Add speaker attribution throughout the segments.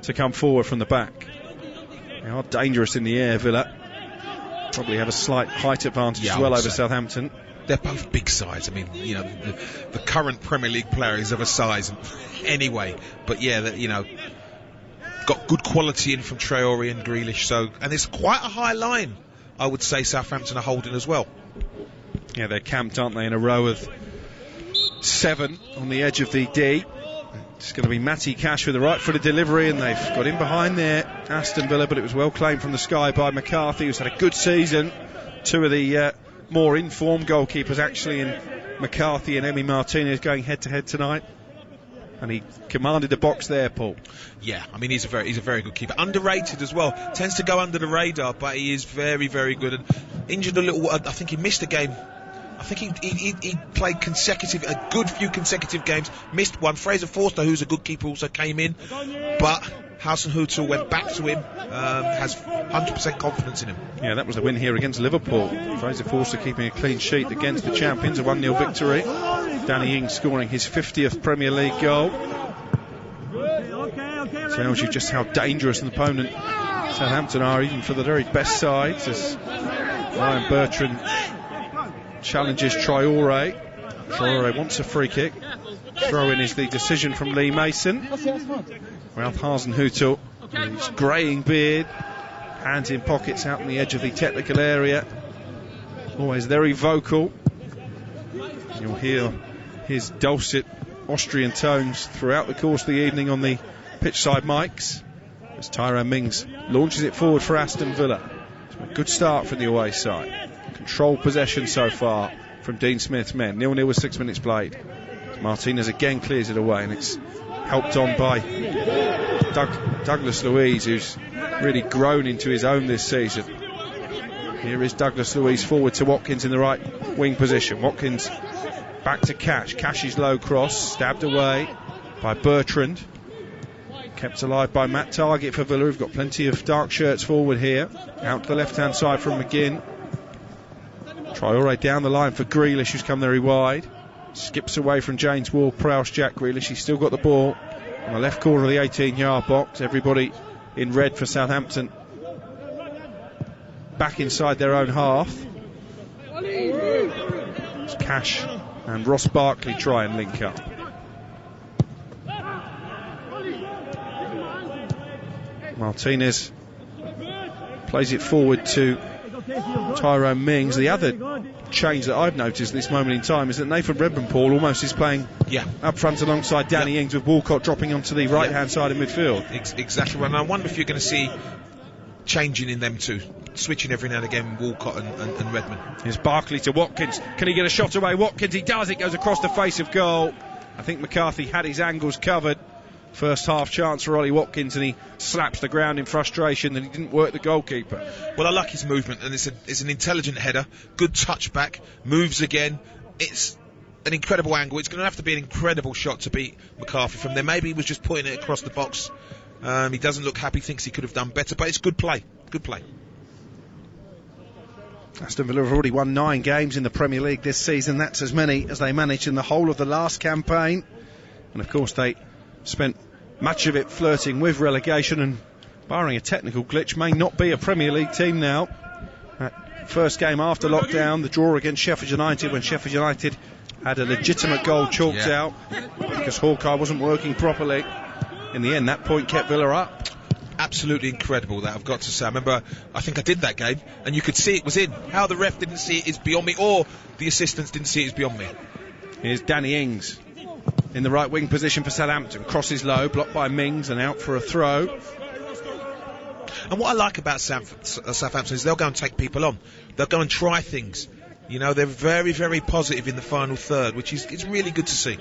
Speaker 1: to come forward from the back. They are dangerous in the air, Villa. Probably have a slight height advantage as well over Southampton.
Speaker 2: They're both big sides. I mean, you know, the current Premier League player is of a size anyway. But yeah, you know, got good quality in from Traore and Grealish. So, and it's quite a high line, I would say Southampton are holding as well.
Speaker 1: Yeah, they're camped, aren't they, in a row of 7 on the edge of the D. It's going to be Matty Cash with the right footed delivery, and they've got in behind there, Aston Villa, but it was well claimed from the sky by McCarthy, who's had a good season. 2 of the more informed goalkeepers actually in McCarthy and Emi Martinez going head to head tonight, and he commanded the box there, Paul.
Speaker 2: Yeah, I mean, he's a very good keeper, underrated as well, tends to go under the radar, but he is very, very good. And injured a little, I think he missed a game. I think he played a good few consecutive games, missed one. Fraser Forster, who's a good keeper, also came in, but Hasenhüttl went back to him, has 100% confidence in him.
Speaker 1: Yeah, that was the win here against Liverpool. Fraser Forster keeping a clean sheet against the champions, a 1-0 victory. Danny Ings scoring his 50th Premier League goal. Tells you just how dangerous an opponent Southampton are, even for the very best sides, as Ryan Bertrand challenges Traore. Traore wants a free kick. Throw in is the decision from Lee Mason. Ralph Hasenhüttl, his greying beard, hands in pockets out on the edge of the technical area. Always very vocal. You'll hear his dulcet Austrian tones throughout the course of the evening on the pitchside mics as Tyrone Mings launches it forward for Aston Villa. It's a good start from the away side. Controlled possession so far from Dean Smith's men. 0-0 with 6 minutes played. Martinez again clears it away, and it's helped on by Douglas Luiz, who's really grown into his own this season. Here is Douglas Luiz forward to Watkins in the right wing position. Watkins back to Cash. Cash's low cross, stabbed away by Bertrand. Kept alive by Matt Targett for Villa, who've got plenty of dark shirts forward here. Out to the left-hand side from McGinn. Traore down the line for Grealish, who's come very wide. Skips away from James Ward-Prowse, Jack Grealish. He's still got the ball on the left corner of the 18-yard box. Everybody in red for Southampton back inside their own half. It's Cash and Ross Barkley try and link up. Martinez plays it forward to Tyrone Mings. The other change that I've noticed at this moment in time is that Nathan Redmond-Paul almost is playing up front alongside Danny Ings, with Walcott dropping onto the right hand side of midfield.
Speaker 2: Exactly, and I wonder if you're going to see changing in them two, switching every now and again, Walcott and Redmond.
Speaker 1: Here's Barkley to Watkins. Can he get a shot away? Watkins, he does. It goes across the face of goal. I think McCarthy had his angles covered. First half chance for Ollie Watkins, and he slaps the ground in frustration that he didn't work the goalkeeper.
Speaker 2: Well, I like his movement, and it's an intelligent header, good touchback, moves again. It's an incredible angle. It's going to have to be an incredible shot to beat McCarthy from there. Maybe he was just putting it across the box. He doesn't look happy, thinks he could have done better, but it's good play. Good play.
Speaker 1: Aston Villa have already won 9 games in the Premier League this season. That's as many as they managed in the whole of the last campaign. And of course they spent much of it flirting with relegation, and barring a technical glitch may not be a Premier League team now. That first game after lockdown, the draw against Sheffield United, when Sheffield United had a legitimate goal chalked out because Hawkeye wasn't working properly. In the end, that point kept Villa up.
Speaker 2: Absolutely incredible, that, I've got to say. I remember, I think I did that game, and you could see it was in. How the ref didn't see it is beyond me, or the assistants didn't see it is beyond me.
Speaker 1: Here's Danny Ings in the right wing position for Southampton. Crosses low, blocked by Mings, and out for a throw.
Speaker 2: And what I like about Southampton is they'll go and take people on. They'll go and try things. You know, they're very, very positive in the final third, which is it's really good to see.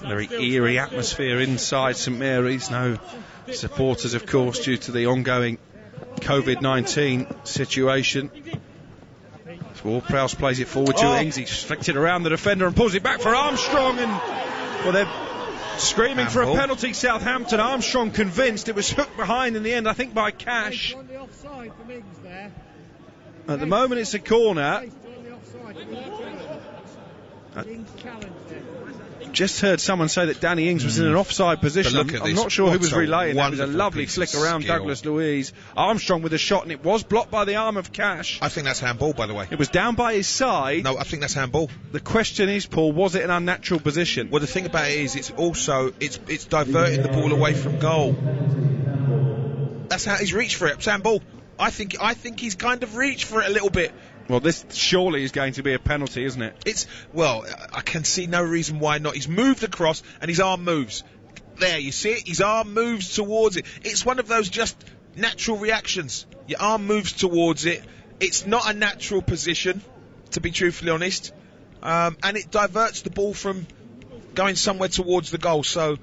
Speaker 1: Very eerie atmosphere inside St Mary's. No supporters, of course, due to the ongoing COVID-19 situation. Ward-Prowse plays it forward to Ings. He's flicked it around the defender and pulls it back for Armstrong, and well, they're screaming for a penalty, Southampton. Armstrong convinced. It was hooked behind in the end, I think, by Cash. At the moment just heard someone say that Danny Ings was in an offside position. I'm not sure who was relaying that. It was a lovely flick around Douglas Luiz. Armstrong with a shot, and it was blocked by the arm of Cash.
Speaker 2: I think that's handball, by the way.
Speaker 1: It was down by his side.
Speaker 2: No, I think that's handball.
Speaker 1: The question is, Paul, was it an unnatural position?
Speaker 2: Well, the thing about it is, it's also it's diverting the ball away from goal. That's how he's reached for it. It's handball. I think he's kind of reached for it a little bit.
Speaker 1: Well, this surely is going to be a penalty, isn't it?
Speaker 2: I can see no reason why not. He's moved across and his arm moves. There, you see it? His arm moves towards it. It's one of those just natural reactions. Your arm moves towards it. It's not a natural position, to be truthfully honest. And it diverts the ball from going somewhere towards the goal. So,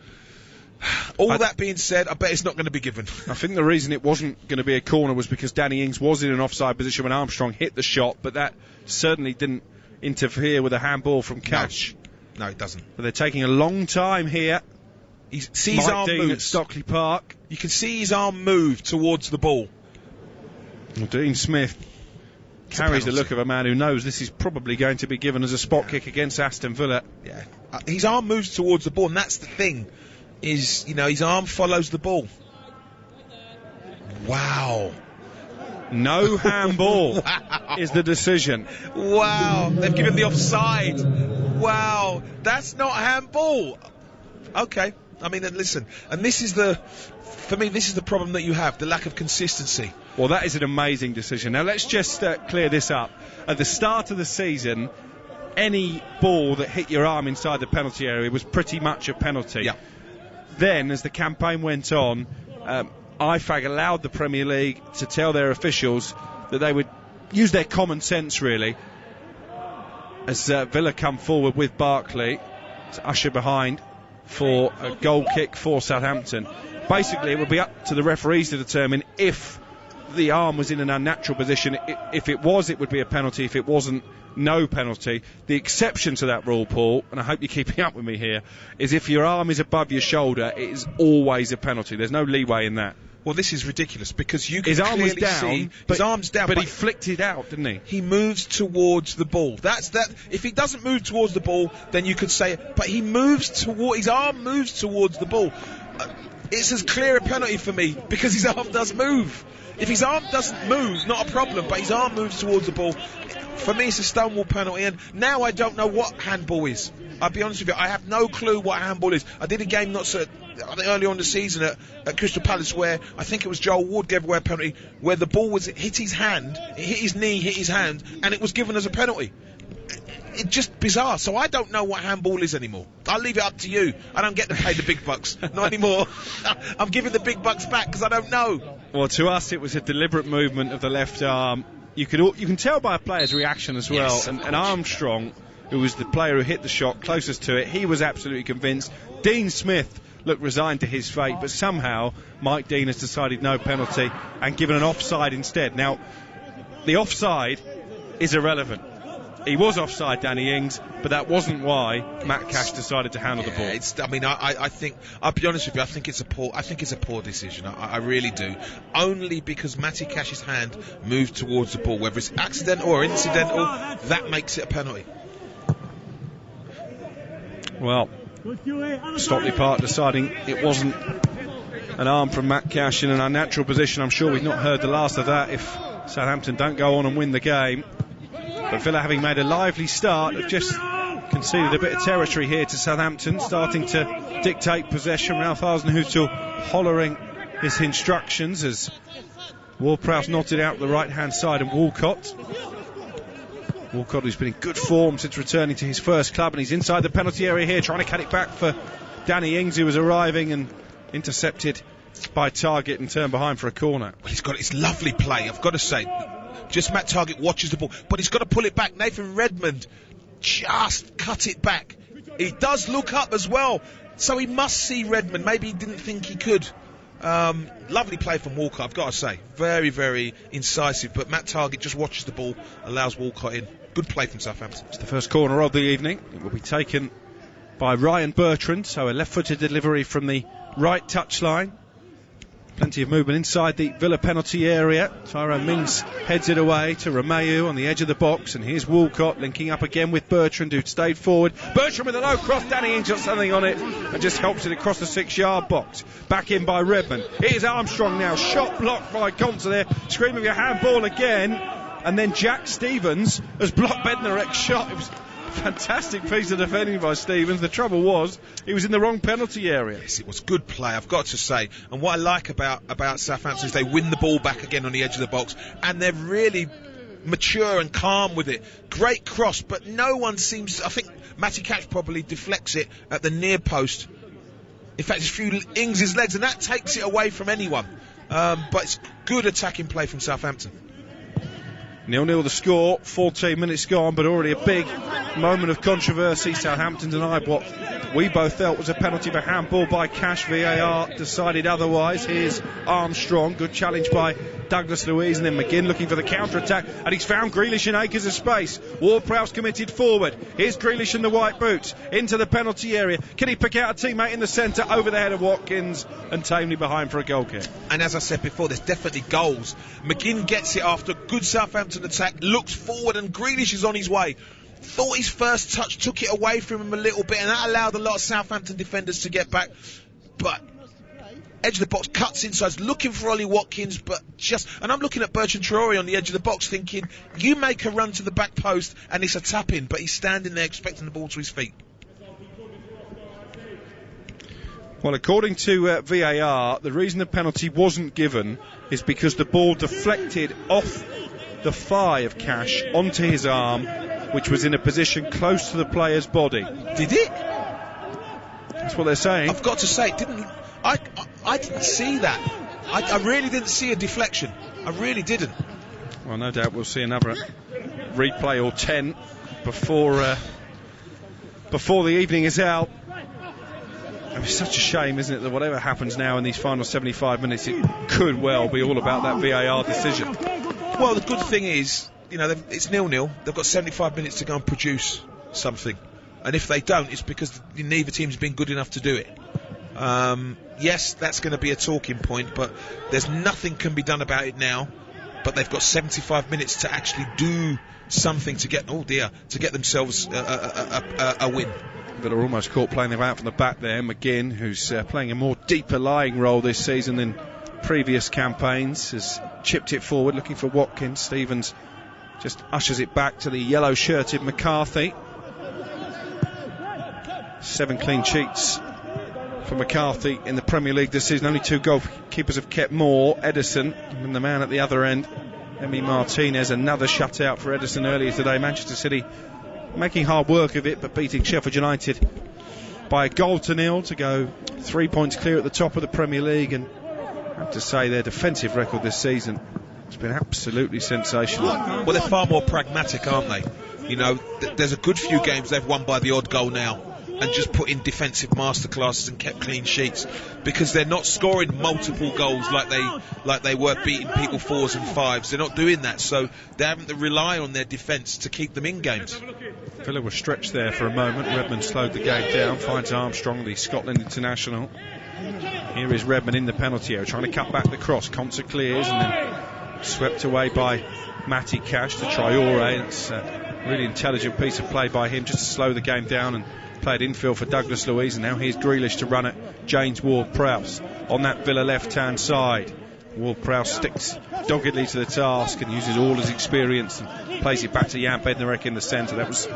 Speaker 2: that being said, I bet it's not going to be given.
Speaker 1: I think the reason it wasn't going to be a corner was because Danny Ings was in an offside position when Armstrong hit the shot, but that certainly didn't interfere with a handball from Cash.
Speaker 2: No, it doesn't.
Speaker 1: But they're taking a long time here.
Speaker 2: See his arm move
Speaker 1: at Stockley Park.
Speaker 2: You can see his arm move towards the ball.
Speaker 1: Well, Dean Smith carries the look of a man who knows this is probably going to be given as a spot kick against Aston Villa.
Speaker 2: Yeah, his arm moves towards the ball, and that's the thing. Is, his arm follows the ball. Wow.
Speaker 1: No handball is the decision.
Speaker 2: Wow. They've given the offside. Wow. That's not handball. Okay. I mean, and listen, and for me, this is the problem that you have, the lack of consistency.
Speaker 1: Well, that is an amazing decision. Now, let's just clear this up. At the start of the season, any ball that hit your arm inside the penalty area was pretty much a penalty.
Speaker 2: Yeah.
Speaker 1: Then, as the campaign went on, IFAG allowed the Premier League to tell their officials that they would use their common sense, really, as Villa come forward with Barkley to usher behind for a goal kick for Southampton. Basically, it would be up to the referees to determine if the arm was in an unnatural position. If it was, it would be a penalty. If it wasn't, no penalty. The exception to that rule, Paul, and I hope you're keeping up with me here, is if your arm is above your shoulder, it is always a penalty. There's no leeway in that.
Speaker 2: Well, this is ridiculous because you can
Speaker 1: his arm was down,
Speaker 2: see his arm's down,
Speaker 1: but he flicked it out, didn't he?
Speaker 2: He moves towards the ball. That's that. If he doesn't move towards the ball, then you could say it. But he moves toward. His arm moves towards the ball. It's as clear a penalty for me because his arm does move. If his arm doesn't move, not a problem, but his arm moves towards the ball. For me, it's a stonewall penalty, and now I don't know what handball is. I'll be honest with you, I have no clue what handball is. I did a game I think early on in the season at Crystal Palace where I think it was Joel Ward gave away a penalty where the ball hit his hand, it hit his knee, hit his hand, and it was given as a penalty. It's just bizarre. So I don't know what handball is anymore. I'll leave it up to you. I don't get to pay the big bucks. Not anymore. I'm giving the big bucks back because I don't know.
Speaker 1: Well, to us, it was a deliberate movement of the left arm. You can tell by a player's reaction as well.
Speaker 2: Yes.
Speaker 1: And Armstrong, who was the player who hit the shot closest to it, he was absolutely convinced. Dean Smith looked resigned to his fate, but somehow Mike Dean has decided no penalty and given an offside instead. Now, the offside is irrelevant. He was offside, Danny Ings, but that wasn't why Matt Cash decided to handle the ball.
Speaker 2: I think I'll be honest with you. I think it's a poor decision. I really do. Only because Matty Cash's hand moved towards the ball, whether it's accidental or incidental, that makes it a penalty.
Speaker 1: Well, Stockley Park deciding it wasn't an arm from Matt Cash in an unnatural position. I'm sure we've not heard the last of that if Southampton don't go on and win the game. But Villa, having made a lively start, have just conceded a bit of territory here to Southampton, starting to dictate possession. Ralph Hasenhüttl hollering his instructions as Ward-Prowse knotted out the right-hand side and Walcott, who's been in good form since returning to his first club, and he's inside the penalty area here, trying to cut it back for Danny Ings, who was arriving and intercepted by Targett and turned behind for a corner.
Speaker 2: Well, it's lovely play, I've got to say. Just Matt Targett watches the ball, but he's got to pull it back. Nathan Redmond just cut it back. He does look up as well, so he must see Redmond. Maybe he didn't think he could. Lovely play from Walcott, I've got to say. Very, very incisive, but Matt Targett just watches the ball, allows Walcott in. Good play from Southampton.
Speaker 1: It's the first corner of the evening. It will be taken by Ryan Bertrand, so a left-footed delivery from the right touchline. Plenty of movement inside the Villa penalty area. Tyrone Mings heads it away to Romeu on the edge of the box, and here's Walcott linking up again with Bertrand, who stayed forward. Bertrand with a low cross. Danny Ings got something on it and just helps it across the 6-yard box. Back in by Redmond. Here's Armstrong now. Shot blocked by Conter there. Screaming a handball again. And then Jack Stevens has blocked Bednarek's shot. It was fantastic piece of defending by Stevens. The trouble was he was in the wrong penalty area.
Speaker 2: Yes, it was good play, I've got to say. And what I like about Southampton is they win the ball back again on the edge of the box, and they're really mature and calm with it. Great cross, but no one seems... I think Matty Cash probably deflects it at the near post. In fact, it's through Ings' legs, and that takes it away from anyone. But it's good attacking play from Southampton.
Speaker 1: 0-0 the score, 14 minutes gone, but already a big moment of controversy. Southampton denied what we both felt was a penalty for handball by Cash. VAR decided otherwise. Here's Armstrong, good challenge by Douglas Luiz, and then McGinn looking for the counter-attack, and he's found Grealish in acres of space. Ward-Prowse committed forward. Here's Grealish in the white boots into the penalty area. Can he pick out a teammate in the centre over the head of Watkins, and tamely behind for a goal kick?
Speaker 2: And as I said before, there's definitely goals. McGinn gets it after a good Southampton attack, looks forward, and Grealish is on his way. Thought his first touch took it away from him a little bit, and that allowed a lot of Southampton defenders to get back. But edge of the box, cuts inside, looking for Ollie Watkins, but just... And I'm looking at Bertrand Traore on the edge of the box thinking, you make a run to the back post and it's a tap-in, but he's standing there expecting the ball to his feet.
Speaker 1: Well, according to VAR, the reason the penalty wasn't given is because the ball deflected off the thigh of Cash onto his arm, which was in a position close to the player's body.
Speaker 2: Did it?
Speaker 1: That's what they're saying.
Speaker 2: I've got to say, it didn't... I didn't see that. I really didn't see a deflection. I really didn't.
Speaker 1: Well, no doubt we'll see another replay or 10 before the evening is out. It's such a shame, isn't it, that whatever happens now in these final 75 minutes, it could well be all about that VAR decision.
Speaker 2: Well, the good thing is, you know, it's 0-0. They've got 75 minutes to go and produce something. And if they don't, it's because neither team's been good enough to do it. Yes, that's going to be a talking point, but there's nothing can be done about it now. But they've got 75 minutes to actually do something to get, to get themselves a win.
Speaker 1: But are almost caught playing them out from the back there. McGinn, who's playing a more deeper lying role this season than previous campaigns, has chipped it forward looking for Watkins. Stevens just ushers it back to the yellow shirted McCarthy. 7 clean sheets for McCarthy in the Premier League this season. Only 2 goalkeepers have kept more. Edison and the man at the other end, Emi Martinez. Another shutout for Edison earlier today. Manchester City making hard work of it, but beating Sheffield United by 1-0 to go 3 points clear at the top of the Premier League. And I have to say their defensive record this season has been absolutely sensational.
Speaker 2: Well, they're far more pragmatic, aren't they? You know, there's a good few games they've won by the odd goal now and just put in defensive masterclasses and kept clean sheets, because they're not scoring multiple goals like they were beating people 4s and 5s. They're not doing that, so they're having to rely on their defence to keep them in games.
Speaker 1: Villa was stretched there for a moment. Redmond slowed the game down, finds Armstrong, the Scotland international. Here is Redmond in the penalty area, trying to cut back the cross. Conser clears and then swept away by Matty Cash to Traore. It's a really intelligent piece of play by him just to slow the game down and played infield for Douglas Luiz, and now here's Grealish to run it. James Ward-Prowse on that Villa left-hand side. Ward-Prowse sticks doggedly to the task and uses all his experience and plays it back to Jan Bednarek in the centre. That was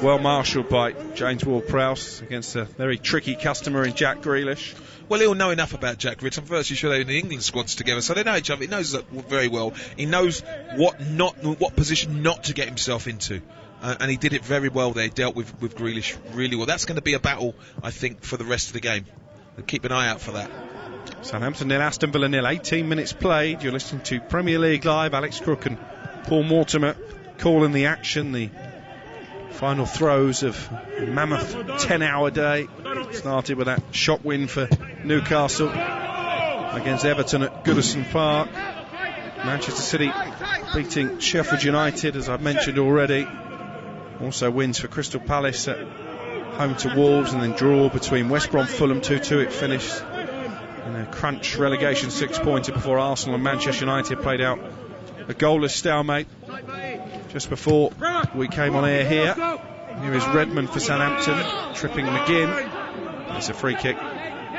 Speaker 1: well marshalled by James Ward-Prowse against a very tricky customer in Jack Grealish.
Speaker 2: Well, he'll know enough about Jack Grealish. I'm virtually sure they're in the England squads together, so they know each other. He knows that very well. He knows what position not to get himself into. And he did it very well there. He dealt with Grealish really well. That's going to be a battle, I think, for the rest of the game. Keep an eye out for that.
Speaker 1: Southampton 0, Aston Villa 0. 18 minutes played. You're listening to Premier League Live. Alex Crook and Paul Mortimer calling the action. The final throes of a mammoth 10-hour day. Started with that shock win for Newcastle against Everton at Goodison Park. Manchester City beating Sheffield United, as I've mentioned already. Also wins for Crystal Palace at home to Wolves, and then draw between West Brom Fulham 2-2 it finished. And crunch relegation 6-pointer before Arsenal and Manchester United played out a goalless stalemate just before we came on air here. Here is Redmond for Southampton, tripping McGinn. It's a free kick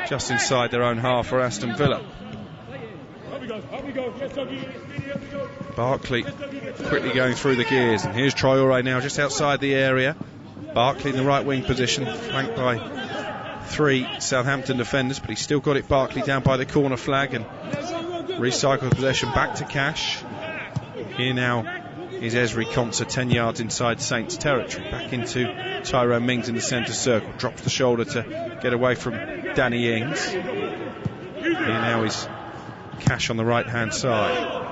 Speaker 1: just inside their own half for Aston Villa. Barkley quickly going through the gears, and here's Traoré now just outside the area. Barkley in the right wing position, flanked by 3 Southampton defenders, but he's still got it. Barkley down by the corner flag and recycled possession back to Cash. Here now is Ezri Konsa 10 yards inside Saints territory, back into Tyrone Mings in the centre circle, drops the shoulder to get away from Danny Ings. Here now is Cash on the right hand side.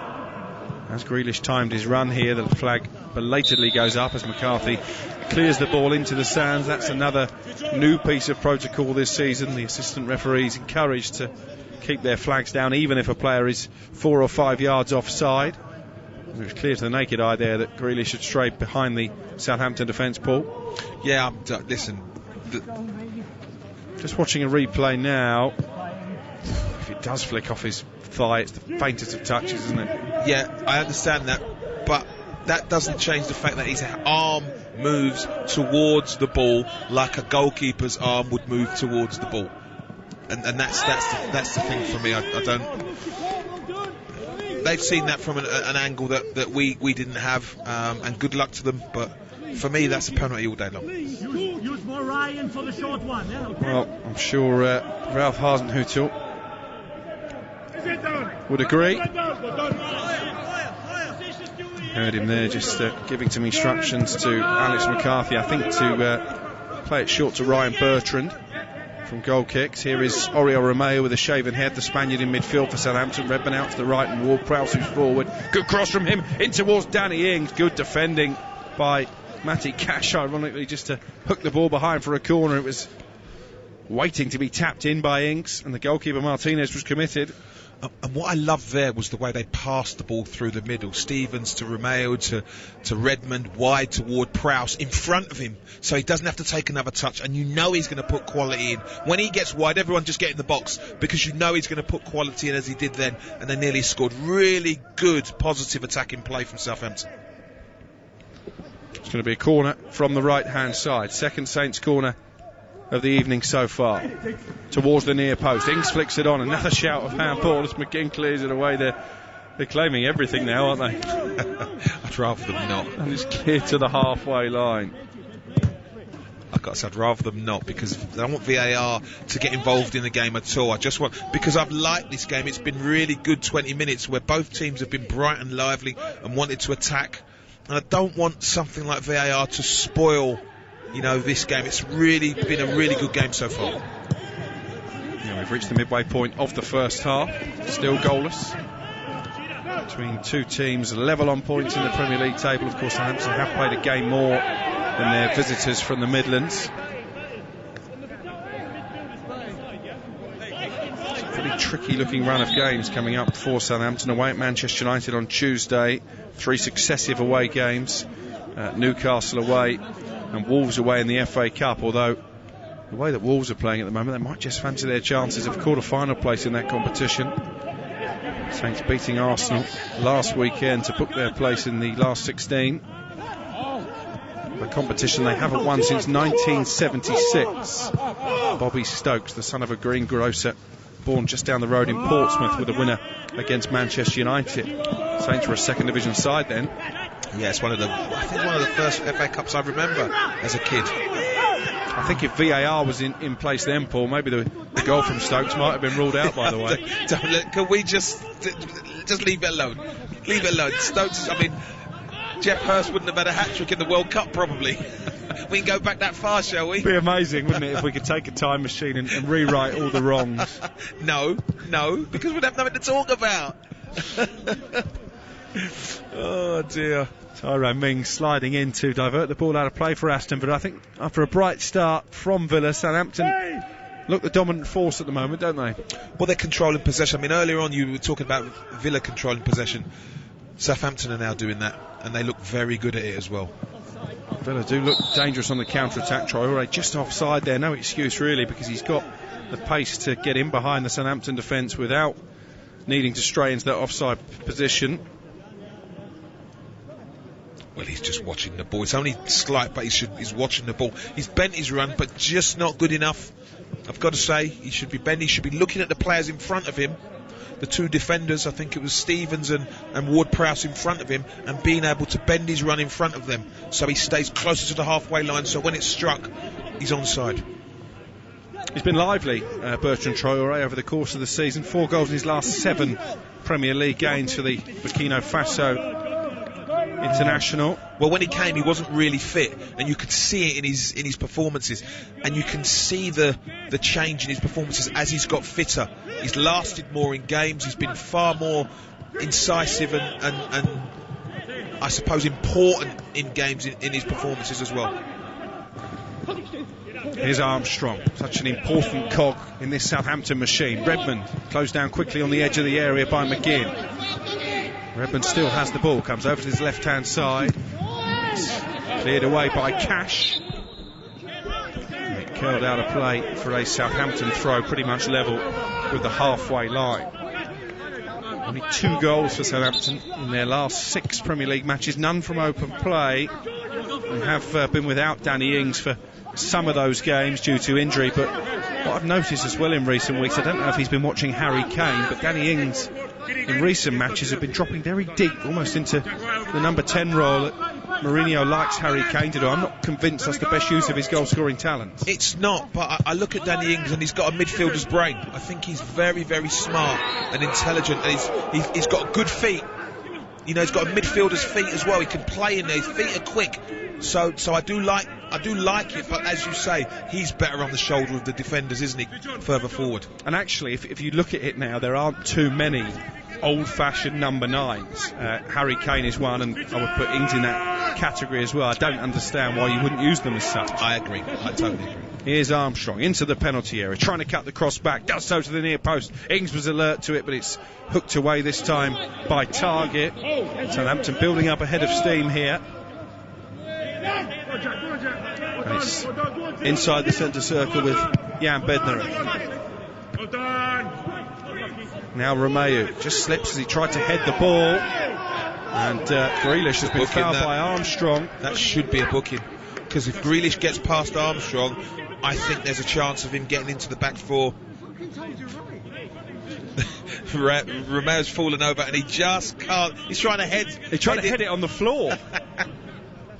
Speaker 1: As Grealish timed his run here, the flag belatedly goes up as McCarthy clears the ball into the sands. That's another new piece of protocol this season. The assistant referees encouraged to keep their flags down even if a player is 4 or 5 yards offside. It was clear to the naked eye there that Grealish had strayed behind the Southampton defence, Paul.
Speaker 2: Yeah, listen.
Speaker 1: Just watching a replay now. If it does flick off his thigh, it's the faintest of touches, isn't it?
Speaker 2: Yeah, I understand that, but that doesn't change the fact that his arm moves towards the ball like a goalkeeper's arm would move towards the ball, and that's the thing for me. I don't. They've seen that from an angle that we didn't have, and good luck to them. But for me, that's a penalty all day long.
Speaker 3: Use more Ryan for the short one. Yeah, okay.
Speaker 1: Well, I'm sure Ralph Hasenhüttl would agree. Heard him there just giving some instructions to Alex McCarthy, I think, to play it short to Ryan Bertrand from goal kicks. Here is Oriol Romeu with a shaven head, the Spaniard in midfield for Southampton. Redmond out to the right and Ward-Prowse who's forward. Good cross from him in towards Danny Ings. Good defending by Matty Cash, ironically, just to hook the ball behind for a corner. It was waiting to be tapped in by Ings, and the goalkeeper Martinez was committed.
Speaker 2: And what I loved there was the way they passed the ball through the middle. Stevens to Romeu to Redmond, wide toward Prowse, in front of him, so he doesn't have to take another touch, and you know he's going to put quality in. When he gets wide, everyone just get in the box, because you know he's going to put quality in, as he did then, and they nearly scored. Really good, positive attacking play from Southampton.
Speaker 1: It's going to be a corner from the right-hand side. Second Saints corner of the evening so far, towards the near post. Ings flicks it on. Another shout of handball as McGinn clears it away. They're claiming everything now, aren't they?
Speaker 2: I'd rather them not.
Speaker 1: And it's clear to the halfway line.
Speaker 2: I've got to say, I'd rather them not, because I don't want VAR to get involved in the game at all. I just want, because I've liked this game. It's been really good 20 minutes where both teams have been bright and lively and wanted to attack. And I don't want something like VAR to spoil, you know, this game. It's really been a really good game so far.
Speaker 1: Yeah, we've reached the midway point of the first half. Still goalless between two teams level on points in the Premier League table. Of course, Southampton have played a game more than their visitors from the Midlands. It's a pretty tricky looking run of games coming up for Southampton. Away at Manchester United on Tuesday, 3 successive away games. Newcastle away and Wolves away in the FA Cup, although the way that Wolves are playing at the moment, they might just fancy their chances of quarter-final place in that competition. Saints beating Arsenal last weekend to book their place in the last 16. The competition they haven't won since 1976. Bobby Stokes, the son of a greengrocer, born just down the road in Portsmouth, with a winner against Manchester United. Saints were a second division side then.
Speaker 2: Yeah, it's one of the first FA Cups I remember as a kid.
Speaker 1: I think if VAR was in place then, Paul, maybe the goal from Stokes might have been ruled out, by the way.
Speaker 2: Can we just leave it alone? Leave it alone. Stokes, I mean, Jeff Hurst wouldn't have had a hat-trick in the World Cup, probably. We can go back that far, shall we?
Speaker 1: It'd be amazing, wouldn't it, if we could take a time machine and rewrite all the wrongs.
Speaker 2: No, because we'd have nothing to talk about. Oh dear.
Speaker 1: Tyrone Mings sliding in to divert the ball out of play for Aston, but I think after a bright start from Villa, Southampton look the dominant force at the moment, don't they?
Speaker 2: Well, they're controlling possession. I mean, earlier on you were talking about Villa controlling possession. Southampton are now doing that, and they look very good at it as well. Villa
Speaker 1: do look dangerous on the counter-attack. Traoré just offside there, no excuse really, because he's got the pace to get in behind the Southampton defence without needing to stray into that offside position.
Speaker 2: Well, he's just watching the ball. It's only slight, but he's watching the ball. He's bent his run, but just not good enough. I've got to say, he should be bending. He should be looking at the players in front of him. The two defenders, I think it was Stevens and Ward-Prowse in front of him, and being able to bend his run in front of them so he stays closer to the halfway line, so when it's struck, he's onside.
Speaker 1: He's been lively, Bertrand Traoré, over the course of the season. 4 goals in his last 7 Premier League games for the Burkina Faso international.
Speaker 2: Well, when he came, he wasn't really fit, and you could see it in his performances, and you can see the change in his performances as he's got fitter. He's lasted more in games. He's been far more incisive and I suppose important in games in his performances as well.
Speaker 1: Here's Armstrong, such an important cog in this Southampton machine. Redmond closed down quickly on the edge of the area by McGinn. Redmond still has the ball, comes over to his left-hand side. It's cleared away by Cash. It curled out of play for a Southampton throw, pretty much level with the halfway line. Only 2 goals for Southampton in their last 6 Premier League matches, none from open play. They have been without Danny Ings for some of those games due to injury, but what I've noticed as well in recent weeks, I don't know if he's been watching Harry Kane, but Danny Ings in recent matches have been dropping very deep, almost into the number 10 role that Mourinho likes Harry Kane to do. I'm not convinced that's the best use of his goal-scoring talents.
Speaker 2: It's not, but I look at Danny Ings and he's got a midfielder's brain. I think he's very, very smart and intelligent, and he's got good feet. You know, he's got a midfielder's feet as well. He can play in there. His feet are quick. So I do like it, but as you say, he's better on the shoulder of the defenders, isn't he, further forward?
Speaker 1: And actually, if you look at it now, there aren't too many old-fashioned number 9s. Harry Kane is one, and I would put Ings in that category as well. I don't understand why you wouldn't use them as such.
Speaker 2: I agree. I totally agree.
Speaker 1: Here's Armstrong into the penalty area, trying to cut the cross back, does so to the near post. Ings was alert to it, but it's hooked away this time by Target. Southampton building up a head of steam here. And it's inside the centre circle with Jan Bednarek. Now Romeu just slips as he tried to head the ball, and Grealish has been fouled by Armstrong.
Speaker 2: That should be a booking, because if Grealish gets past Armstrong, I think there's a chance of him getting into the back 4. Romeu's fallen over and he just can't. He's trying to head
Speaker 1: it on the floor.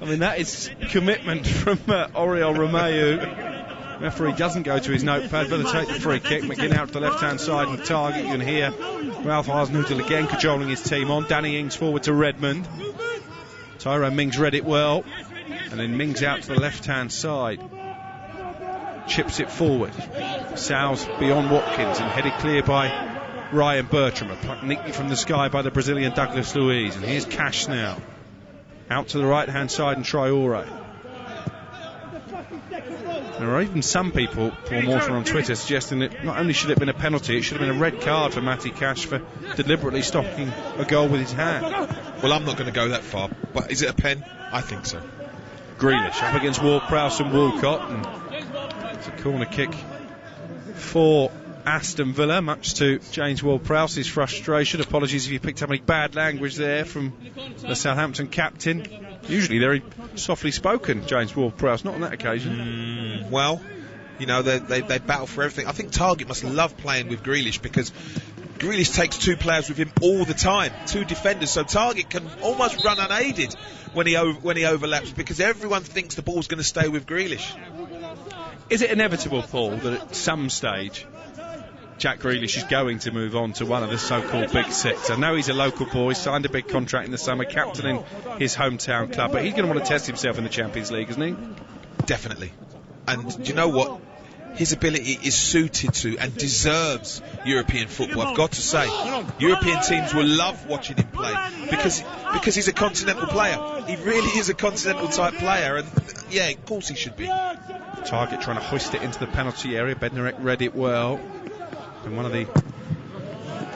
Speaker 1: I mean, that is commitment from Oriol Romeu. Referee doesn't go to his notepad, but they take the free kick. McGinn out to the left-hand side and Target. You can hear Ralph Hasenhüttl again cajoling his team on. Danny Ings forward to Redmond. Tyrone Mings read it well, and then Mings out to the left-hand side. Chips it forward. Sal's beyond Watkins and headed clear by Ryan Bertram. Plucked neatly from the sky by the Brazilian Douglas Luiz. And here's Cash now. Out to the right-hand side and Traoré. There are even some people, Paul Morton on Twitter, suggesting that not only should it have been a penalty, it should have been a red card for Matty Cash for deliberately stopping a goal with his hand.
Speaker 2: Well, I'm not going to go that far, but is it a pen? I think so.
Speaker 1: Grealish up against Ward-Prowse and Walcott, and it's a corner kick for Aston Villa, much to James Ward-Prowse's frustration. Apologies if you picked up any bad language there from the Southampton captain. Usually very softly spoken, James Ward-Prowse, not on that occasion.
Speaker 2: Well, you know, they battle for everything. I think Target must love playing with Grealish, because Grealish takes 2 players with him all the time, 2 defenders, so Target can almost run unaided when he overlaps, because everyone thinks the ball's going to stay with Grealish.
Speaker 1: Is it inevitable, Paul, that at some stage Jack Grealish is going to move on to one of the so-called Big Six? I know he's a local boy, signed a big contract in the summer, captaining his hometown club, but he's going to want to test himself in the Champions League, isn't he?
Speaker 2: Definitely. And do you know what? His ability is suited to and deserves European football. I've got to say, European teams will love watching him play, because he's a continental player. He really is a continental type player, and yeah, of course he should be.
Speaker 1: Target trying to hoist it into the penalty area. Bednarek read it well. And one of the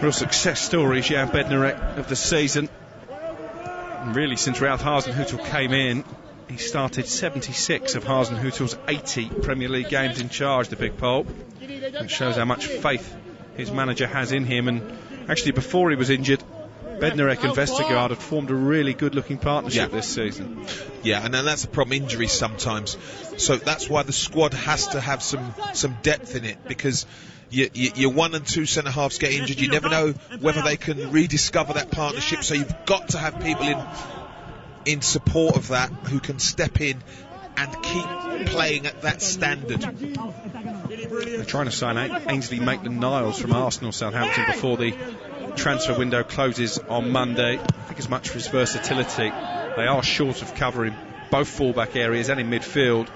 Speaker 1: real success stories, Jan Bednarek, of the season. And really, since Ralph Hasenhüttl came in, He started 76 of Hasenhüttl's 80 Premier League games in charge, the big Pole. It shows how much faith his manager has in him. And actually, before he was injured, Bednarek and Vestergaard had formed a really good-looking partnership this season.
Speaker 2: Yeah, and then that's the problem, injuries sometimes. So that's why the squad has to have some depth in it, because your 1 and 2 centre-halves get injured. You never know whether they can rediscover that partnership, so you've got to have people in support of that who can step in and keep playing at that standard.
Speaker 1: They're trying to sign Ainsley Maitland-Niles from Arsenal Southampton before the transfer window closes on Monday. I think as much for his versatility. They are short of cover in both fullback areas and in midfield.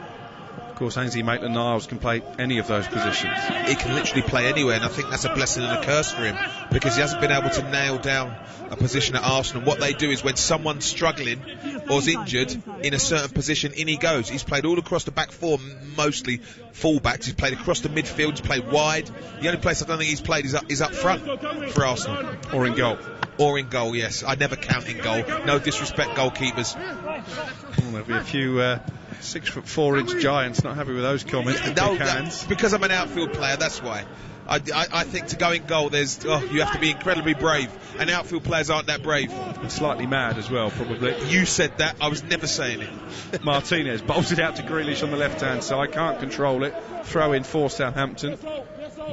Speaker 1: Of course, Ainsley Maitland-Niles can play any of those positions.
Speaker 2: He can literally play anywhere, and I think that's a blessing and a curse for him, because he hasn't been able to nail down a position at Arsenal. What they do is, when someone's struggling or is injured in a certain position, in he goes. He's played all across the back four, mostly fullbacks. He's played across the midfield, he's played wide. The only place I don't think he's played is up front for Arsenal.
Speaker 1: Or in goal.
Speaker 2: Or in goal, yes. I never count in goal. No disrespect, goalkeepers.
Speaker 1: Well, there'll be a few 6'4" giants not happy with those comments.
Speaker 2: No, because I'm an outfield player, that's why. I think to go in goal, you have to be incredibly brave, and outfield players aren't that brave.
Speaker 1: And slightly mad as well, probably.
Speaker 2: You said that, I was never saying it.
Speaker 1: Martinez bolted out to Grealish on the left-hand side, can't control it. Throw in for Southampton.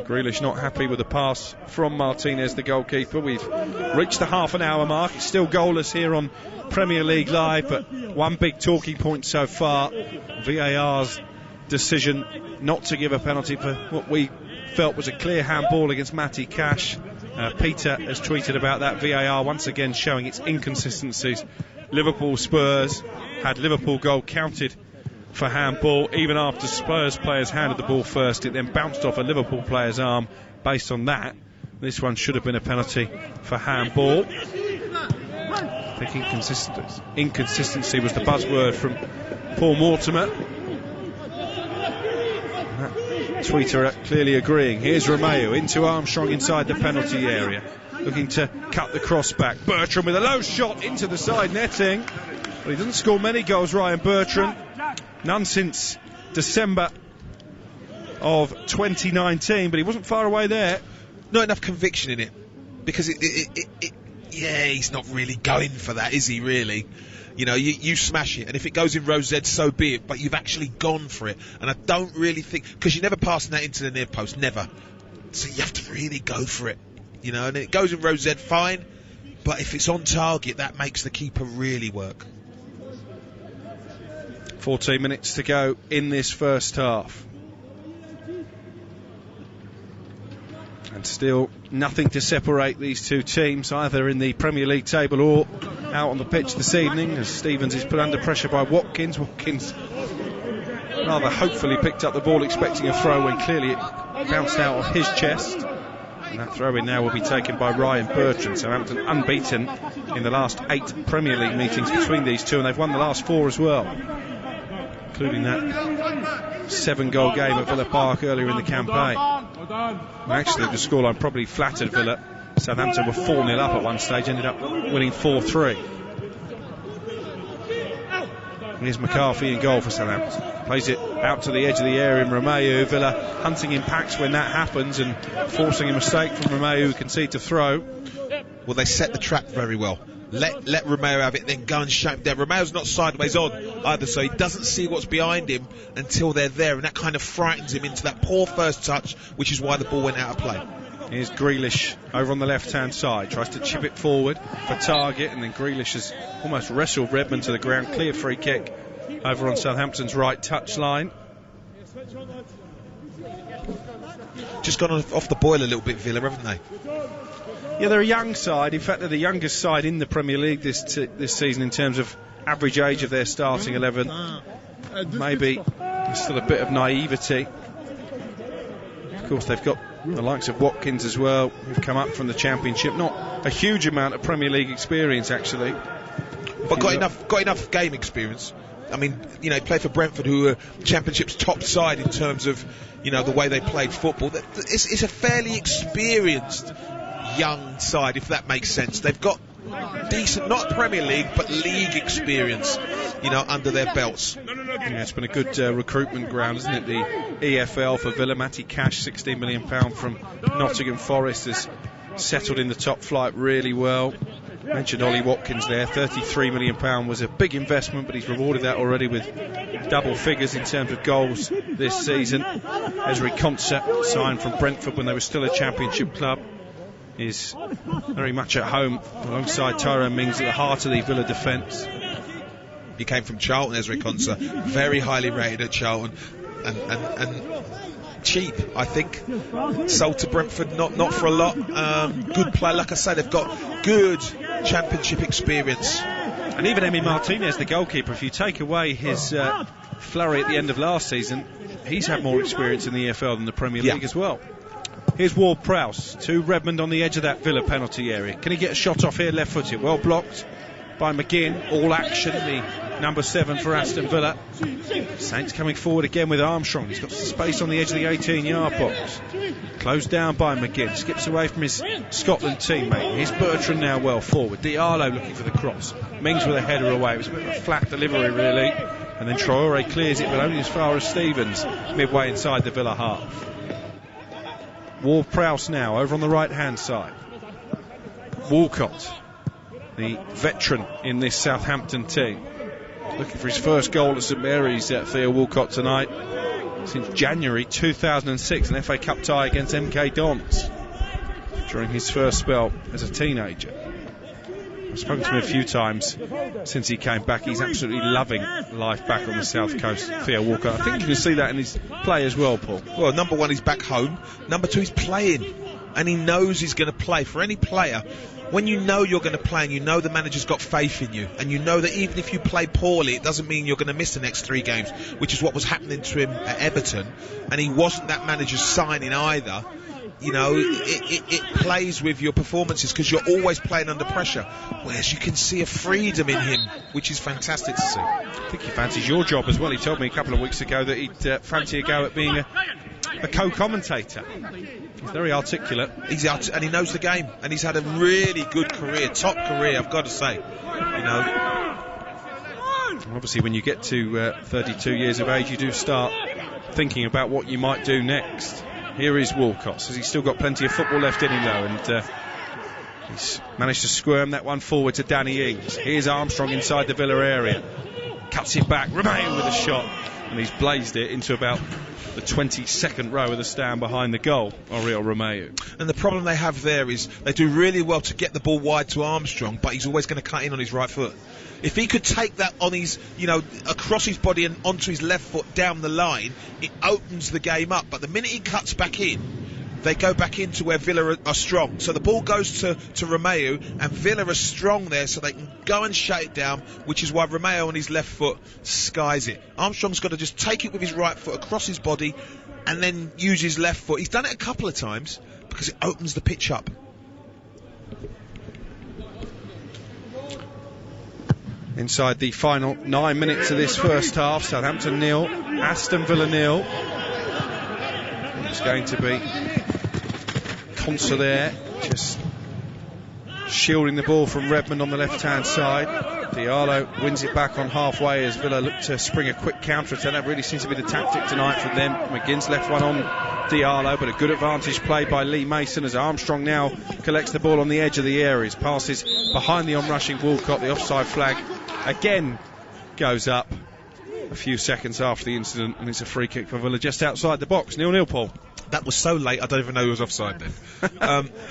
Speaker 1: Grealish not happy with the pass from Martinez, the goalkeeper. We've reached the half an hour mark. It's still goalless here on Premier League Live, but one big talking point so far, VAR's decision not to give a penalty for what we felt was a clear handball against Matty Cash. Peter has tweeted about that. VAR once again showing its inconsistencies. Liverpool Spurs had Liverpool goal counted for handball even after Spurs players handed the ball first. It then bounced off a Liverpool player's arm. Based on that, this one should have been a penalty for handball. I think inconsistency was the buzzword from Paul Mortimer. Tweeter clearly agreeing. Here's Romeu into Armstrong inside the penalty area, looking to cut the cross back. Bertrand with a low shot into the side netting. Well, he doesn't score many goals, Ryan Bertrand. None since December of 2019, but he wasn't far away there.
Speaker 2: Not enough conviction in it, because he's not really going for that, is he really? You know, you smash it, and if it goes in row Z, so be it, but you've actually gone for it. And I don't really think, because you're never passing that into the near post, never. So you have to really go for it, you know, and it goes in row Z, fine, but if it's on target, that makes the keeper really work.
Speaker 1: 14 minutes to go in this first half. And still nothing to separate these two teams, either in the Premier League table or out on the pitch this evening, as Stevens is put under pressure by Watkins. Watkins rather hopefully picked up the ball expecting a throw when clearly it bounced out of his chest. And that throw in now will be taken by Ryan Bertrand. Southampton unbeaten in the last 8 Premier League meetings between these two, and they've won the last 4 as well, including that 7-goal game at Villa Park earlier in the campaign. And actually, the scoreline probably flattered Villa. Southampton were 4-0 up at one stage, ended up winning 4-3. Here's McCarthy in goal for Southampton. Plays it out to the edge of the area in Romeu. Villa hunting in packs when that happens and forcing a mistake from Romeu, who conceded to throw.
Speaker 2: Well, they set the trap very well. Let Romeu have it, then go and shut him down. Romeu's not sideways on either, so he doesn't see what's behind him until they're there, and that kind of frightens him into that poor first touch, which is why the ball went out of play.
Speaker 1: Here's Grealish over on the left-hand side, tries to chip it forward for target, and then Grealish has almost wrestled Redmond to the ground. Clear free kick over on Southampton's right touch line.
Speaker 2: Just gone off the boil a little bit, Villa, haven't they?
Speaker 1: Yeah, they're a young side. In fact, they're the youngest side in the Premier League this season in terms of average age of their starting 11. Maybe there's still a bit of naivety. Of course, they've got the likes of Watkins as well, who've come up from the Championship. Not a huge amount of Premier League experience, actually,
Speaker 2: but got enough game experience. I mean, you know, he played for Brentford, who are Championship's top side in terms of, you know, the way they played football. It's a fairly experienced young side, if that makes sense. They've got decent, not Premier League, but league experience, you know, under their belts.
Speaker 1: Yeah, it's been a good recruitment ground, isn't it? The EFL for Villa. Matty Cash, £16 million from Nottingham Forest, has settled in the top flight really well. Mentioned Ollie Watkins there. £33 million was a big investment, but he's rewarded that already with double figures in terms of goals this season. Ezri Konsa, signed from Brentford when they were still a championship club, is very much at home alongside Tyrone Mings at the heart of the Villa defence.
Speaker 2: He came from Charlton, Ezri Konsa, very highly rated at Charlton, and cheap, I think. Sold to Brentford, not for a lot. Good play, like I say, they've got good championship experience.
Speaker 1: And even Emi Martinez, the goalkeeper, if you take away his flurry at the end of last season, he's had more experience in the EFL than the Premier League as well. Here's Ward-Prowse to Redmond on the edge of that Villa penalty area. Can he get a shot off here, left-footed? Well blocked by McGinn. All action, the number 7 for Aston Villa. Saints coming forward again with Armstrong. He's got space on the edge of the 18-yard box. Closed down by McGinn. Skips away from his Scotland teammate. Here's Bertrand now well forward. Diallo looking for the cross. Mings with a header away. It was a bit of a flat delivery, really. And then Traore clears it, but only as far as Stevens, midway inside the Villa half. Ward-Prowse now over on the right-hand side. Walcott, the veteran in this Southampton team, looking for his first goal at St Mary's, Theo Walcott tonight, since January 2006, an FA Cup tie against MK Dons during his first spell as a teenager. I've spoken to him a few times since he came back. He's absolutely loving life back on the south coast, Theo Walcott. I think you can see that in his play as well, Paul.
Speaker 2: Well, number 1, he's back home. Number 2, he's playing, and he knows he's going to play. For any player, when you know you're going to play and you know the manager's got faith in you, and you know that even if you play poorly, it doesn't mean you're going to miss the next 3 games, which is what was happening to him at Everton, and he wasn't that manager's signing either. You know, it plays with your performances because you're always playing under pressure, whereas you can see a freedom in him, which is fantastic to see.
Speaker 1: I think he fancies your job as well. He told me a couple of weeks ago that he'd fancy a go at being a co-commentator. He's very articulate.
Speaker 2: And he knows the game, and he's had a really good career, top career, I've got to say. You know,
Speaker 1: obviously when you get to 32 years of age, you do start thinking about what you might do next. Here is Walcott, says he's still got plenty of football left in him though, and he's managed to squirm that one forward to Danny Ings. Here's Armstrong inside the Villa area, cuts it back, Romeo with a shot, and he's blazed it into about the 22nd row of the stand behind the goal, Oriol Romeo.
Speaker 2: And the problem they have there is they do really well to get the ball wide to Armstrong, but he's always going to cut in on his right foot. If he could take that on his, you know, across his body and onto his left foot down the line, it opens the game up. But the minute he cuts back in, they go back into where Villa are strong. So the ball goes to Romeo, and Villa are strong there, so they can go and shut it down, which is why Romeo on his left foot skies it. Armstrong's got to just take it with his right foot across his body and then use his left foot. He's done it a couple of times because it opens the pitch up.
Speaker 1: Inside the final 9 minutes of this first half, Southampton 0, Aston Villa 0. It's going to be Konsa there, just shielding the ball from Redmond on the left-hand side. Diallo wins it back on halfway as Villa look to spring a quick counter-attack. That really seems to be the tactic tonight from them. McGinn's left one on Diallo, but a good advantage play by Lee Mason as Armstrong now collects the ball on the edge of the areas, passes behind the onrushing Walcott. The offside flag again goes up a few seconds after the incident, and it's a free kick for Villa just outside the box. 0-0, Paul.
Speaker 2: That was so late, I don't even know who was offside then.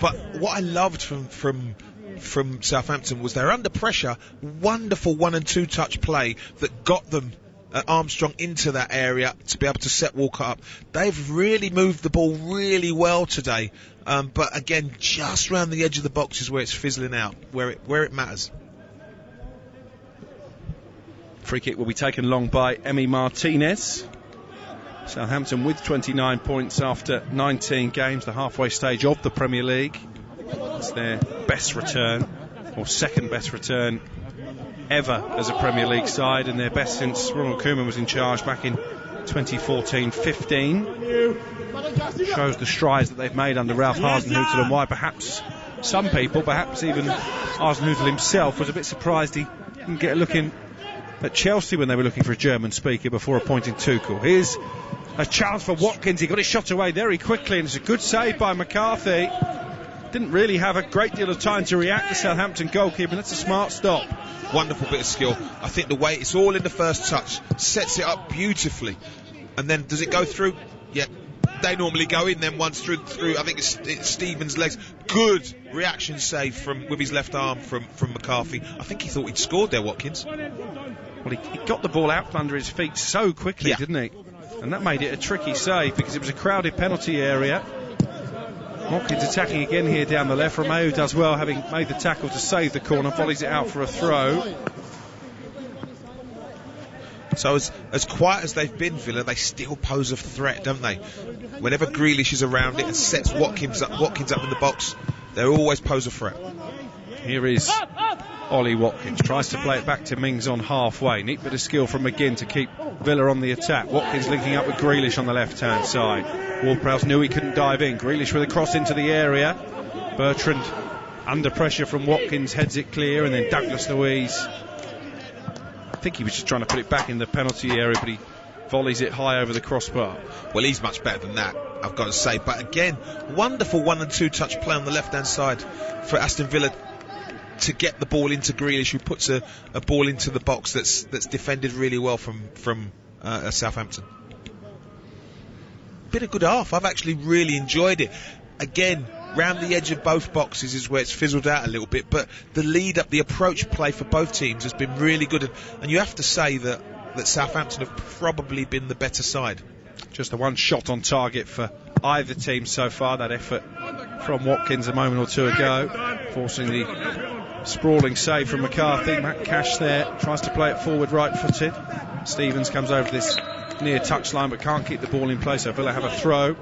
Speaker 2: But what I loved from Southampton was they're under pressure, wonderful 1 and 2 touch play that got them Armstrong into that area to be able to set Walcott up. They've really moved the ball really well today, but again, just round the edge of the box is where it's fizzling out, where it matters.
Speaker 1: Free kick will be taken long by Emi Martinez. Southampton with 29 points after 19 games, the halfway stage of the Premier League. It's their best return, or second best return ever as a Premier League side, and their best since Ronald Koeman was in charge back in 2014-15. Shows the strides that they've made under Ralph Hasenhüttl and why perhaps some people, perhaps even Arsene Noodle himself, was a bit surprised he didn't get a look in at Chelsea when they were looking for a German speaker before appointing Tuchel. Here's a chance for Watkins. He got it shot away very quickly, and it's a good save by McCarthy. Didn't really have a great deal of time to react to Southampton goalkeeper. That's a smart stop.
Speaker 2: Wonderful bit of skill. I think the way it's all in the first touch, sets it up beautifully. And then does it go through? Yeah. They normally go in then once through. I think it's Stevens' legs. Good reaction save with his left arm from McCarthy. I think he thought he'd scored there, Watkins.
Speaker 1: Well, he got the ball out from under his feet so quickly, didn't he? And that made it a tricky save because it was a crowded penalty area. Watkins attacking again here down the left. Romeu does well, having made the tackle to save the corner, volleys it out for a throw.
Speaker 2: So as quiet as they've been, Villa, they still pose a threat, don't they? Whenever Grealish is around it and sets Watkins up in the box, they always pose a threat.
Speaker 1: Here is Ollie Watkins, tries to play it back to Mings on halfway. Neat bit of skill from McGinn to keep Villa on the attack. Watkins linking up with Grealish on the left-hand side. Ward-Prowse knew he couldn't dive in. Grealish with a cross into the area. Bertrand under pressure from Watkins, heads it clear, and then Douglas Luiz. I think he was just trying to put it back in the penalty area, but he volleys it high over the crossbar.
Speaker 2: Well, he's much better than that, I've got to say. But again, wonderful 1 and 2 touch play on the left-hand side for Aston Villa to get the ball into Grealish, who puts a ball into the box that's defended really well from Southampton. Been a good half. I've actually really enjoyed it. Again, round the edge of both boxes is where it's fizzled out a little bit, but the lead up, the approach play for both teams has been really good, and you have to say that Southampton have probably been the better side.
Speaker 1: Just the one shot on target for either team so far. That effort from Watkins a moment or two ago, forcing the sprawling save from McCarthy. Matt Cash there tries to play it forward right-footed. Stevens comes over this near touchline but can't keep the ball in place, so Villa have a throw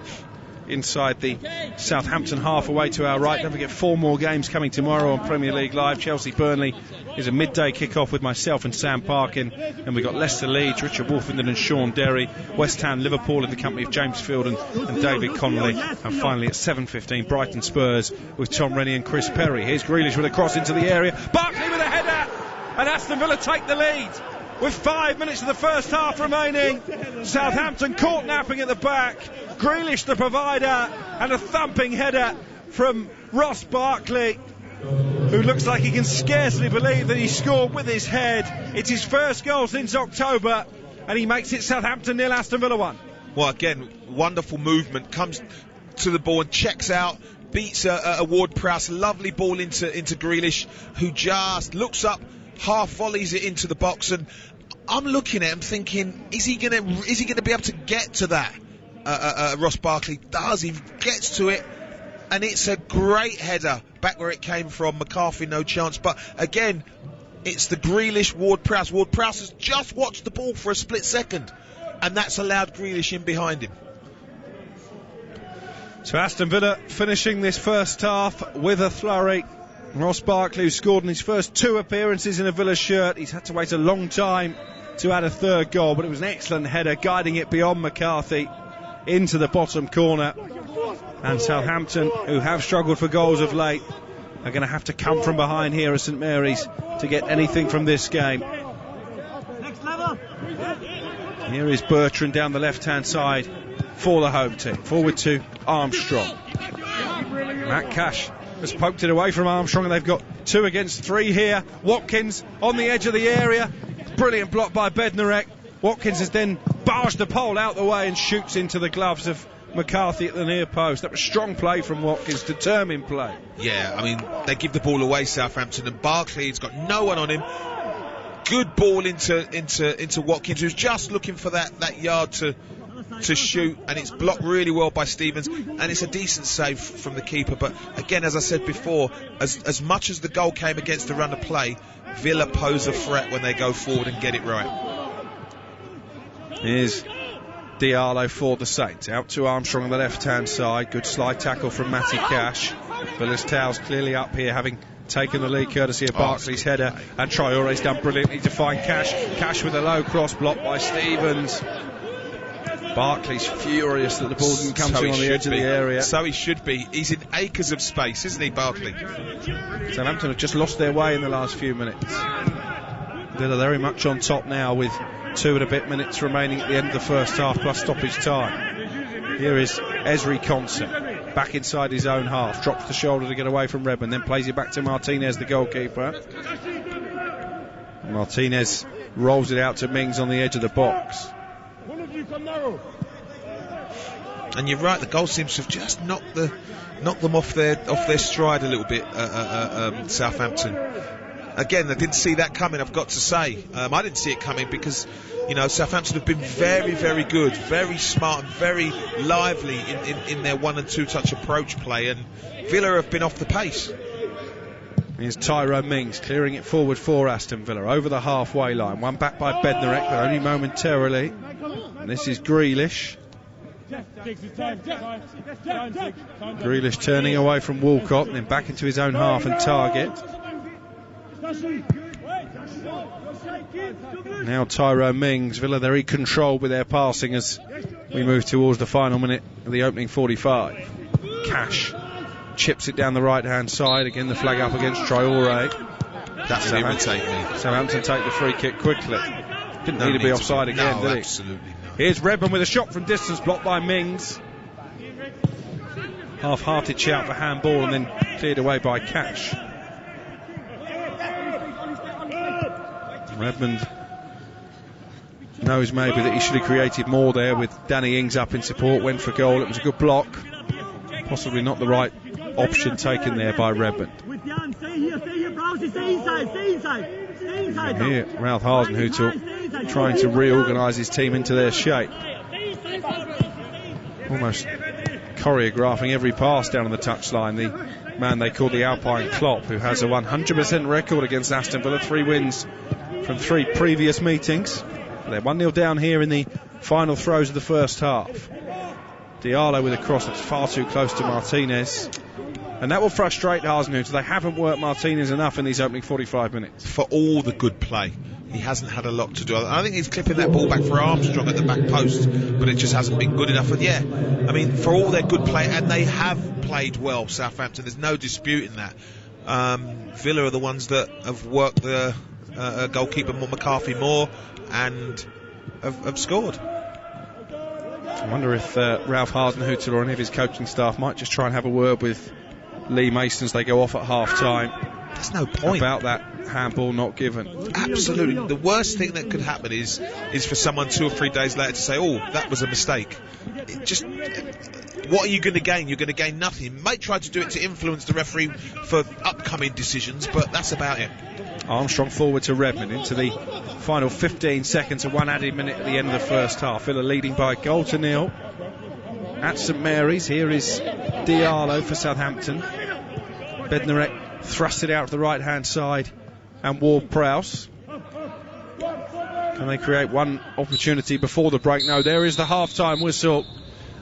Speaker 1: inside the Southampton half away to our right. Don't forget 4 more games coming tomorrow on Premier League Live. Chelsea-Burnley is a midday kick-off with myself and Sam Parkin, and we've got Leicester-Leeds, Richard Wolfenden and Sean Derry, West Ham-Liverpool in the company of James Field and David Connolly, and finally at 7:15 Brighton-Spurs with Tom Rennie and Chris Perry. Here's Grealish with a cross into the area, Barkley with a header, and Aston Villa take the lead with 5 minutes of the first half remaining. Southampton caught napping at the back. Grealish the provider, and a thumping header from Ross Barkley, who looks like he can scarcely believe that he scored with his head. It's his first goal since October, and he makes it Southampton 0, Aston Villa 1.
Speaker 2: Well, again, wonderful movement, comes to the ball and checks out, beats a Ward-Prowse, lovely ball into Grealish, who just looks up, half volleys it into the box, and I'm looking at him thinking, is he going to be able to get to that? Ross Barkley does. He gets to it, and it's a great header back where it came from. McCarthy no chance, but again, it's the Grealish Ward-Prowse. Ward-Prowse has just watched the ball for a split second, and that's allowed Grealish in behind him.
Speaker 1: So Aston Villa finishing this first half with a flurry. Ross Barkley, who scored in his first 2 appearances in a Villa shirt, he's had to wait a long time to add a third goal, but it was an excellent header, guiding it beyond McCarthy into the bottom corner. And Southampton, who have struggled for goals of late, are going to have to come from behind here at St Mary's to get anything from this game. Here is Bertrand down the left-hand side for the home team. Forward to Armstrong. Matt Cash has poked it away from Armstrong, and they've got 2 against 3 here. Watkins on the edge of the area. Brilliant block by Bednarek. Watkins has then barged the pole out the way and shoots into the gloves of McCarthy at the near post. That was strong play from Watkins, determined play.
Speaker 2: Yeah, I mean, they give the ball away, Southampton, and Barkley's got no one on him. Good ball into Watkins, who's just looking for that yard to shoot, and it's blocked really well by Stevens, and it's a decent save from the keeper. But again, as I said before, as much as the goal came against the run of play, Villa pose a threat when they go forward and get it right.
Speaker 1: Here's Diallo for the Saints, out to Armstrong on the left-hand side. Good slide tackle from Matty Cash. Villa's towels clearly up here, having taken the lead courtesy of Barkley's header, and Traore's done brilliantly to find Cash. Cash with a low cross, blocked by Stevens. Barkley's furious that the ball didn't come to him on the edge of the area.
Speaker 2: So he should be. He's in acres of space, isn't he, Barkley?
Speaker 1: Southampton have just lost their way in the last few minutes. Villa very much on top now with 2 and a bit minutes remaining at the end of the first half plus stoppage time. Here is Ezri Konsa back inside his own half, drops the shoulder to get away from Redmond, then plays it back to Martinez, the goalkeeper. Martinez rolls it out to Mings on the edge of the box.
Speaker 2: And you're right, the goal seems to have just knocked them off their stride a little bit, Southampton. Again, I didn't see that coming, I've got to say. I didn't see it coming because, you know, Southampton have been very, very good, very smart and very lively in their 1 and 2 touch approach play, and Villa have been off the pace.
Speaker 1: Here's Tyrone Mings clearing it forward for Aston Villa over the halfway line. One back by Bednarek, but only momentarily. And this is Grealish. Grealish turning away from Walcott and then back into his own half and target. Now Tyrone Mings. Villa very controlled with their passing as we move towards the final minute of the opening 45. Cash chips it down the right hand side. Again the flag up against Traore.
Speaker 2: That's irritate me.
Speaker 1: Southampton take the free kick quickly. Didn't need to be offside again, did he?
Speaker 2: Absolutely not.
Speaker 1: Here's Redmond with a shot from distance, blocked by Mings. Half-hearted shout for handball and then cleared away by Cash. Redmond knows maybe that he should have created more there with Danny Ings up in support, went for goal. It was a good block. Possibly not the right option taken there by Redmond. Here, Ralph Hasenhüttl trying to reorganise his team into their shape. Almost choreographing every pass down on the touchline. The man they call the Alpine Klopp, who has a 100% record against Aston Villa, 3 wins from 3 previous meetings. They're 1-0 down here in the final throes of the first half. Diallo with a cross that's far too close to Martinez. And that will frustrate Hasenhüttl. They haven't worked Martinez enough in these opening 45 minutes.
Speaker 2: For all the good play, he hasn't had a lot to do. I think he's clipping that ball back for Armstrong at the back post, but it just hasn't been good enough. And yeah, I mean, for all their good play, and they have played well, Southampton, there's no disputing that. Villa are the ones that have worked the goalkeeper McCarthy more and have scored.
Speaker 1: I wonder if Ralph Hasenhüttl or any of his coaching staff might just try and have a word with Lee Mason as they go off at half-time.
Speaker 2: There's no point
Speaker 1: about that handball not given.
Speaker 2: Absolutely. The worst thing that could happen is for someone 2 or 3 days later to say, oh, that was a mistake. What are you going to gain? You're going to gain nothing. You might try to do it to influence the referee for upcoming decisions, but that's about it.
Speaker 1: Armstrong forward to Redmond into the final 15 seconds of 1 added minute at the end of the first half. Villa leading by 1-0 at St Mary's. Here is Diallo for Southampton. Bednarek thrust it out to the right hand side and Ward-Prowse. Can they create one opportunity before the break? No, there is the half-time whistle.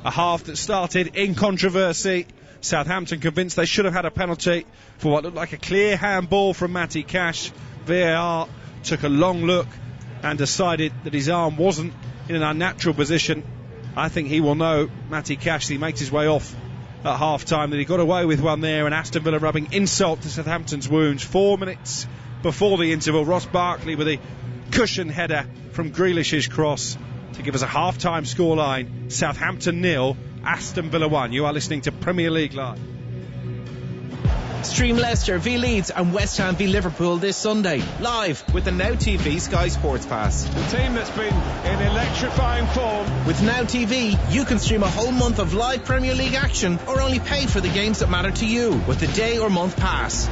Speaker 1: A half that started in controversy. Southampton convinced they should have had a penalty for what looked like a clear handball from Matty Cash. VAR took a long look and decided that his arm wasn't in an unnatural position. I think he will know, Matty Cash, as he makes his way off at half-time, that he got away with one there, and Aston Villa rubbing insult to Southampton's wounds. 4 minutes before the interval, Ross Barkley with a cushion header from Grealish's cross to give us a half-time scoreline. Southampton 0, Aston Villa 1. You are listening to Premier League Live.
Speaker 4: Stream Leicester v Leeds and West Ham v Liverpool this Sunday, live with the Now TV Sky Sports Pass.
Speaker 5: The team that's been in electrifying form.
Speaker 4: With Now TV, you can stream a whole month of live Premier League action or only pay for the games that matter to you with the day or month pass.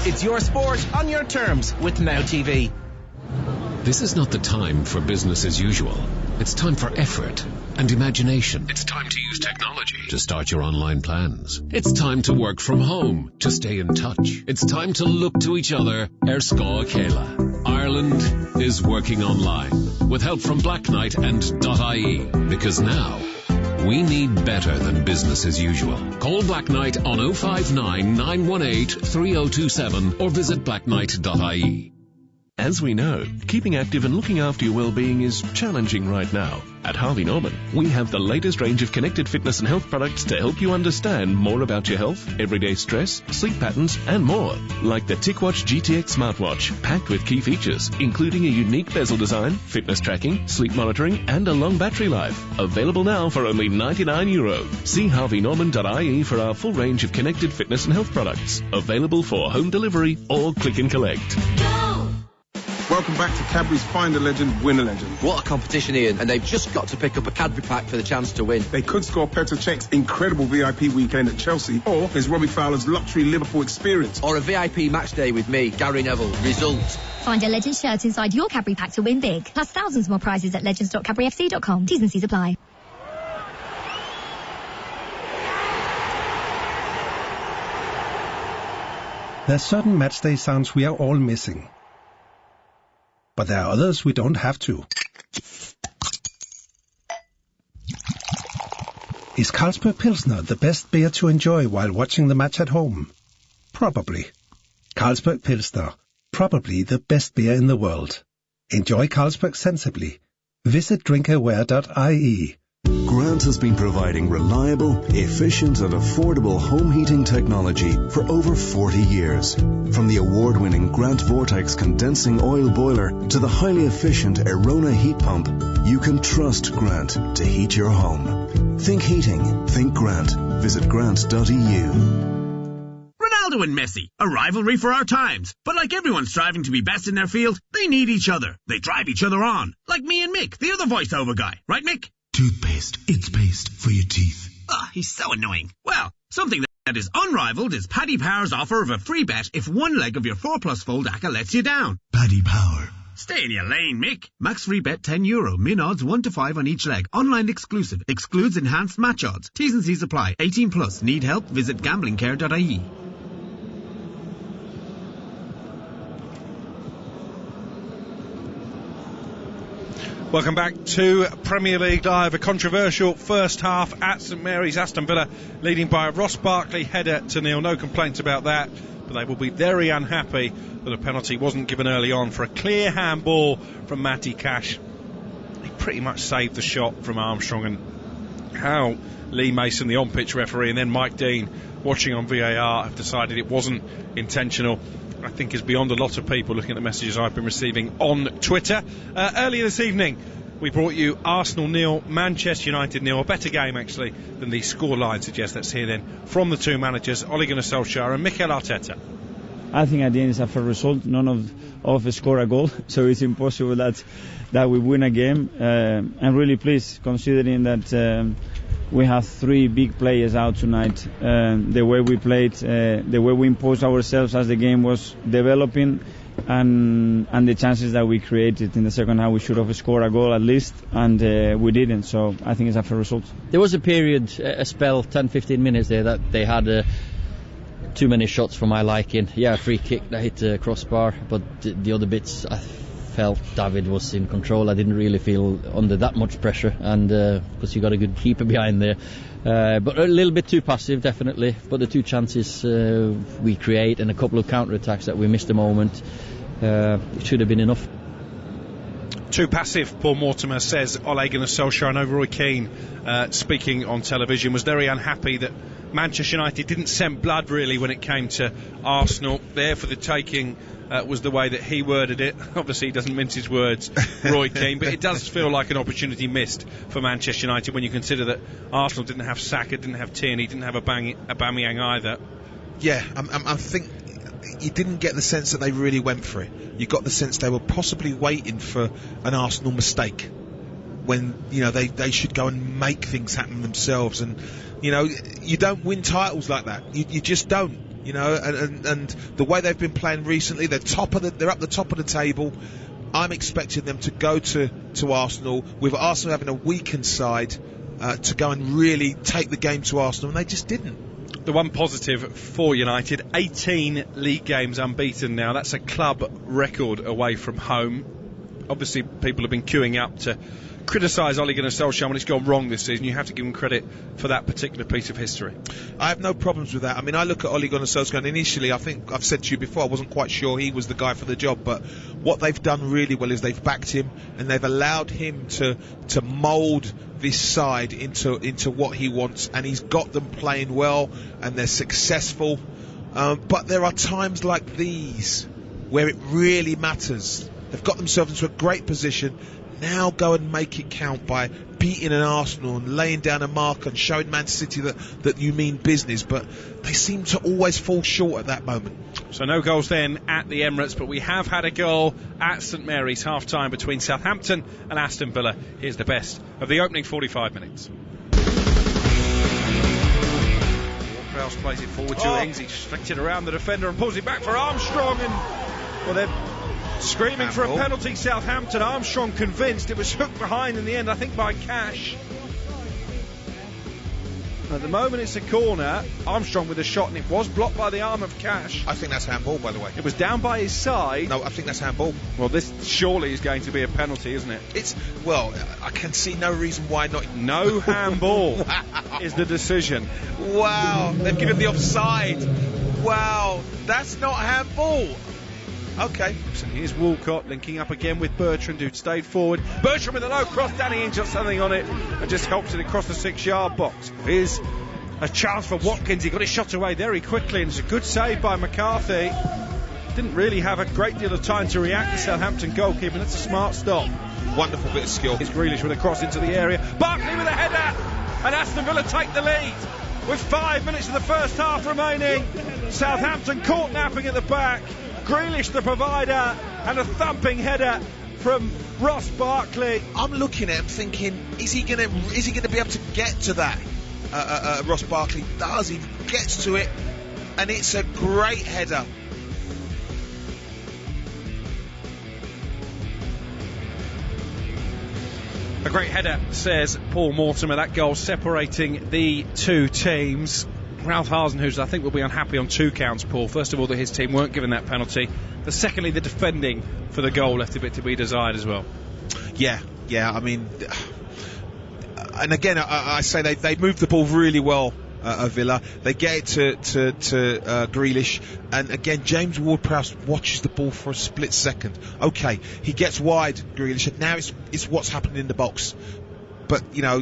Speaker 4: It's your sport on your terms with Now TV.
Speaker 6: This is not the time for business as usual. It's time for effort and imagination. It's time to use technology to start your online plans. It's time to work from home to stay in touch. It's time to look to each other. Scoil Céile. Ireland is working online with help from Black Knight and .ie, because now we need better than business as usual. Call Black Knight on 059 918 3027 or visit blackknight.ie.
Speaker 7: As we know, keeping active and looking after your well-being is challenging right now. At Harvey Norman, we have the latest range of connected fitness and health products to help you understand more about your health, everyday stress, sleep patterns, and more. Like the TicWatch GTX smartwatch, packed with key features, including a unique bezel design, fitness tracking, sleep monitoring, and a long battery life. Available now for only €99. See harveynorman.ie for our full range of connected fitness and health products. Available for home delivery or click and collect.
Speaker 8: Welcome back to Cadbury's Find a Legend, Win a Legend.
Speaker 9: What a competition, Ian, and they've just got to pick up a Cadbury pack for the chance to win.
Speaker 8: They could score Petr Cech's incredible VIP weekend at Chelsea, or there's Robbie Fowler's luxury Liverpool experience.
Speaker 9: Or a VIP match day with me, Gary Neville. Result.
Speaker 10: Find a Legend shirt inside your Cadbury pack to win big. Plus thousands more prizes at legends.cadburyfc.com. T's and C's apply.
Speaker 11: There's certain matchday sounds we are all missing. But there are others we don't have to. Is Carlsberg Pilsner the best beer to enjoy while watching the match at home? Probably. Carlsberg Pilsner, probably the best beer in the world. Enjoy Carlsberg sensibly. Visit drinkaware.ie.
Speaker 12: Grant has been providing reliable, efficient and affordable home heating technology for over 40 years. From the award-winning Grant Vortex condensing oil boiler to the highly efficient Arona heat pump, you can trust Grant to heat your home. Think heating, think Grant. Visit grant.eu.
Speaker 13: Ronaldo and Messi, a rivalry for our times. But like everyone striving to be best in their field, they need each other. They drive each other on. Like me and Mick, the other voiceover guy. Right, Mick?
Speaker 14: Toothpaste. It's paste for your teeth.
Speaker 13: Ah, he's so annoying. Well, something that is unrivaled is Paddy Power's offer of a free bet if one leg of your 4+ Fold ACCA lets you down.
Speaker 14: Paddy Power.
Speaker 13: Stay in your lane, Mick. Max free bet €10. Min odds 1 to 5 on each leg. Online exclusive. Excludes enhanced match odds. T's and C's apply. 18+. Need help? Visit gamblingcare.ie.
Speaker 1: Welcome back to Premier League Live. A controversial first half at St Mary's. Aston Villa leading by a Ross Barkley header to nil. No complaints about that, but they will be very unhappy that a penalty wasn't given early on for a clear handball from Matty Cash. He pretty much saved the shot from Armstrong, and how Lee Mason, the on-pitch referee, and then Mike Dean, watching on VAR, have decided it wasn't intentional, I think is beyond a lot of people looking at the messages I've been receiving on Twitter. Earlier this evening, we brought you Arsenal 0, Manchester United 0, a better game actually than the scoreline suggests. Let's hear then from the two managers, Ole Gunnar Solskjaer and Mikel Arteta.
Speaker 15: I think at the end it's a fair result. None of us score a goal, so it's impossible that we win a game. I'm really pleased considering that we have 3 big players out tonight. The way we played, the way we imposed ourselves as the game was developing, and the chances that we created in the second half, we should have scored a goal at least, and we didn't. So I think it's a fair result.
Speaker 16: There was a period, a spell, 10-15 minutes there that they had too many shots for my liking. Yeah, a free kick that hit the crossbar, but the other bits I felt David was in control. I didn't really feel under that much pressure, and because you got a good keeper behind there, but a little bit too passive definitely. But the 2 chances we create and a couple of counter-attacks that we missed a moment, it should have been enough.
Speaker 1: Too passive, Paul Mortimer says Ole Gunnar Solskjaer. And Roy Keane, speaking on television, was very unhappy that Manchester United didn't send blood really when it came to Arsenal. There for the taking was the way that he worded it. Obviously he doesn't mince his words, Roy Keane, but it does feel like an opportunity missed for Manchester United when you consider that Arsenal didn't have Saka, didn't have Tierney, didn't have Aubameyang either.
Speaker 2: Yeah, I think you didn't get the sense that they really went for it. You got the sense they were possibly waiting for an Arsenal mistake when, you know, they should go and make things happen themselves. And, you know, you don't win titles like that. You just don't. You know, and the way they've been playing recently, they're up the top of the table. I'm expecting them to go to Arsenal, with Arsenal having a weakened side, to go and really take the game to Arsenal, and they just didn't.
Speaker 1: The one positive for United, 18 league games unbeaten now. That's a club record away from home. Obviously, people have been queuing up to criticise Ole Gunnar Solskjaer when it's gone wrong this season, you have to give him credit for that particular piece of history.
Speaker 2: I have no problems with that. I mean, I look at Ole Gunnar Solskjaer, and initially, I think I've said to you before, I wasn't quite sure he was the guy for the job, but what they've done really well is they've backed him, and they've allowed him to mould this side into what he wants, and he's got them playing well, and they're successful. But there are times like these where it really matters. They've got themselves into a great position. Now go and make it count by beating an Arsenal and laying down a mark and showing Man City that you mean business, but they seem to always fall short at that moment.
Speaker 1: So no goals then at the Emirates, but we have had a goal at St Mary's half-time between Southampton and Aston Villa. Here's the best of the opening 45 minutes. Ward-Prowse plays it forward to Ings. He flicks it around the defender and pulls it back for Armstrong, and well, they're screaming for a penalty. Southampton. Armstrong convinced it was hooked behind in the end, I think by Cash. At the moment it's a corner. Armstrong with a shot, and it was blocked by the arm of Cash.
Speaker 2: I think that's handball, by the way.
Speaker 1: It was down by his side.
Speaker 2: No, I think that's handball.
Speaker 1: Well, this surely is going to be a penalty, isn't it?
Speaker 2: I can see no reason why not.
Speaker 1: No handball is the decision.
Speaker 2: Wow, they've given the offside. Wow, that's not handball. Okay.
Speaker 1: So here's Walcott linking up again with Bertrand, who'd stayed forward. Bertrand with a low cross. Danny Ings got something on it and just helps it across the 6-yard box. Here's a chance for Watkins. He got his shot away very quickly, and it's a good save by McCarthy. Didn't really have a great deal of time to react to Southampton goalkeeper. That's a smart stop.
Speaker 2: Wonderful bit of skill.
Speaker 1: Here's Grealish with a cross into the area. Barkley with a header, and Aston Villa take the lead with 5 minutes of the first half remaining. Southampton caught napping at the back. Grealish the provider, and a thumping header from Ross Barkley.
Speaker 2: I'm looking at him thinking, is he going to be able to get to that? Ross Barkley does. He gets to it, and it's a great header.
Speaker 1: A great header, says Paul Mortimer. That goal separating the two teams. Ralph Hasenhuttl, I think, will be unhappy on 2 counts, Paul. First of all, that his team weren't given that penalty. But secondly, the defending for the goal left a bit to be desired as well.
Speaker 2: Yeah, I mean, and again, I say they moved the ball really well, Villa. They get it to Grealish, and again, James Ward-Prowse watches the ball for a split second. Okay, he gets wide, Grealish, and now it's what's happening in the box. But, you know,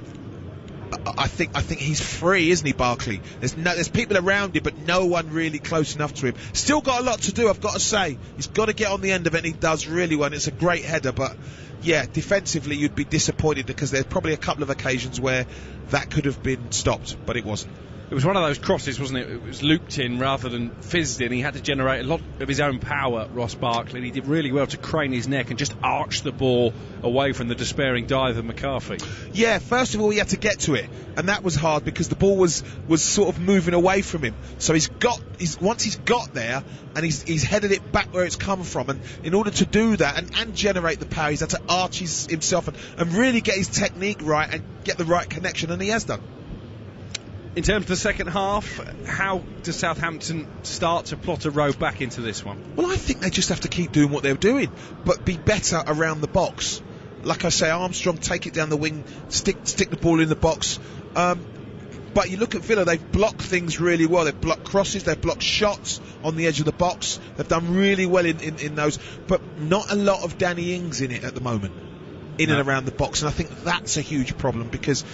Speaker 2: I think he's free, isn't he, Barkley? There's people around him, but no one really close enough to him. Still got a lot to do, I've got to say. He's got to get on the end of it, and he does really well. And it's a great header, but yeah, defensively you'd be disappointed, because there's probably a couple of occasions where that could have been stopped, but it wasn't.
Speaker 1: It was one of those crosses, wasn't it? It was looped in rather than fizzed in. He had to generate a lot of his own power, Ross Barkley, and he did really well to crane his neck and just arch the ball away from the despairing dive of McCarthy.
Speaker 2: Yeah, first of all, he had to get to it, and that was hard because the ball was sort of moving away from him. So once he's got there, and he's headed it back where it's come from, and in order to do that and generate the power, he's had to arch himself and really get his technique right and get the right connection, and he has done.
Speaker 1: In terms of the second half, how does Southampton start to plot a road back into this one?
Speaker 2: Well, I think they just have to keep doing what they're doing, but be better around the box. Like I say, Armstrong, take it down the wing, stick the ball in the box. But you look at Villa, they've blocked things really well. They've blocked crosses, they've blocked shots on the edge of the box. They've done really well in those, but not a lot of Danny Ings in it at the moment, and around the box. And I think that's a huge problem, because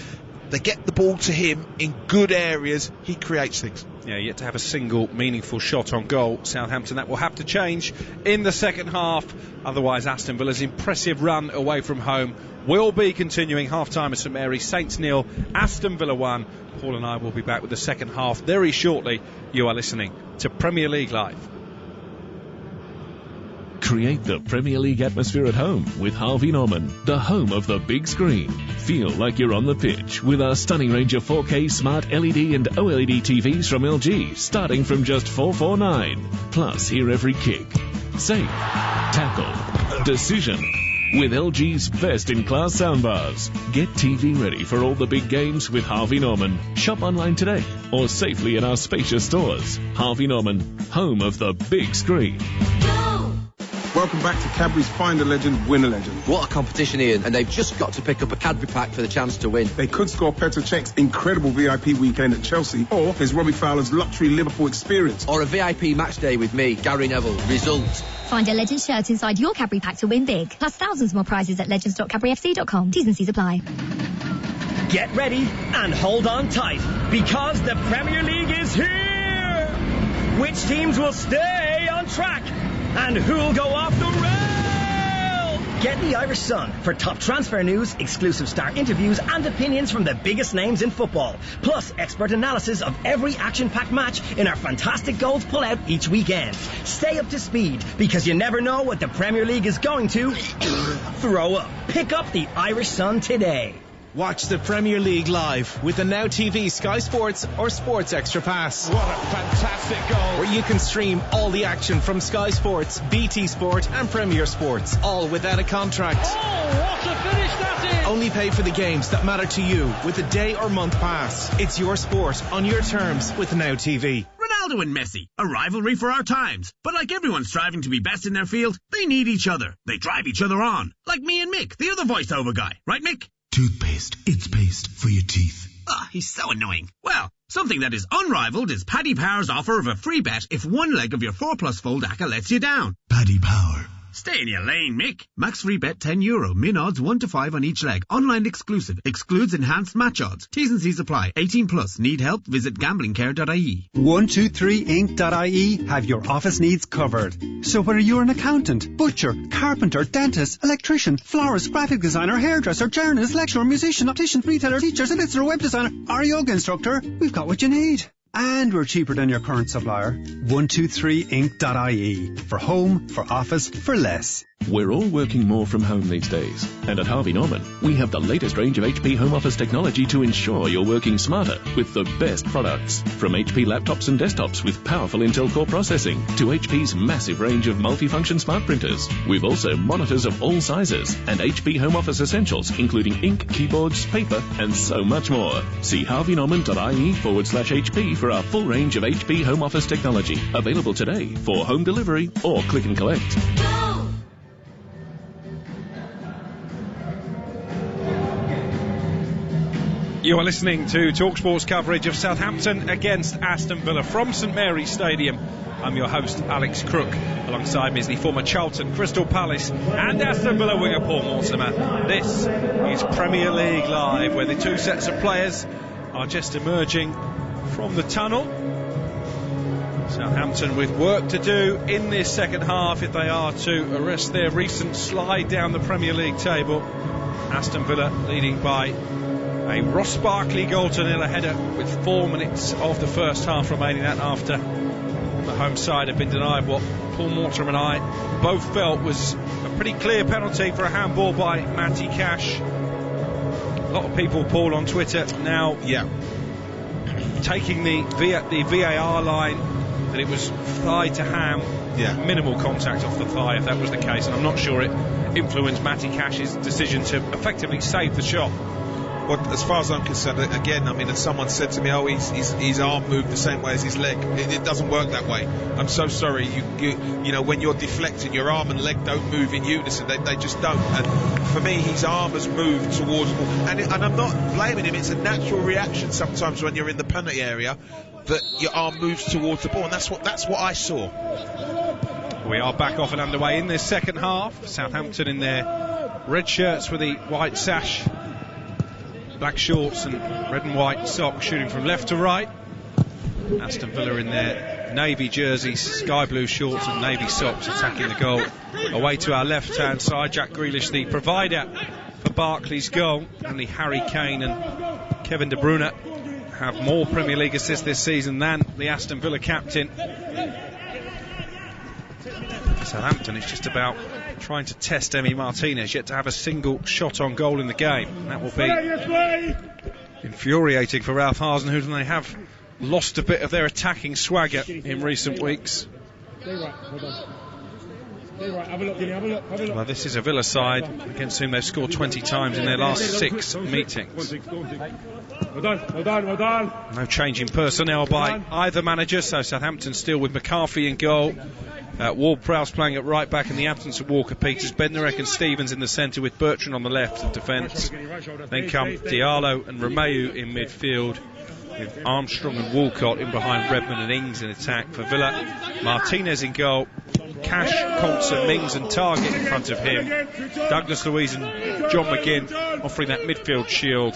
Speaker 2: they get the ball to him in good areas, he creates things.
Speaker 1: Yeah, yet to have a single meaningful shot on goal, Southampton. That will have to change in the second half. Otherwise, Aston Villa's impressive run away from home will be continuing. Half-time at St Mary's, Saints 0, Aston Villa 1. Paul and I will be back with the second half very shortly. You are listening to Premier League Live.
Speaker 7: Create the Premier League atmosphere at home with Harvey Norman, the home of the big screen. Feel like you're on the pitch with our stunning range of 4K smart LED and OLED TVs from LG, starting from just $449. Plus, hear every kick, save, tackle, decision with LG's best-in-class soundbars. Get TV ready for all the big games with Harvey Norman. Shop online today or safely in our spacious stores. Harvey Norman, home of the big screen.
Speaker 8: Welcome back to Cadbury's Find a Legend, Win a Legend.
Speaker 9: What a competition, Ian, and they've just got to pick up a Cadbury pack for the chance to win.
Speaker 8: They could score Petr Cech's incredible VIP weekend at Chelsea, or there's Robbie Fowler's luxury Liverpool experience.
Speaker 9: Or a VIP match day with me, Gary Neville. Result.
Speaker 10: Find a Legend shirt inside your Cadbury pack to win big. Plus thousands more prizes at legends.cadburyfc.com. T's and C's apply.
Speaker 17: Get ready and hold on tight, because the Premier League is here! Which teams will stay on track? And who'll go off the rail? Get the Irish Sun for top transfer news, exclusive star interviews and opinions from the biggest names in football. Plus expert analysis of every action-packed match in our fantastic goals pull-out each weekend. Stay up to speed, because you never know what the Premier League is going to throw up. Pick up the Irish Sun today.
Speaker 4: Watch the Premier League live with the Now TV Sky Sports or Sports Extra Pass.
Speaker 5: What a fantastic goal.
Speaker 4: Where you can stream all the action from Sky Sports, BT Sport and Premier Sports, all without a contract.
Speaker 3: Oh, what a finish that is!
Speaker 4: Only pay for the games that matter to you with a day or month pass. It's your sport on your terms with Now TV.
Speaker 13: Ronaldo and Messi, a rivalry for our times. But like everyone striving to be best in their field, they need each other. They drive each other on. Like me and Mick, the other voiceover guy. Right, Mick?
Speaker 14: Toothpaste. It's paste for your teeth.
Speaker 13: He's so annoying. Well, something that is unrivaled is Paddy Power's offer of a free bet if one leg of your 4+ fold ACCA lets you down.
Speaker 14: Paddy Power.
Speaker 13: Stay in your lane, Mick. Max free bet €10. Min odds 1 to 5 on each leg. Online exclusive. Excludes enhanced match odds. T's and C's apply. 18+. Need help? Visit gamblingcare.ie.
Speaker 18: 123inc.ie have your office needs covered. So whether you're an accountant, butcher, carpenter, dentist, electrician, florist, graphic designer, hairdresser, journalist, lecturer, musician, optician, retailer, teacher, solicitor, web designer, or yoga instructor, we've got what you need. And we're cheaper than your current supplier. 123inc.ie. For home, for office, for less.
Speaker 7: We're all working more from home these days. And at Harvey Norman, we have the latest range of HP home office technology to ensure you're working smarter with the best products. From HP laptops and desktops with powerful Intel Core processing to HP's massive range of multifunction smart printers. We've also monitors of all sizes and HP home office essentials, including ink, keyboards, paper, and so much more. See harveynorman.ie/HP for our full range of HP home office technology. Available today for home delivery or click and collect.
Speaker 1: You are listening to TalkSport's coverage of Southampton against Aston Villa from St Mary's Stadium. I'm your host, Alex Crook. Alongside me is the former Charlton, Crystal Palace and Aston Villa winger Paul Mortimer. This is Premier League Live, where the two sets of players are just emerging from the tunnel. Southampton with work to do in this second half if they are to arrest their recent slide down the Premier League table. Aston Villa leading by a Ross Barkley goal to nil, a header with 4 minutes of the first half remaining. That after the home side had been denied what Paul Mortimer and I both felt was a pretty clear penalty for a handball by Matty Cash. A lot of people, Paul, on Twitter now taking the VAR line that it was thigh to ham, minimal contact off the thigh if that was the case, and I'm not sure it influenced Matty Cash's decision to effectively save the shot.
Speaker 2: Well, as far as I'm concerned, again, I mean, as someone said to me, his arm moved the same way as his leg. It doesn't work that way. I'm so sorry. You know, when you're deflecting, your arm and leg don't move in unison. They just don't. And for me, his arm has moved towards the ball. And I'm not blaming him. It's a natural reaction sometimes when you're in the penalty area that your arm moves towards the ball. And that's what I saw.
Speaker 1: We are back off and underway in this second half. Southampton in their red shirts with the white sash, black shorts and red and white socks, shooting from left to right. Aston Villa in their navy jerseys, sky blue shorts and navy socks, attacking the goal. Away to our left hand side, Jack Grealish, the provider for Barkley's goal. Only Harry Kane and Kevin De Bruyne have more Premier League assists this season than the Aston Villa captain. Southampton is just about trying to test Emi Martinez, yet to have a single shot on goal in the game. That will be infuriating for Ralph Hasenhüttl, and they have lost a bit of their attacking swagger in recent weeks. Well, this is a Villa side against whom they've scored 20 times in their last 6 meetings. No change in personnel by either manager, so Southampton still with McCarthy in goal. Ward-Prowse playing at right back in the absence of Walker-Peters. Bednarek and Stevens in the centre with Bertrand on the left of defence. Then come Diallo and Romeu in midfield, with Armstrong and Walcott in behind Redmond and Ings in attack for Villa. Martinez in goal. Cash, Colson, Mings and Target in front of him. Douglas Luiz and John McGinn offering that midfield shield,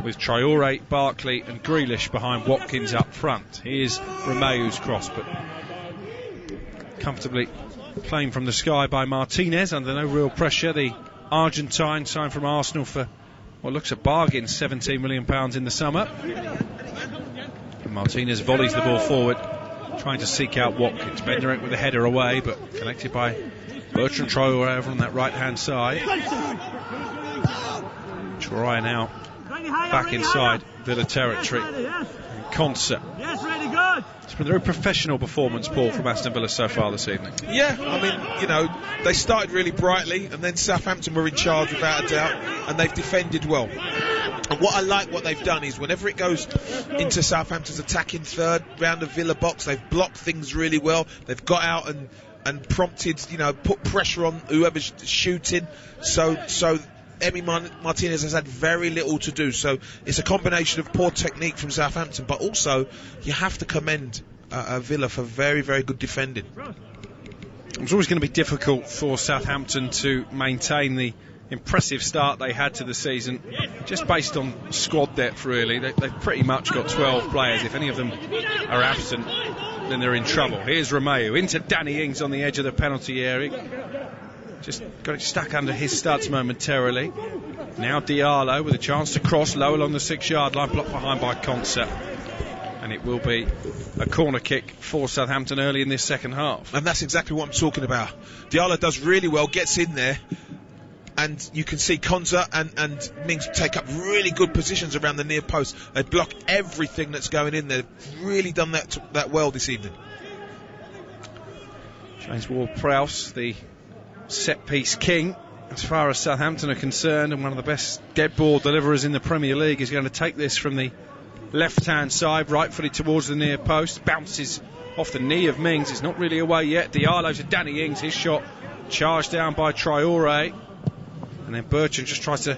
Speaker 1: with Traore, Barkley and Grealish behind Watkins up front. Here's Romeu's cross, but comfortably playing from the sky by Martinez under no real pressure. The Argentine signed from Arsenal for what looks a bargain, £17 million in the summer. And Martinez volleys the ball forward, trying to seek out Watkins. Bednarek with a header away, but connected by Bertrand Traore over on that right-hand side. Traore now back inside Villa territory. And Concert. It's been a very professional performance, Paul, from Aston Villa so far this evening.
Speaker 2: Yeah, I mean, you know, they started really brightly, and then Southampton were in charge without a doubt, and they've defended well. And what I like what they've done is whenever it goes into Southampton's attacking third round of Villa box, they've blocked things really well. They've got out and prompted, you know, put pressure on whoever's shooting. So Emi Martinez has had very little to do. So it's a combination of poor technique from Southampton, but also you have to commend Villa for very, very good defending.
Speaker 1: It was always going to be difficult for Southampton to maintain the impressive start they had to the season, just based on squad depth really. They've pretty much got 12 players. If any of them are absent, then they're in trouble. Here's Romeu into Danny Ings on the edge of the penalty area. Just got it stuck under his studs momentarily. Now Diallo with a chance to cross low along the 6-yard line, blocked behind by Concert. And it will be a corner kick for Southampton early in this second half.
Speaker 2: And that's exactly what I'm talking about. Diallo does really well, gets in there, and you can see Concert and Mings take up really good positions around the near post. They block everything that's going in there. They've really done that well this evening.
Speaker 1: James Ward-Prowse, the set-piece king as far as Southampton are concerned, and one of the best dead ball deliverers in the Premier League, is going to take this from the left-hand side, right-footed towards the near post, bounces off the knee of Mings. It's not really away yet. Diallo to Danny Ings, his shot charged down by Traore, and then Bertrand just tries to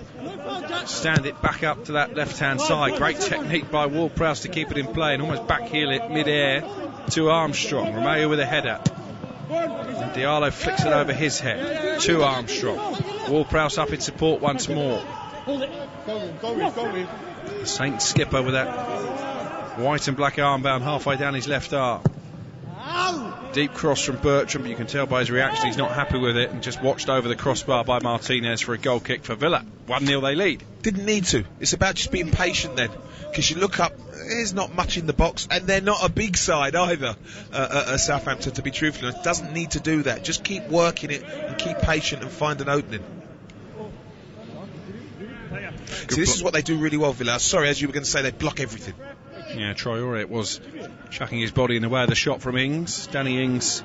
Speaker 1: stand it back up to that left-hand side. Great technique by Ward-Prowse to keep it in play, and almost backheel it mid-air to Armstrong. Romeu with a header. And Diallo flicks it over his head to Armstrong. Ward-Prowse up in support once more. The Saints skipper with that white and black armband halfway down his left arm. Deep cross from Bertrand, but you can tell by his reaction he's not happy with it, and just watched over the crossbar by Martinez for a goal kick for Villa. 1-0 they lead.
Speaker 2: Didn't need to. It's about just being patient then, because you look up, there's not much in the box, and they're not a big side either, Southampton, to be truthful. It doesn't need to do that. Just keep working it and keep patient and find an opening. See, this is what they do really well, Villa. Sorry, as you were going to say, they block everything.
Speaker 1: Yeah, Traore was chucking his body in the way of the shot from Ings. Danny Ings,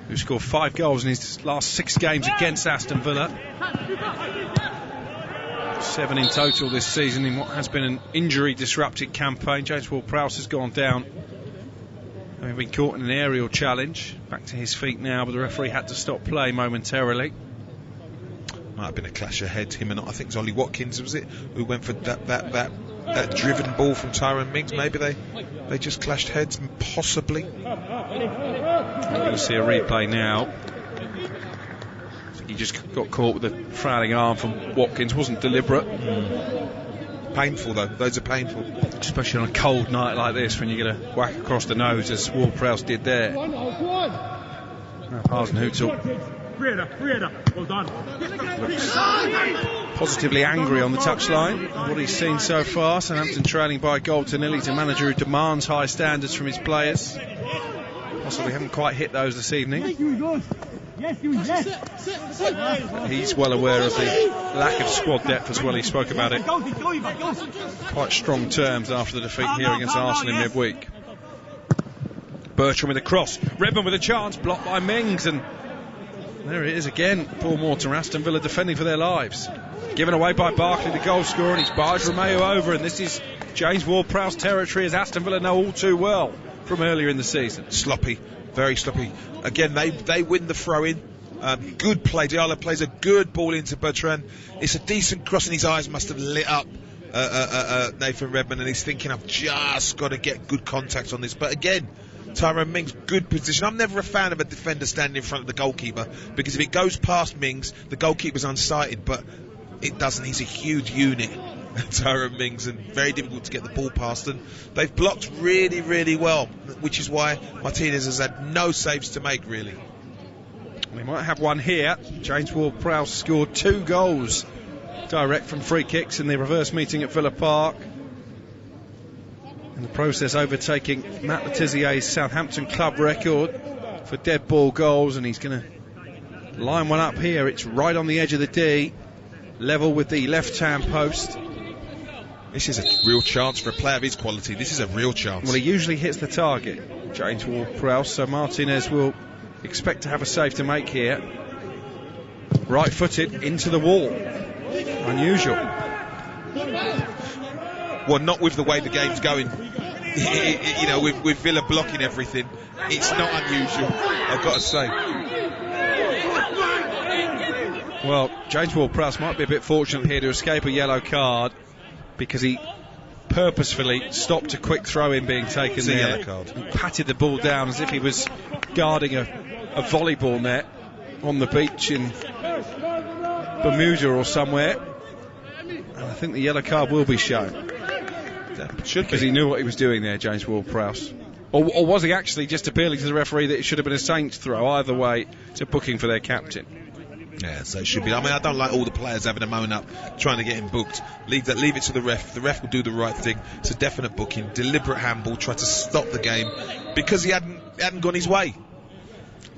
Speaker 1: who scored 5 goals in his last 6 games against Aston Villa. 7 in total this season in what has been an injury-disrupted campaign. James Ward-Prowse has gone down, having been caught in an aerial challenge. Back to his feet now, but the referee had to stop play momentarily.
Speaker 2: Might have been a clash of heads, him and I think it was Ollie Watkins, was it, who went for that driven ball from Tyrone Mings. Maybe they just clashed heads, possibly.
Speaker 1: We're going to see a replay now. I think he just got caught with a frowning arm from Watkins. Wasn't deliberate.
Speaker 2: Painful though, those are painful.
Speaker 1: Especially on a cold night like this, when you get a whack across the nose as Ward-Prowse did there. Now Hasenhüttl looks positively angry on the touchline. What he's seen so far, Southampton trailing by a goal to nil. He's a manager who demands high standards from his players. Possibly haven't quite hit those this evening. He's well aware of the lack of squad depth as well. He spoke about it quite strong terms after the defeat here against Arsenal in midweek. Bertrand with a cross, Redmond with a chance, blocked by Mings, and there it is again. Paul Morton, Aston Villa defending for their lives. Given away by Barkley, the goal scorer, and he's barged Romeu over, and this is James Ward-Prowse territory, as Aston Villa know all too well from earlier in the season.
Speaker 2: Sloppy, Very sloppy. Again, they win the throw-in. Good play. Diallo plays a good ball into Bertrand. It's a decent cross, and his eyes must have lit up Nathan Redmond, and he's thinking, I've just got to get good contact on this. But again, Tyrone Mings, good position. I'm never a fan of a defender standing in front of the goalkeeper, because if it goes past Mings, the goalkeeper's unsighted, but it doesn't. He's a huge unit, Tyrone Mings, and very difficult to get the ball past. And they've blocked really, really well, which is why Martinez has had no saves to make, really.
Speaker 1: We might have one here. James Ward-Prowse scored 2 goals direct from free kicks in the reverse meeting at Villa Park. In the process, overtaking Matt Le Tizier's Southampton club record for dead ball goals, and he's going to line one up here. It's right on the edge of the D, level with the left-hand post.
Speaker 2: This is a real chance for a player of his quality. This is a real chance.
Speaker 1: Well, he usually hits the target, James Ward-Prowse, so Martinez will expect to have a save to make here. Right-footed into the wall. Unusual.
Speaker 2: Well, not with the way the game's going. You know, with Villa blocking everything, it's not unusual, I've got to say.
Speaker 1: Well, James Ward-Prowse might be a bit fortunate here to escape a yellow card, because he purposefully stopped a quick throw-in being taken there.
Speaker 2: Yellow card.
Speaker 1: And patted the ball down as if he was guarding a volleyball net on the beach in Bermuda or somewhere. And I think the yellow card will be shown.
Speaker 2: Should be.
Speaker 1: Because he knew what he was doing there, James Ward-Prowse. Or was he actually just appealing to the referee that it should have been a Saints throw? Either way, it's a booking for their captain.
Speaker 2: Yeah, so it should be. I mean, I don't like all the players having a moan up, trying to get him booked. Leave it to the ref. The ref will do the right thing. It's a definite booking. Deliberate handball, try to stop the game, because he hadn't gone his way.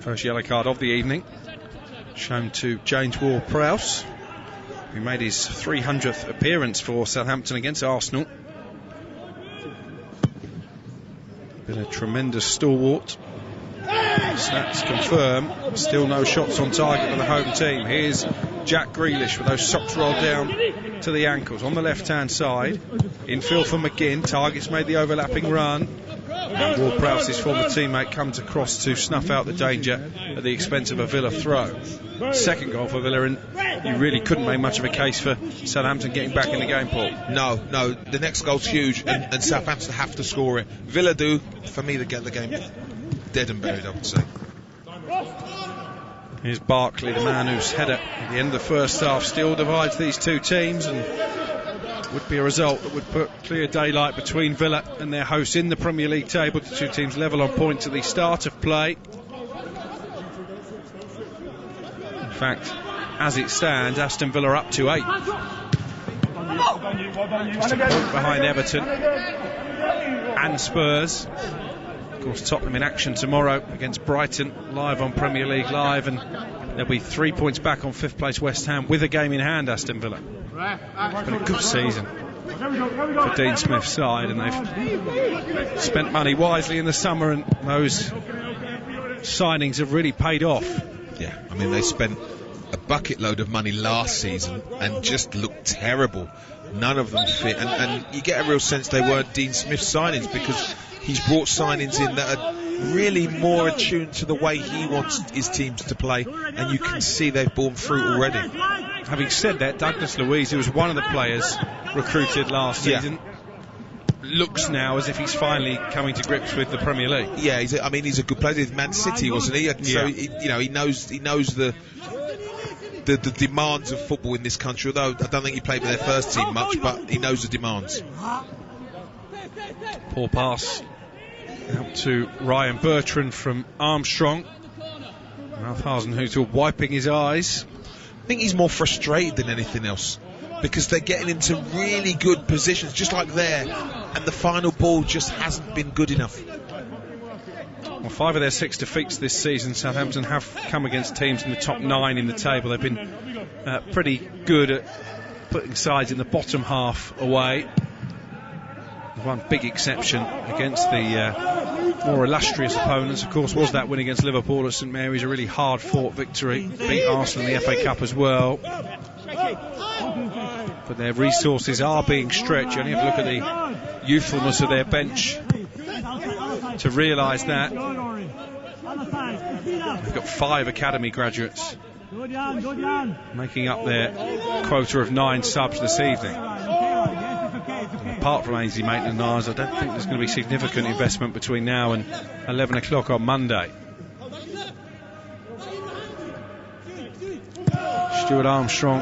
Speaker 1: First yellow card of the evening, shown to James Ward-Prowse, who made his 300th appearance for Southampton against Arsenal. Been a tremendous stalwart. Stats confirm still no shots on target for the home team. Here's Jack Grealish with those socks rolled down to the ankles on the left hand side. Infield for McGinn. Target's made the overlapping run, and Ward-Prowse's former teammate comes across to snuff out the danger at the expense of a Villa throw. Second goal for Villa, and you really couldn't make much of a case for Southampton getting back in the game, Paul.
Speaker 2: No, the next goal's huge, and Southampton have to score it. Villa do. For me, they get the game dead and buried, I would say.
Speaker 1: Here's Barkley, the man whose header at the end of the first half still divides these two teams, and would be a result that would put clear daylight between Villa and their hosts in the Premier League table. The two teams level on points at the start of play. In fact, as it stands, Aston Villa up to 8. Just a point behind Everton and Spurs. Of course, Tottenham in action tomorrow against Brighton, live on Premier League Live, and they'll be 3 points back on 5th place West Ham with a game in hand, Aston Villa. It's been a good season for Dean Smith's side, and they've spent money wisely in the summer, and those signings have really paid off.
Speaker 2: Yeah, I mean, they spent a bucket load of money last season and just looked terrible. None of them fit, and you get a real sense they weren't Dean Smith's signings, because he's brought signings in that are really more attuned to the way he wants his teams to play, and you can see they've borne fruit already.
Speaker 1: Having said that, Douglas Luiz, who was one of the players recruited last season, looks now as if he's finally coming to grips with the Premier League.
Speaker 2: Yeah, he's a good player. He's Man City, wasn't he? So he knows the demands of football in this country. Although I don't think he played for their first team much, but he knows the demands.
Speaker 1: Poor pass out to Ryan Bertrand from Armstrong. Ralph Hasenhüttl wiping his eyes.
Speaker 2: I think he's more frustrated than anything else, because they're getting into really good positions, just like there, and the final ball just hasn't been good enough.
Speaker 1: Well, 5 of their 6 defeats this season, Southampton have come against teams in the top 9 in the table. They've been pretty good at putting sides in the bottom half away. One big exception against the more illustrious opponents, of course, was that win against Liverpool at St Mary's, a really hard-fought victory. Beat Arsenal in the FA Cup as well. But their resources are being stretched. You only have to look at the youthfulness of their bench to realise that. They've got 5 academy graduates making up their quota of 9 subs this evening. Apart from Ainsley Maitland-Niles, I don't think there's going to be significant investment between now and 11 o'clock on Monday. Stuart Armstrong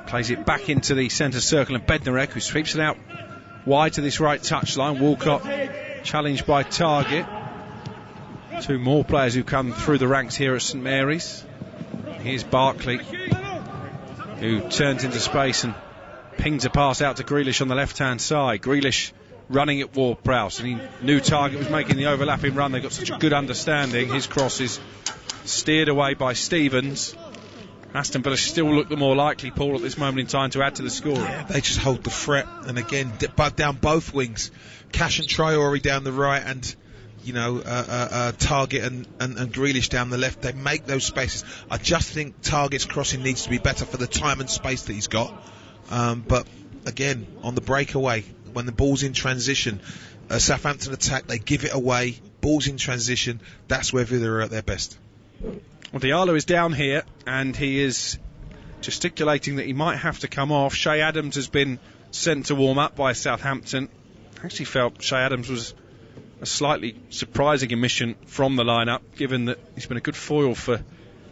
Speaker 1: plays it back into the centre circle, and Bednarek, who sweeps it out wide to this right touchline. Walcott challenged by Target. 2 more players who come through the ranks here at St Mary's. Here's Barkley, who turns into space and pings a pass out to Grealish on the left-hand side. Grealish running at Ward-Prowse, and he knew Target was making the overlapping run. They've got such a good understanding. His cross is steered away by Stevens. Aston Villa still look the more likely, Paul, at this moment in time to add to the score.
Speaker 2: Yeah, they just hold the threat, and again, down both wings. Cash and Traore down the right, and Target and Grealish down the left. They make those spaces. I just think Target's crossing needs to be better for the time and space that he's got. But again, on the breakaway, when the ball's in transition, Southampton attack, they give it away. Ball's in transition, that's where Villa are at their best.
Speaker 1: Well, Diallo is down here, and he is gesticulating that he might have to come off. Shea Adams has been sent to warm up by Southampton. I actually felt Shea Adams was a slightly surprising omission from the lineup, given that he's been a good foil for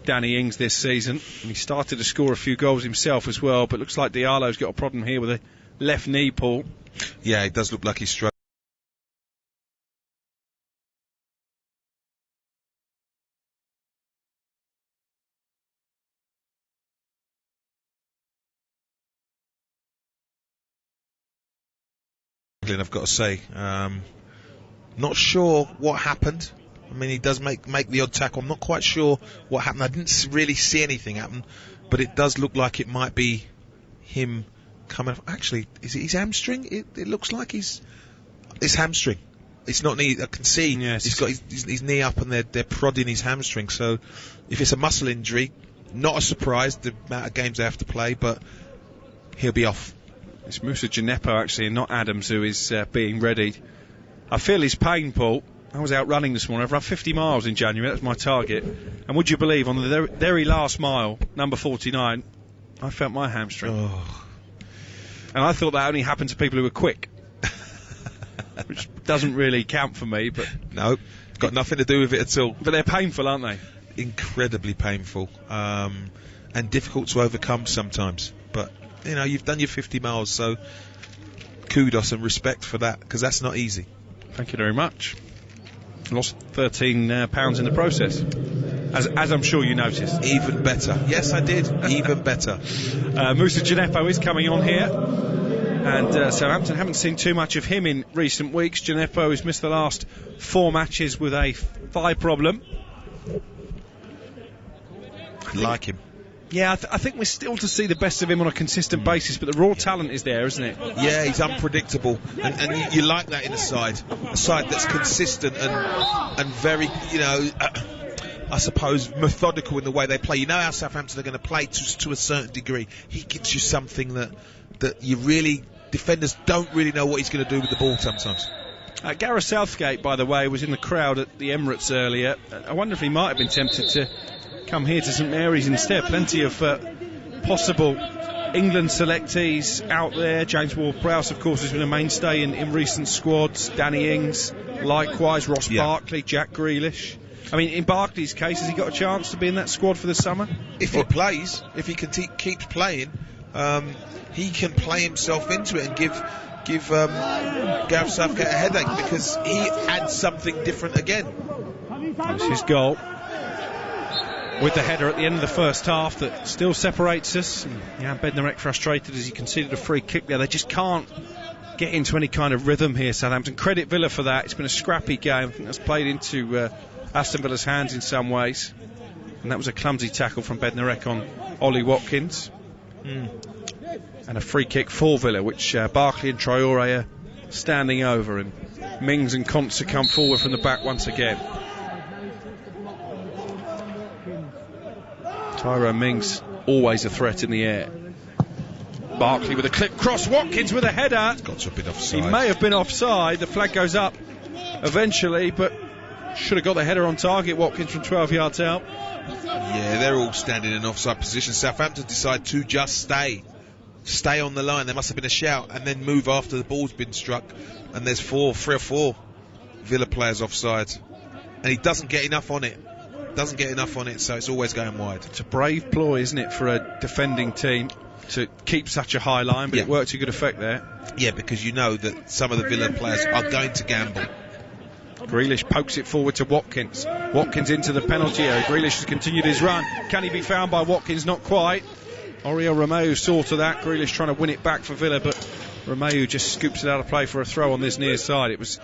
Speaker 1: Danny Ings this season, and he started to score a few goals himself as well, but looks like Diallo's got a problem here with a left knee, Paul.
Speaker 2: Yeah, it does look like he's struggling. I've got to say, not sure what happened. I mean, he does make the odd tackle. I'm not quite sure what happened. I didn't really see anything happen, but it does look like it might be him coming. Actually, is it his hamstring? It looks like his hamstring. It's not knee. I can see he's got his knee up, and they're prodding his hamstring. So, if it's a muscle injury, not a surprise. The amount of games they have to play, but he'll be off.
Speaker 1: It's Moussa Djenepo actually, and not Adams, who is being readied. I feel his pain, Paul. I was out running this morning. I've run 50 miles in January. That's my target. And would you believe, on the very last mile, number 49, I felt my hamstring.
Speaker 2: Oh.
Speaker 1: And I thought that only happened to people who were quick, which doesn't really count for me. But
Speaker 2: no, got nothing to do with it at all.
Speaker 1: But they're painful, aren't they?
Speaker 2: Incredibly painful, and difficult to overcome sometimes. But you've done your 50 miles, so kudos and respect for that, because that's not easy.
Speaker 1: Thank you very much. Lost £13 in the process, as I'm sure you noticed.
Speaker 2: Even better. Yes, I did. Even better.
Speaker 1: Moussa Djenepo is coming on here, and Southampton haven't seen too much of him in recent weeks. Djenepo has missed the last 4 matches with a thigh problem.
Speaker 2: I like him.
Speaker 1: Yeah, I think we're still to see the best of him on a consistent basis, but the raw talent is there, isn't it?
Speaker 2: Yeah, he's unpredictable, and you like that in a side that's consistent and very, I suppose, methodical in the way they play. You know how Southampton are going to play to a certain degree. He gives you something that you really, defenders don't really know what he's going to do with the ball sometimes.
Speaker 1: Gareth Southgate, by the way, was in the crowd at the Emirates earlier. I wonder if he might have been tempted to come here to St Mary's instead. Plenty of possible England selectees out there. James Ward-Prowse, of course, has been a mainstay in recent squads. Danny Ings, likewise. Ross Barkley, Jack Grealish. I mean, in Barkley's case, has he got a chance to be in that squad for the summer?
Speaker 2: If he plays, if he keeps playing, he can play himself into it and give Gareth Southgate a headache, because he adds something different again.
Speaker 1: That's his goal, with the header at the end of the first half that still separates us. Yeah, Bednarek frustrated as he conceded a free kick there. They just can't get into any kind of rhythm here, Southampton. Credit Villa for that. It's been a scrappy game. I think that's played into Aston Villa's hands in some ways. And that was a clumsy tackle from Bednarek on Ollie Watkins. And a free kick for Villa, which Barkley and Traore are standing over. And Mings and Konsa come forward from the back once again. Tyrone Mings, always a threat in the air. Barkley with a clip cross, Watkins with a header.
Speaker 2: He's got to have been offside.
Speaker 1: He may have been offside. The flag goes up eventually, but Should have got the header on target, Watkins, from 12 yards out.
Speaker 2: Yeah, they're all standing in offside position. Southampton decide to just stay on the line. There must have been a shout, and then move after the ball's been struck, and there's 3 or 4 Villa players offside, and he doesn't get enough on it. So it's always going wide.
Speaker 1: It's a brave ploy, isn't it, for a defending team to keep such a high line, but it worked to good effect there.
Speaker 2: Yeah, because you know that some of the Villa players are going to gamble.
Speaker 1: Grealish pokes it forward to Watkins. Watkins into the penalty area. Grealish has continued his run. Can he be found by Watkins? Not quite. Oriol Romeu saw to that. Grealish trying to win it back for Villa, but Romeu just scoops it out of play for a throw on this near side. It was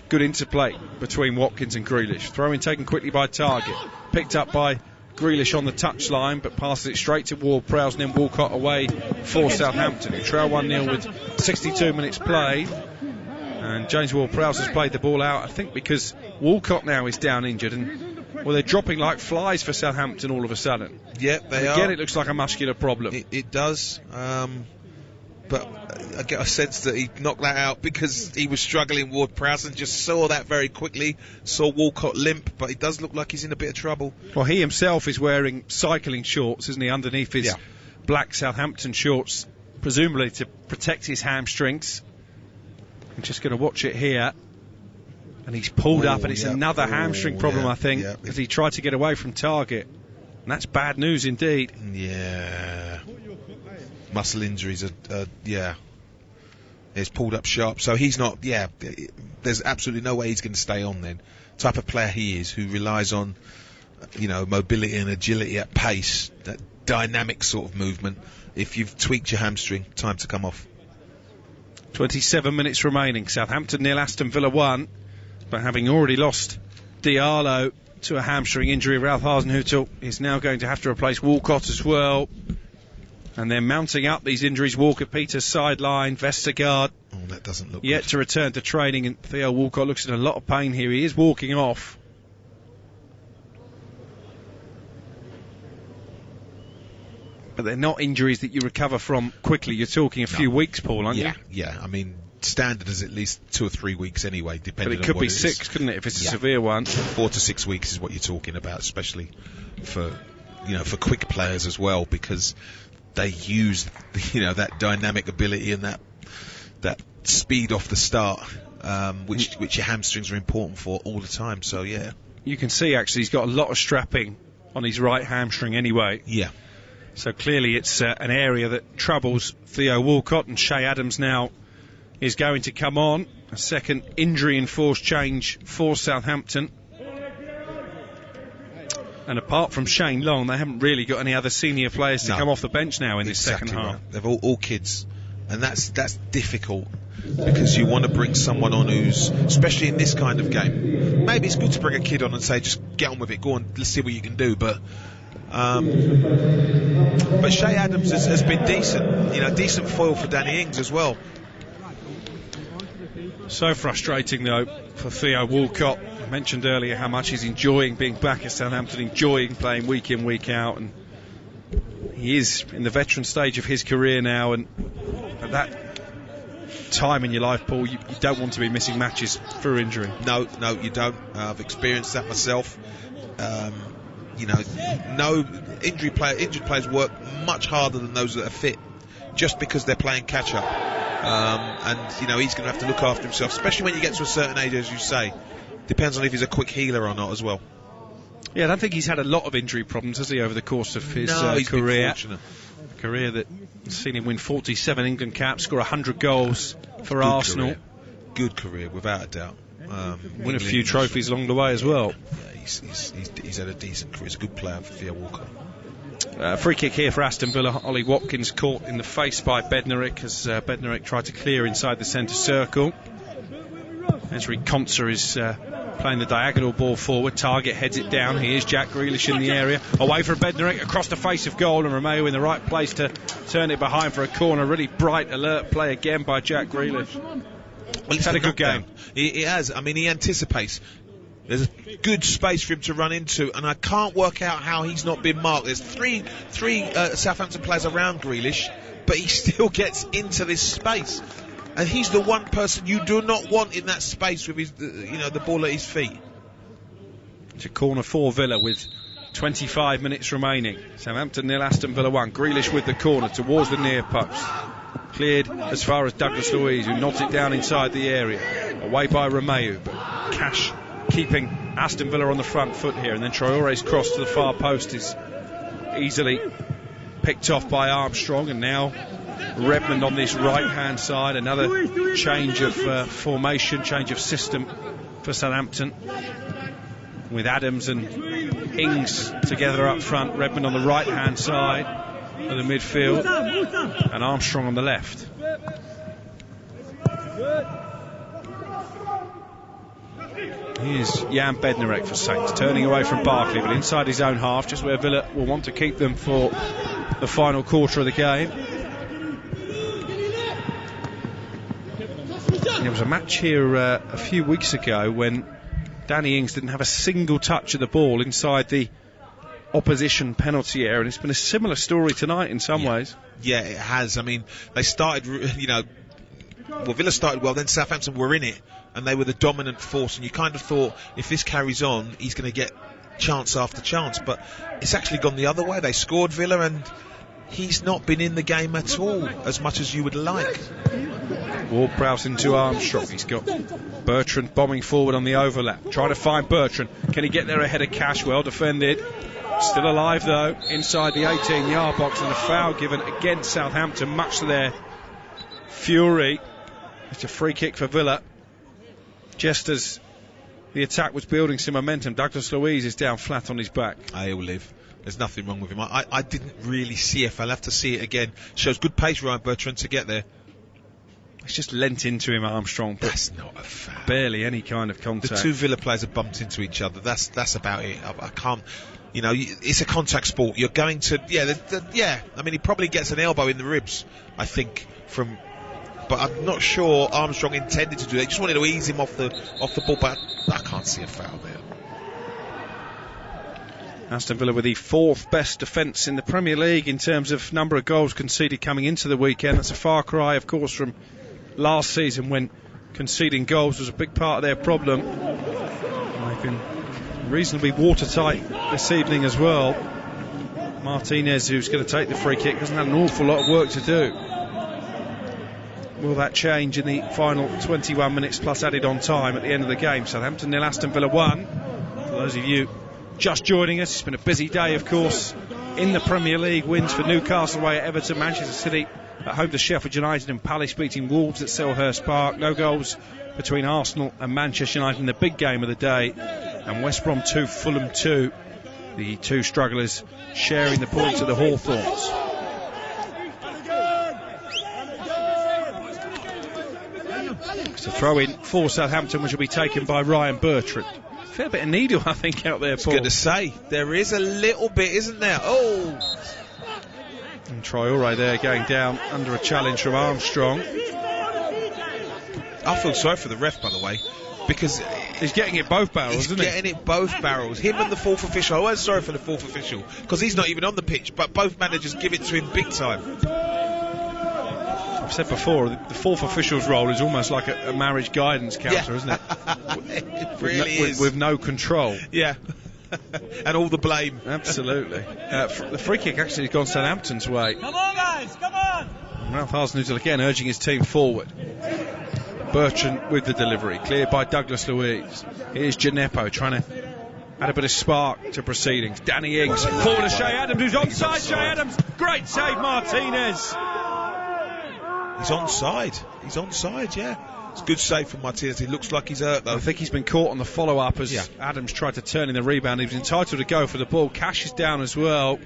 Speaker 1: good interplay between Watkins and Grealish. Throw in taken quickly by Target. Picked up by Grealish on the touchline, but passes it straight to Ward-Prowse, and then Walcott away for Southampton. Who trail 1-0 with 62 minutes played. And James Ward-Prowse has played the ball out, I think, because Walcott now is down injured, and they're dropping like flies for Southampton all of a sudden.
Speaker 2: Yeah, they are.
Speaker 1: Again, it looks like a muscular problem.
Speaker 2: It does, but I get a sense that he knocked that out because he was struggling, Ward-Prowse, and just saw that very quickly. Saw Walcott limp, but it does look like he's in a bit of trouble.
Speaker 1: Well, he himself is wearing cycling shorts, isn't he, underneath his black Southampton shorts, presumably to protect his hamstrings. I'm just going to watch it here, and he's pulled up, and it's another hamstring problem, I think, as he tried to get away from target, and that's bad news indeed.
Speaker 2: Yeah, muscle injuries are it's pulled up sharp, so he's not. There's absolutely no way he's going to stay on. Then, type of player he is, who relies on mobility and agility at pace, that dynamic sort of movement. If you've tweaked your hamstring, time to come off.
Speaker 1: 27 minutes remaining. Southampton 0, Aston Villa 1. But having already lost Diallo to a hamstring injury, Ralph Hasenhüttl is now going to have to replace Walcott as well. And they're mounting up these injuries. Walker-Peters sideline, Vestergaard.
Speaker 2: Oh, that doesn't look
Speaker 1: yet
Speaker 2: good.
Speaker 1: To return to training, and Theo Walcott looks in a lot of pain here. He is walking off. But they're not injuries that you recover from quickly. You're talking a few weeks, Paul, aren't you?
Speaker 2: Yeah. I mean, standard is at least 2 or 3 weeks anyway, depending on what it is.
Speaker 1: But it could be 6, couldn't it, if it's a severe one?
Speaker 2: 4 to 6 weeks is what you're talking about, especially for quick players as well, because they use that dynamic ability and that speed off the start, which your hamstrings are important for all the time. So
Speaker 1: you can see actually he's got a lot of strapping on his right hamstring anyway.
Speaker 2: Yeah.
Speaker 1: So clearly it's an area that troubles Theo Walcott, and Shay Adams now is going to come on. A second injury-enforced change for Southampton. And apart from Shane Long, they haven't really got any other senior players to come off the bench now in this second half.
Speaker 2: Right. They're all kids, and that's difficult, because you want to bring someone on who's, especially in this kind of game, maybe it's good to bring a kid on and say, just get on with it, go on, let's see what you can do, but Shay Adams has been decent, decent foil for Danny Ings as well.
Speaker 1: So frustrating though for Theo Walcott. I mentioned earlier how much he's enjoying being back at Southampton, enjoying playing week in, week out, and he is in the veteran stage of his career now, and at that time in your life, Paul, you don't want to be missing matches through injury.
Speaker 2: No, you don't. I've experienced that myself. Injured players work much harder than those that are fit, just because they're playing catch up. And he's going to have to look after himself, especially when you get to a certain age, as you say. Depends on if he's a quick healer or not as well.
Speaker 1: Yeah, I don't think he's had a lot of injury problems, has he, over the course of his
Speaker 2: he's
Speaker 1: career?
Speaker 2: Been fortunate.
Speaker 1: A career that has seen him win 47 England caps, score 100 goals for
Speaker 2: Good
Speaker 1: Arsenal.
Speaker 2: Career. Good career, without a doubt.
Speaker 1: Win a few trophies along the way as well.
Speaker 2: Yeah, he's had a decent career. He's a good player for Theo Walcott.
Speaker 1: Free kick here for Aston Villa. Ollie Watkins caught in the face by Bednarek as Bednarek tried to clear inside the centre circle. Ezri Konsa is playing the diagonal ball forward. Target heads it down. Here's Jack Grealish in the area. Away from Bednarek, across the face of goal, and Romeu in the right place to turn it behind for a corner. Really bright, alert play again by Jack Grealish.
Speaker 2: Well, he's
Speaker 1: had a good game.
Speaker 2: He has. I mean, he anticipates. There's a good space for him to run into, and I can't work out how he's not been marked. There's three Southampton players around Grealish, but he still gets into this space. And he's the one person you do not want in that space with his, the ball at his feet.
Speaker 1: to corner for Villa with 25 minutes remaining. Southampton 0, Aston Villa 1. Grealish with the corner towards the near post. Cleared as far as Douglas Luiz, who nods it down inside the area. Away by Romeu, but Cash keeping Aston Villa on the front foot here. And then Traore's cross to the far post is easily picked off by Armstrong. And now Redmond on this right-hand side. Another change of formation, change of system for Southampton, with Adams and Ings together up front. Redmond on the right-hand side of the midfield, and Armstrong on the left. Here's Jan Bednarek for Saints, turning away from Barkley, but inside his own half, just where Villa will want to keep them for the final quarter of the game. There was a match here a few weeks ago when Danny Ings didn't have a single touch of the ball inside the opposition penalty area, and it's been a similar story tonight in some ways.
Speaker 2: Yeah, it has. I mean, they started, Villa started well, then Southampton were in it, and they were the dominant force, and you kind of thought, if this carries on, he's going to get chance after chance, but it's actually gone the other way. They scored, Villa, and he's not been in the game at all, as much as you would like.
Speaker 1: Ward-Prowse into Armstrong. He's got Bertrand bombing forward on the overlap, trying to find Bertrand. Can he get there ahead of Cash? Well defended. Still alive though, inside the 18-yard box, and a foul given against Southampton, much to their fury. It's a free kick for Villa. Just as the attack was building some momentum, Douglas Luiz is down flat on his back.
Speaker 2: He'll live. There's nothing wrong with him. I didn't really see it. I'll have to see it again. Shows good pace, Ryan Bertrand, to get there.
Speaker 1: It's just lent into him, Armstrong.
Speaker 2: That's not a foul.
Speaker 1: Barely any kind of contact.
Speaker 2: The two Villa players have bumped into each other. That's about it. I can't. It's a contact sport. You're going to. I mean, he probably gets an elbow in the ribs, I think, from. But I'm not sure Armstrong intended to do that. He just wanted to ease him off the ball, but I can't see a foul there.
Speaker 1: Aston Villa with the fourth best defence in the Premier League in terms of number of goals conceded coming into the weekend. That's a far cry, of course, from last season when conceding goals was a big part of their problem. They've been reasonably watertight this evening as well. Martinez, who's going to take the free kick, hasn't had an awful lot of work to do. Will that change in the final 21 minutes plus added on time at the end of the game? Southampton 0, Aston Villa 1. For those of you just joining us, it's been a busy day, of course, in the Premier League. Wins for Newcastle away at Everton, Manchester City at home to Sheffield United, and Palace beating Wolves at Selhurst Park. No goals between Arsenal and Manchester United in the big game of the day. And West Brom 2, Fulham 2. The two strugglers sharing the points of the Hawthorns. It's a throw in for Southampton, which will be taken by Ryan Bertrand. Fair bit of needle, I think, out there, Paul.
Speaker 2: Good to say. There is a little bit, isn't there? Oh!
Speaker 1: And Traore there going down under a challenge from Armstrong.
Speaker 2: I feel sorry for the ref, by the way, because
Speaker 1: he's getting it both barrels, isn't he?
Speaker 2: He's getting it both barrels. Him and the fourth official. I was sorry for the fourth official, because he's not even on the pitch, but both managers give it to him big time.
Speaker 1: I've said before, the fourth official's role is almost like a marriage guidance counsellor, isn't it?
Speaker 2: It really is.
Speaker 1: With no control.
Speaker 2: Yeah. And all the blame.
Speaker 1: Absolutely. The free kick actually has gone Southampton's way.
Speaker 3: Come on, guys, come on!
Speaker 1: Ralph Hasenhüttl again urging his team forward. Bertrand with the delivery, cleared by Douglas Luiz. Here's Gineppo trying to add a bit of spark to proceedings. Danny Ings forward to Shea Adams, who's onside. Shea Adams, great save, Martinez.
Speaker 2: He's onside, yeah. It's a good save from Martinez. He looks like he's hurt, though.
Speaker 1: I think he's been caught on the follow-up as Adams tried to turn in the rebound. He was entitled to go for the ball. Cash is down as well.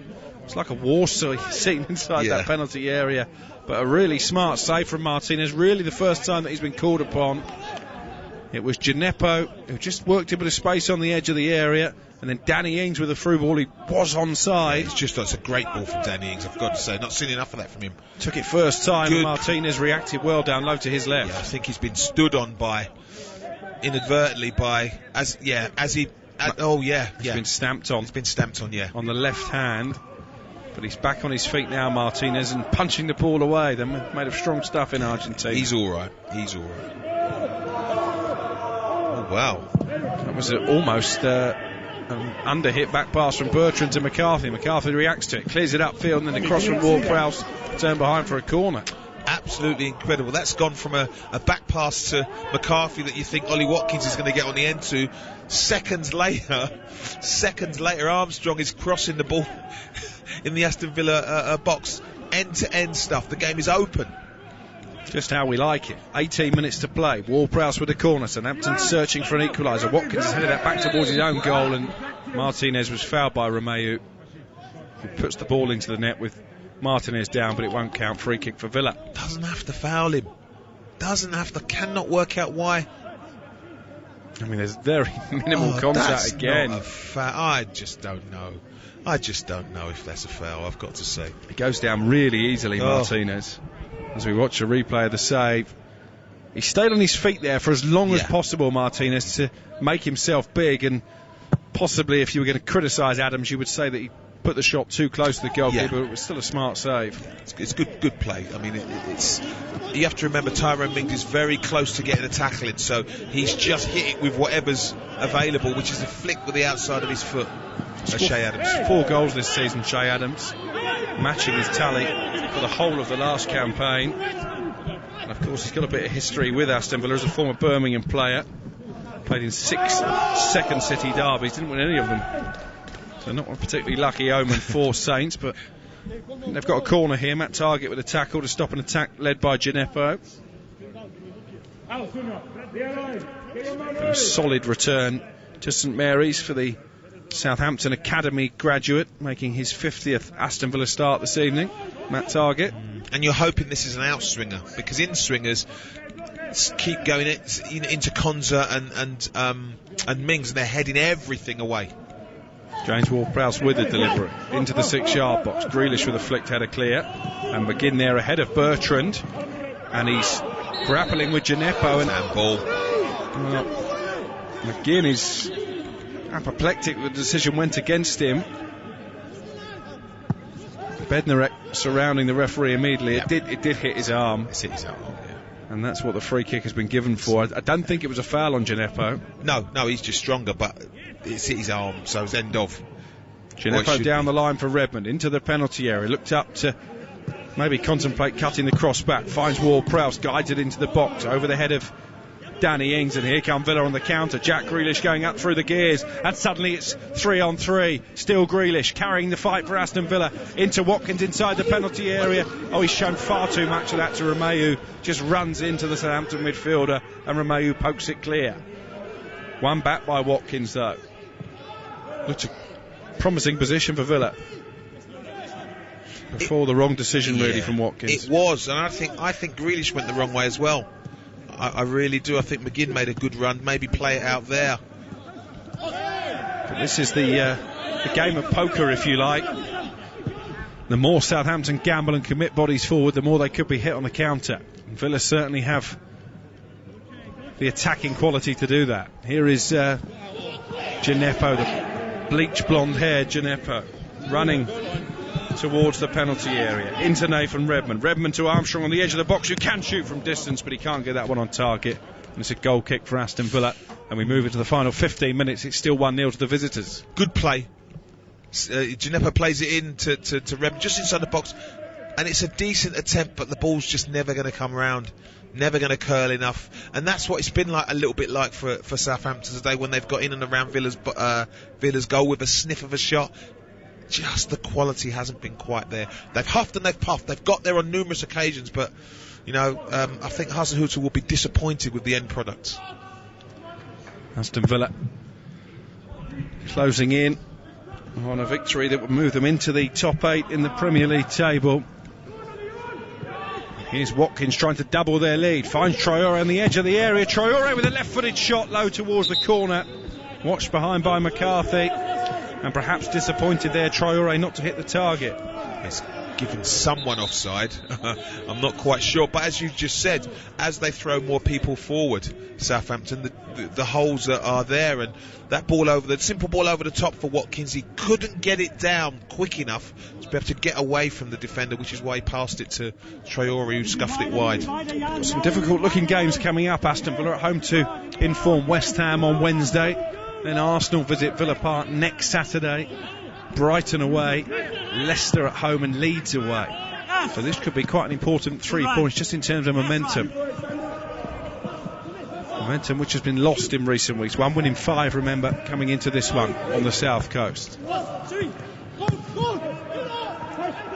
Speaker 1: It's like a war scene inside that penalty area. But a really smart save from Martinez. Really the first time that he's been called upon. It was Gineppo who just worked a bit of space on the edge of the area. And then Danny Ings with a through ball. He was onside.
Speaker 2: That's a great ball from Danny Ings, I've got to say. Not seen enough of that from him.
Speaker 1: Took it first time. And Martinez reacted well down low to his left.
Speaker 2: Yeah, I think he's been stood on inadvertently by, he's
Speaker 1: been stamped on.
Speaker 2: He's been stamped on, yeah.
Speaker 1: On the left hand. But he's back on his feet now, Martinez, and punching the ball away. They're made of strong stuff in Argentina.
Speaker 2: He's all right. Oh, wow.
Speaker 1: That was almost Under hit back pass from Bertrand to McCarthy. McCarthy reacts to it, clears it upfield, and then the cross from Ward-Prowse turned behind for a corner.
Speaker 2: Absolutely incredible. That's gone from a back pass to McCarthy that you think Ollie Watkins is going to get on the end to. Seconds later, Armstrong is crossing the ball in the Aston Villa box. End-to-end stuff. The game is open.
Speaker 1: Just how we like it. 18 minutes to play. Ward-Prowse with a corner. Southampton searching for an equaliser. Watkins has headed that back towards his own goal, and Martinez was fouled by Romeu, who puts the ball into the net with Martinez down, but it won't count. Free kick for Villa.
Speaker 2: Doesn't have to foul him. Cannot work out why.
Speaker 1: I mean, there's very minimal contact again.
Speaker 2: Not a I just don't know. If that's a foul, I've got to say.
Speaker 1: He goes down really easily, Martinez. As we watch a replay of the save, he stayed on his feet there for as long as possible, Martinez, to make himself big, and possibly if you were going to criticise Adams, you would say that he put the shot too close to the goalkeeper, but it was still a smart save.
Speaker 2: It's good play. I mean, it's you have to remember Tyrone Mings is very close to getting a tackle in, so he's just hit it with whatever's available, which is a flick with the outside of his foot. Shay Adams.
Speaker 1: 4 goals this season, Shay Adams, matching his tally for the whole of the last campaign. And of course, he's got a bit of history with Aston Villa as a former Birmingham player. Played in 6 second city derbies, didn't win any of them. So not a particularly lucky omen for Saints, but they've got a corner here. Matt Targett with a tackle to stop an attack led by Gineppo. A solid return to St Mary's for the Southampton Academy graduate, making his 50th Aston Villa start this evening, Matt Targett.
Speaker 2: And you're hoping this is an outswinger, because in-swingers keep going into Konza and Mings, and they're heading everything away.
Speaker 1: James Ward-Prowse with the delivery into the 6-yard box. Grealish with a flicked header clear, and McGinn there ahead of Bertrand, and he's grappling with Gineppo, and
Speaker 2: handball.
Speaker 1: Well, McGinn is apoplectic. The decision went against him. Bednarek surrounding the referee immediately. It did hit his arm.
Speaker 2: It's hit his arm,
Speaker 1: and that's what the free kick has been given for. I don't think it was a foul on Gineppo.
Speaker 2: No, he's just stronger, but it's hit his arm, so it's end of.
Speaker 1: Gineppo down the line for Redmond into the penalty area. Looked up to maybe contemplate cutting the cross back. Finds Ward-Prowse, guides it into the box over the head of Danny Ings, and here come Villa on the counter. Jack Grealish going up through the gears, and suddenly it's 3-on-3. Still Grealish carrying the fight for Aston Villa into Watkins inside the penalty area. Oh, he's shown far too much of that to Romeu. Just runs into the Southampton midfielder, and Romeu pokes it clear. One back by Watkins though. Looks a promising position for Villa. Before the wrong decision really from Watkins.
Speaker 2: It was, and I think Grealish went the wrong way as well. I really do. I think McGinn made a good run. Maybe play it out there.
Speaker 1: But this is the game of poker, if you like. The more Southampton gamble and commit bodies forward, the more they could be hit on the counter. And Villa certainly have the attacking quality to do that. Here is Gineppo, the bleach blonde haired Gineppo, running towards the penalty area into Nathan Redmond to Armstrong on the edge of the box, who can shoot from distance, but he can't get that one on target, and it's a goal kick for Aston Villa, and we move into the final 15 minutes. It's still 1-0 to the visitors.
Speaker 2: Good play. Gineppo plays it in to Redmond just inside the box, and it's a decent attempt, but the ball's just never going to come round, never going to curl enough, and that's what it's been like, a little bit like for Southampton today when they've got in and around Villa's goal with a sniff of a shot. Just the quality hasn't been quite there. They've huffed and they've puffed. They've got there on numerous occasions, but I think Hasenhüttl will be disappointed with the end product.
Speaker 1: Aston Villa closing in on a victory that would move them into the top 8 in the Premier League table. Here's Watkins trying to double their lead. Finds Traore on the edge of the area. Traore with a left-footed shot low towards the corner. Watched behind by McCarthy. And perhaps disappointed there, Traore, not to hit the target.
Speaker 2: It's given someone offside. I'm not quite sure. But as you just said, as they throw more people forward, Southampton, the holes are there. And that simple ball over the top for Watkins, he couldn't get it down quick enough to be able to get away from the defender, which is why he passed it to Traore, who scuffed it wide.
Speaker 1: Some difficult looking games coming up. Aston Villa at home to inform West Ham on Wednesday. Then Arsenal visit Villa Park next Saturday. Brighton away, Leicester at home and Leeds away. So this could be quite an important 3 points just in terms of momentum. Momentum which has been lost in recent weeks. 1 win in 5, remember, coming into this one on the south coast.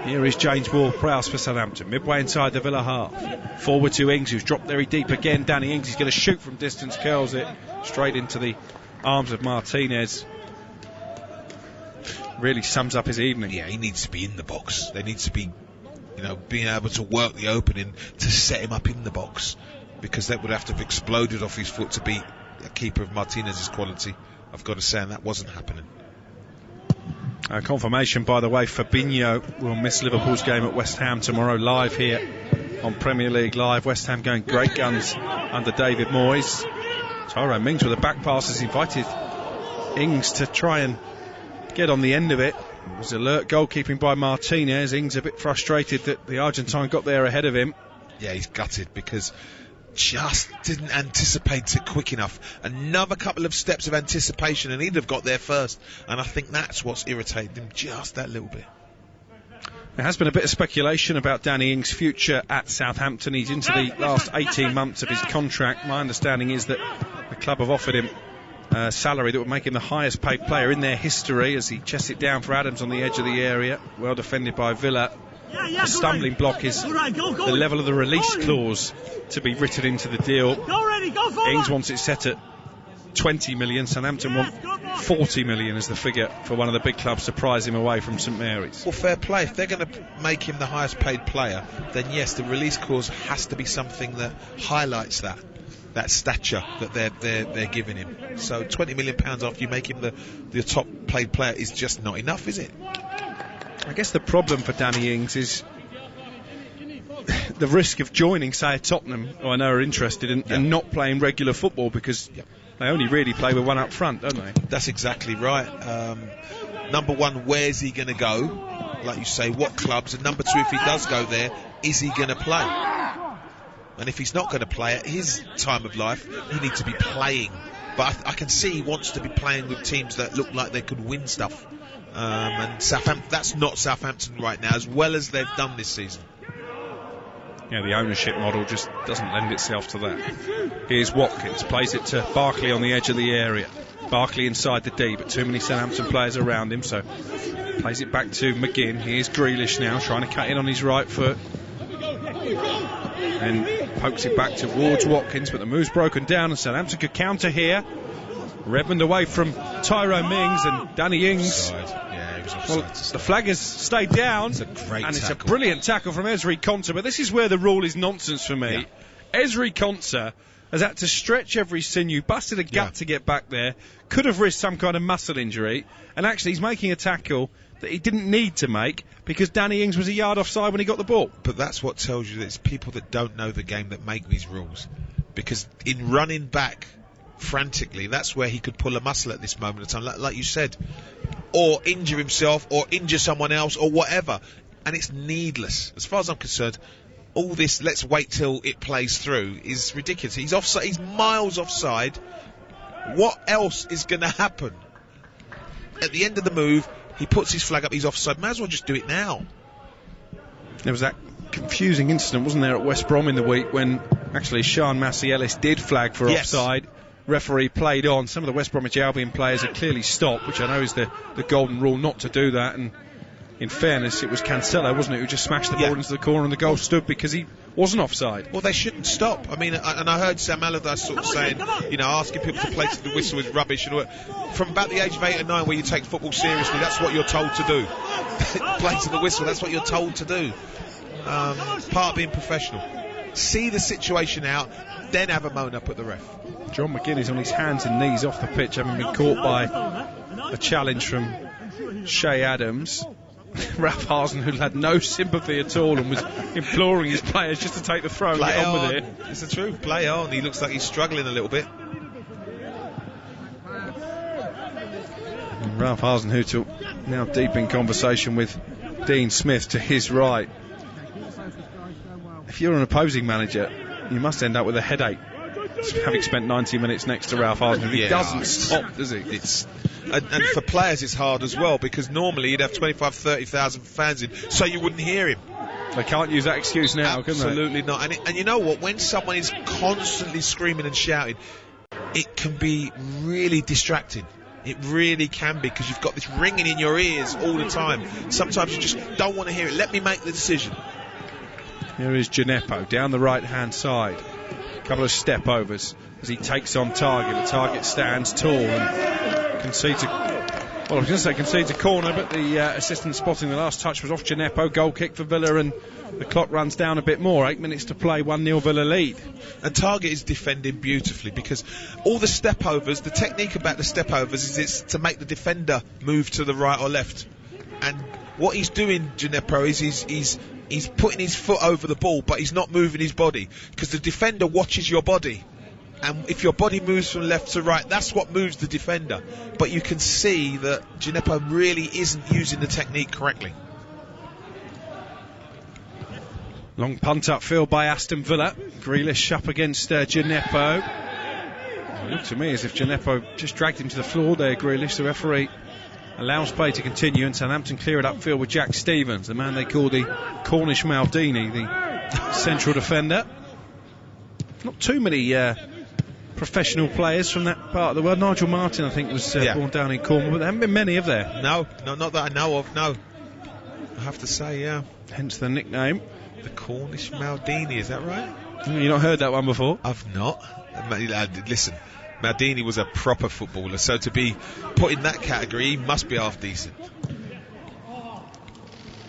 Speaker 1: Here is James Ward-Prowse for Southampton, midway inside the Villa half. Forward to Ings, who's dropped very deep again. Danny Ings, he's going to shoot from distance, curls it straight into the arms of Martinez. Really sums up his evening.
Speaker 2: Yeah, he needs to be in the box. There needs to be, being able to work the opening to set him up in the box, because that would have to have exploded off his foot to beat a keeper of Martinez's quality, I've got to say, and that wasn't happening.
Speaker 1: Confirmation, by the way, Fabinho will miss Liverpool's game at West Ham tomorrow, live here on Premier League Live. West Ham going great guns under David Moyes. Tyrone Mings with a back pass has invited Ings to try and get on the end of it. It was alert goalkeeping by Martinez. Ings a bit frustrated that the Argentine got there ahead of him.
Speaker 2: Yeah, he's gutted because just didn't anticipate it quick enough. Another couple of steps of anticipation and he'd have got there first, and I think that's what's irritated him just that little bit.
Speaker 1: There has been a bit of speculation about Danny Ings' future at Southampton. He's into the last 18 months of his contract. My understanding is that the club have offered him a salary that would make him the highest paid player in their history, as he chests it down for Adams on the edge of the area. Well defended by Villa. The stumbling block is the level of the release clause to be written into the deal. Ings wants it set at 20 million. Southampton want 40 million as the figure for one of the big clubs to prize him away from St Mary's.
Speaker 2: Well, fair play. If they're going to make him the highest paid player, then yes, the release clause has to be something that highlights that stature that they're giving him. So £20 million after you make him the top paid player is just not enough, is it?
Speaker 1: I guess the problem for Danny Ings is the risk of joining, say, a Tottenham, who I know are interested in, and not playing regular football, because they only really play with one up front, don't they?
Speaker 2: That's exactly right. Number one, where's he going to go? Like you say, what clubs? And number two, if he does go there, is he going to play? And if he's not going to play at his time of life, he needs to be playing. But I can see he wants to be playing with teams that look like they could win stuff. And Southampton, that's not Southampton right now, as well as they've done this season.
Speaker 1: Yeah, the ownership model just doesn't lend itself to that. Here's Watkins, plays it to Barkley on the edge of the area. Barkley inside the D, but too many Southampton players around him, so plays it back to McGinn. Here's Grealish now, trying to cut in on his right foot. And pokes it back towards Watkins, but the move's broken down and Southampton could counter here. Redmond away from Tyrone Mings and Danny Ings.
Speaker 2: Yeah, he was offside.
Speaker 1: Well, the flag has stayed down.
Speaker 2: It's a great
Speaker 1: and
Speaker 2: tackle.
Speaker 1: It's a brilliant tackle from Ezri Konsa, but this is where the rule is nonsense for me. Yeah. Ezri Konsa has had to stretch every sinew, busted a gut to get back there, could have risked some kind of muscle injury, and actually he's making a tackle that he didn't need to make because Danny Ings was a yard offside when he got the ball.
Speaker 2: But that's what tells you that it's people that don't know the game that make these rules. Because in running back frantically, that's where he could pull a muscle at this moment of time, like you said, or injure himself or injure someone else or whatever, and it's needless. As far as I'm concerned, all this let's wait till it plays through is ridiculous. He's offside, he's miles offside. What else is going to happen? At the end of the move, he puts his flag up, he's offside. Might as well just do it now.
Speaker 1: There was that confusing incident, wasn't there, at West Brom in the week when actually Sean Massey-Ellis did flag for offside. Referee played on. Some of the West Bromwich Albion players had clearly stopped, which I know is the golden rule not to do that. And in fairness, it was Cancelo, wasn't it, who just smashed the ball into the corner and the goal stood because he wasn't offside.
Speaker 2: Well, they shouldn't stop. I mean, and I heard Sam Allardyce sort of saying, asking people to play to the whistle is rubbish. And from about the age of 8 or 9, where you take football seriously, that's what you're told to do. Play to the whistle, that's what you're told to do. Part of being professional. See the situation out, then have a moan up at the ref.
Speaker 1: John McGinn is on his hands and knees off the pitch, having been caught by a challenge from Shea Adams. Ralph Hasenhüttl had no sympathy at all and was imploring his players just to take the throw and get on with it.
Speaker 2: It's the truth, play on. He looks like he's struggling a little bit.
Speaker 1: And Ralph Hasenhüttl now deep in conversation with Dean Smith to his right. If you're an opposing manager, you must end up with a headache having spent 90 minutes next to Ralph Hasenhüttl. He doesn't stop, does he?
Speaker 2: And for players it's hard as well, because normally you'd have 25,000-30,000 fans in, so you wouldn't hear him.
Speaker 1: They can't use that excuse now, can they?
Speaker 2: Absolutely not. And you know what? When someone is constantly screaming and shouting, it can be really distracting. It really can be, because you've got this ringing in your ears all the time. Sometimes you just don't want to hear it. Let me make the decision.
Speaker 1: Here is Gineppo down the right-hand side. A couple of step overs as he takes on Target. The Target stands tall and concedes a corner, but the assistant spotting the last touch was off Gineppo. Goal kick for Villa, and the clock runs down a bit more. 8 minutes to play, 1-0 Villa lead.
Speaker 2: And Target is defending beautifully, because all the step overs, the technique about the step overs is it's to make the defender move to the right or left. And what he's doing, Gineppo, is he's putting his foot over the ball, but he's not moving his body, because the defender watches your body. And if your body moves from left to right, that's what moves the defender. But you can see that Gineppo really isn't using the technique correctly.
Speaker 1: Long punt upfield by Aston Villa. Grealish up against Gineppo. It looked to me as if Gineppo just dragged him to the floor there, Grealish. The referee allows play to continue, and Southampton clear it upfield with Jack Stevens, the man they call the Cornish Maldini, the central defender. Not too many professional players from that part of the world. Nigel Martin, I think, was born down in Cornwall, but there haven't been many, have there?
Speaker 2: No, not that I know of, no. I have to say, yeah.
Speaker 1: Hence the nickname.
Speaker 2: The Cornish Maldini, is that right?
Speaker 1: You've not heard that one before?
Speaker 2: I've not. Listen, Maldini was a proper footballer, so to be put in that category, he must be half decent.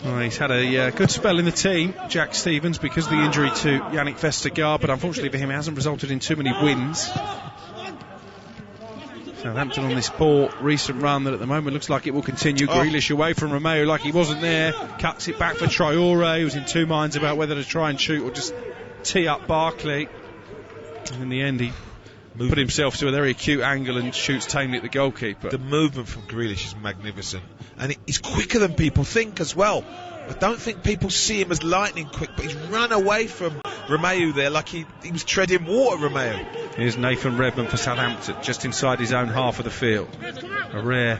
Speaker 1: Well, he's had a good spell in the team, Jack Stevens, because of the injury to Yannick Vestergaard, but unfortunately for him it hasn't resulted in too many wins. Southampton on this poor recent run that at the moment looks like it will continue. Grealish away from Romeo like he wasn't there, cuts it back for Traore, who was in two minds about whether to try and shoot or just tee up Barkley. And in the end he put himself to a very acute angle and shoots tamely at the goalkeeper.
Speaker 2: The movement from Grealish is magnificent, and he's quicker than people think as well. I don't think people see him as lightning quick, but he's run away from Romeo there like he was treading water, Romeo.
Speaker 1: Here's Nathan Redmond for Southampton, just inside his own half of the field. A rare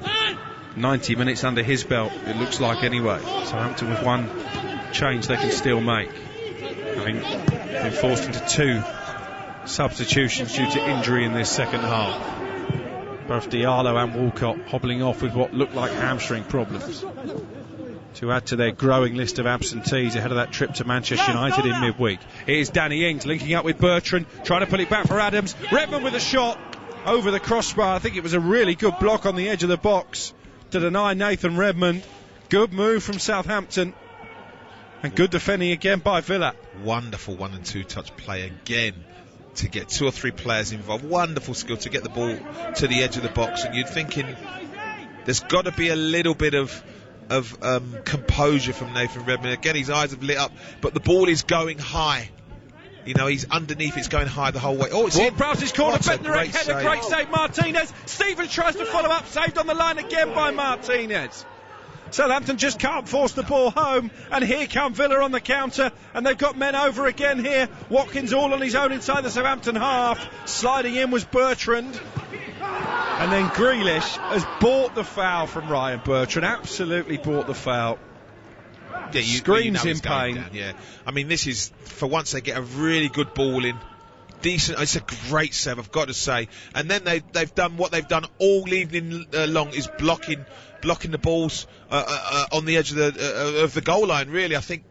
Speaker 1: 90 minutes under his belt, it looks like anyway. Southampton with one change they can still make, having been forced into two substitutions due to injury in this second half. Both Diallo and Walcott hobbling off with what looked like hamstring problems, to add to their growing list of absentees ahead of that trip to Manchester United in midweek. Here's Danny Ings linking up with Bertrand, trying to put it back for Adams. Redmond with a shot over the crossbar. I think it was a really good block on the edge of the box to deny Nathan Redmond. Good move from Southampton, and good defending again by Villa.
Speaker 2: Wonderful 1 and 2 touch play again to get 2 or 3 players involved. Wonderful skill to get the ball to the edge of the box, and you're thinking there's got to be a little bit of composure from Nathan Redmond. Again, his eyes have lit up, but the ball is going high. You know, he's underneath, it's going high the whole way. Oh, it's in.
Speaker 1: Prowse's corner, Bednarek header, great save, Martinez. Stevens tries to follow up, saved on the line again by Martinez. Southampton just can't force the ball home, and here come Villa on the counter, and they've got men over again here. Watkins all on his own inside the Southampton half. Sliding in was Bertrand, and then Grealish has bought the foul from Ryan Bertrand. Absolutely bought the foul.
Speaker 2: Yeah,
Speaker 1: screams in pain.
Speaker 2: Down, yeah, I mean, this is, for once they get a really good ball in. Decent, it's a great save, I've got to say. And then they've done what they've done all evening long, is blocking the balls on the edge of the goal line. Really, I think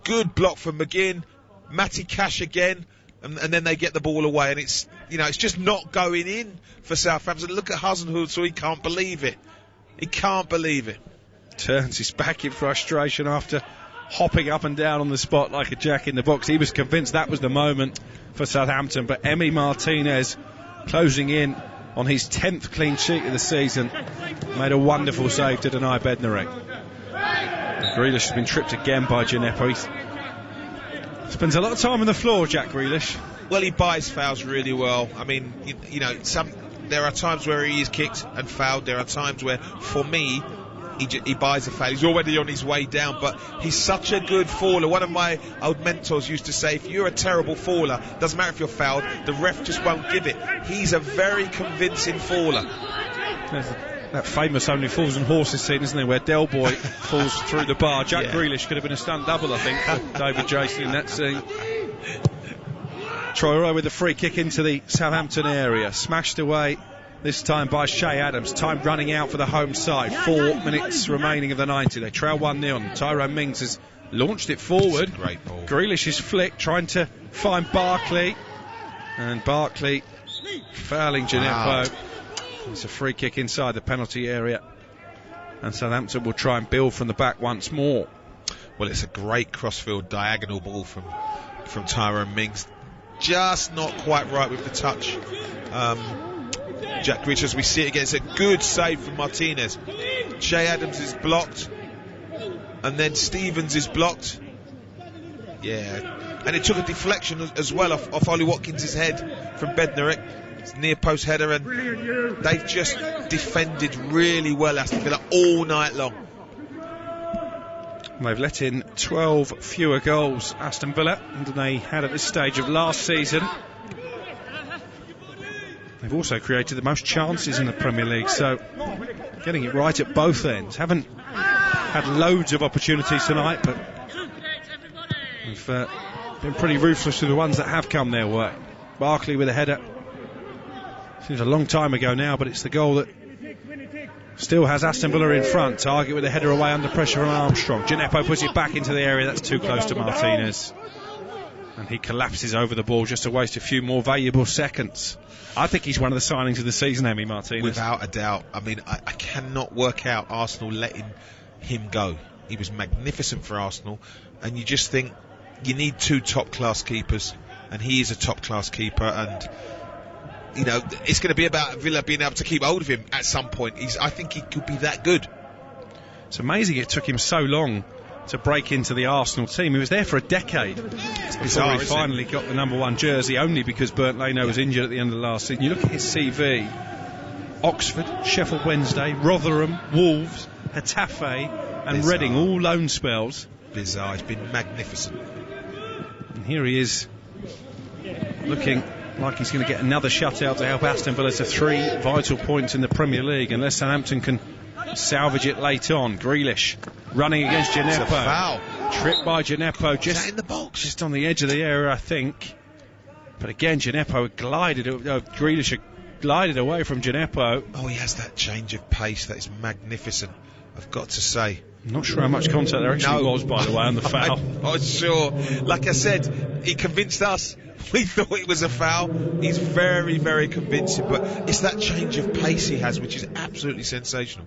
Speaker 2: good block from McGinn, Matty Cash again, and then they get the ball away, and it's just not going in for Southampton. Look at Hasenhüttl, so he can't believe it. He can't believe it.
Speaker 1: Turns his back in frustration after hopping up and down on the spot like a jack in the box. He was convinced that was the moment for Southampton, but Emi Martinez, closing in on his 10th clean sheet of the season, made a wonderful save to deny Bednarek. Grealish has been tripped again by Gineppo. He spends a lot of time on the floor, Jack Grealish.
Speaker 2: Well, he buys fouls really well. I mean, there are times where he is kicked and fouled. There are times where, for me, he buys a foul. He's already on his way down, but he's such a good faller. One of my old mentors used to say, if you're a terrible faller, doesn't matter if you're fouled, the ref just won't give it. He's a very convincing faller.
Speaker 1: That famous Only Fools and Horses scene, isn't there, where Del Boy falls through the bar. Jack Grealish could have been a stunt double, I think, for David Jason in that scene. Troy with the free kick into the Southampton area, smashed away this time by Shay Adams. Time running out for the home side. 4 minutes remaining of the 90. They trail 1-0. Tyrone Mings has launched it forward.
Speaker 2: Great ball.
Speaker 1: Grealish's flick, trying to find Barkley, and Barkley fouling Gineppo. It's a free kick inside the penalty area, and Southampton will try and build from the back once more.
Speaker 2: Well, it's a great crossfield diagonal ball from Tyrone Mings. Just not quite right with the touch. Jack Grealish, as we see it again, it's a good save from Martinez. Shay Adams is blocked, and then Stevens is blocked. Yeah, and it took a deflection as well off Ollie Watkins' head from Bednarek. It's near post header, and they've just defended really well, Aston Villa, all night long.
Speaker 1: They've let in 12 fewer goals, Aston Villa, than they had at this stage of last season. They've also created the most chances in the Premier League, so getting it right at both ends. Haven't had loads of opportunities tonight, but they've been pretty ruthless with the ones that have come their way. Barkley with a header. Seems a long time ago now, but it's the goal that still has Aston Villa in front. Target with a header away under pressure from Armstrong. Gineppo puts it back into the area. That's too close to Martinez, and he collapses over the ball just to waste a few more valuable seconds. I think he's one of the signings of the season, Emi Martinez.
Speaker 2: Without a doubt. I mean, I cannot work out Arsenal letting him go. He was magnificent for Arsenal, and you just think you need two top-class keepers, and he is a top-class keeper, and you know, it's going to be about Villa being able to keep hold of him at some point. I think he could be that good.
Speaker 1: It's amazing it took him so long to break into the Arsenal team. He was there for a decade before he finally got the number 1 jersey, only because Bernd Leno was injured at the end of the last season. You look at his CV: Oxford, Sheffield Wednesday, Rotherham, Wolves, Getafe and Reading, all loan spells.
Speaker 2: Bizarre. He's been magnificent.
Speaker 1: And here he is, looking like he's going to get another shutout to help Aston Villa to 3 vital points in the Premier League, unless Southampton can salvage it late on. Grealish running against Gineppo.
Speaker 2: It's a foul.
Speaker 1: Tripped by Gineppo, just
Speaker 2: in the box,
Speaker 1: just on the edge of the area, I think. But again, Gineppo Grealish had glided away from Gineppo.
Speaker 2: Oh, he has that change of pace that is magnificent, I've got to say.
Speaker 1: I'm not sure how much contact there actually was, by the way, on the foul.
Speaker 2: I'm not sure. Like I said, he convinced us. We thought it was a foul. He's very, very convincing, but it's that change of pace he has, which is absolutely sensational.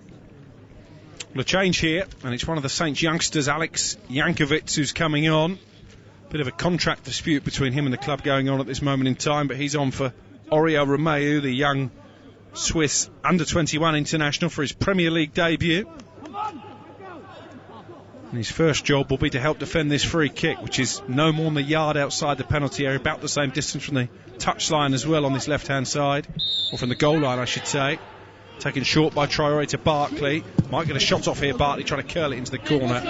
Speaker 1: Well, a change here, and it's one of the Saints youngsters, Alex Jankovic, who's coming on. Bit of a contract dispute between him and the club going on at this moment in time, but he's on for Oriol Romeu, the young Swiss under-21 international, for his Premier League debut. And his first job will be to help defend this free kick, which is no more than a yard outside the penalty area, about the same distance from the touchline as well on this left-hand side, or from the goal line, I should say. Taken short by Traore to Barkley. Might get a shot off here, Barkley trying to curl it into the corner.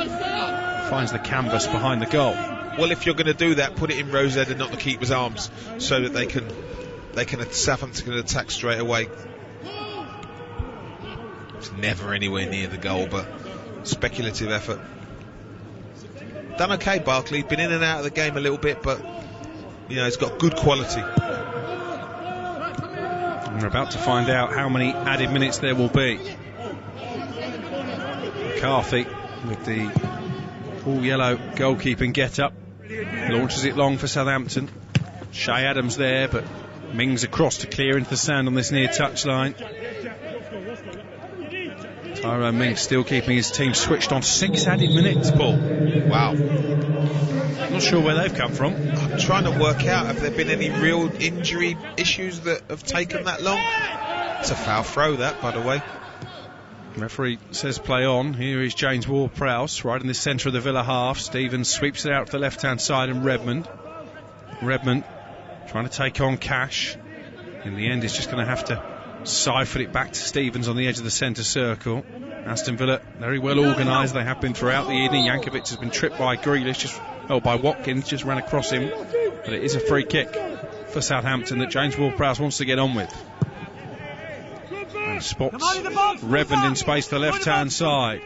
Speaker 1: Finds the canvas behind the goal.
Speaker 2: Well, if you're going to do that, put it in Rosed and not the keeper's arms, so that they can Southampton can attack straight away. It's never anywhere near the goal, but speculative effort. Done okay, Barkley. Been in and out of the game a little bit, but you know, he's got good quality.
Speaker 1: And we're about to find out how many added minutes there will be. McCarthy with the all-yellow goalkeeping get-up launches it long for Southampton. Shay Adams there, but Mings across to clear into the sand on this near touchline. Tyrone Mings still keeping his team switched on. 6 added minutes, Paul.
Speaker 2: Wow.
Speaker 1: Not sure where they've come from.
Speaker 2: I'm trying to work out, have there been any real injury issues that have taken that long? It's a foul throw, that, by the way.
Speaker 1: Referee says play on. Here is James Ward-Prowse right in the centre of the Villa half. Stevens sweeps it out to the left-hand side, and Redmond trying to take on Cash. In the end, he's just going to have to siphoned it back to Stevens on the edge of the centre circle. Aston Villa very well organised. They have been throughout the evening. Jankovic has been tripped by Grealish, by Watkins, just ran across him. But it is a free kick for Southampton that James Ward-Prowse wants to get on with. And spots Redmond in space to the left-hand side.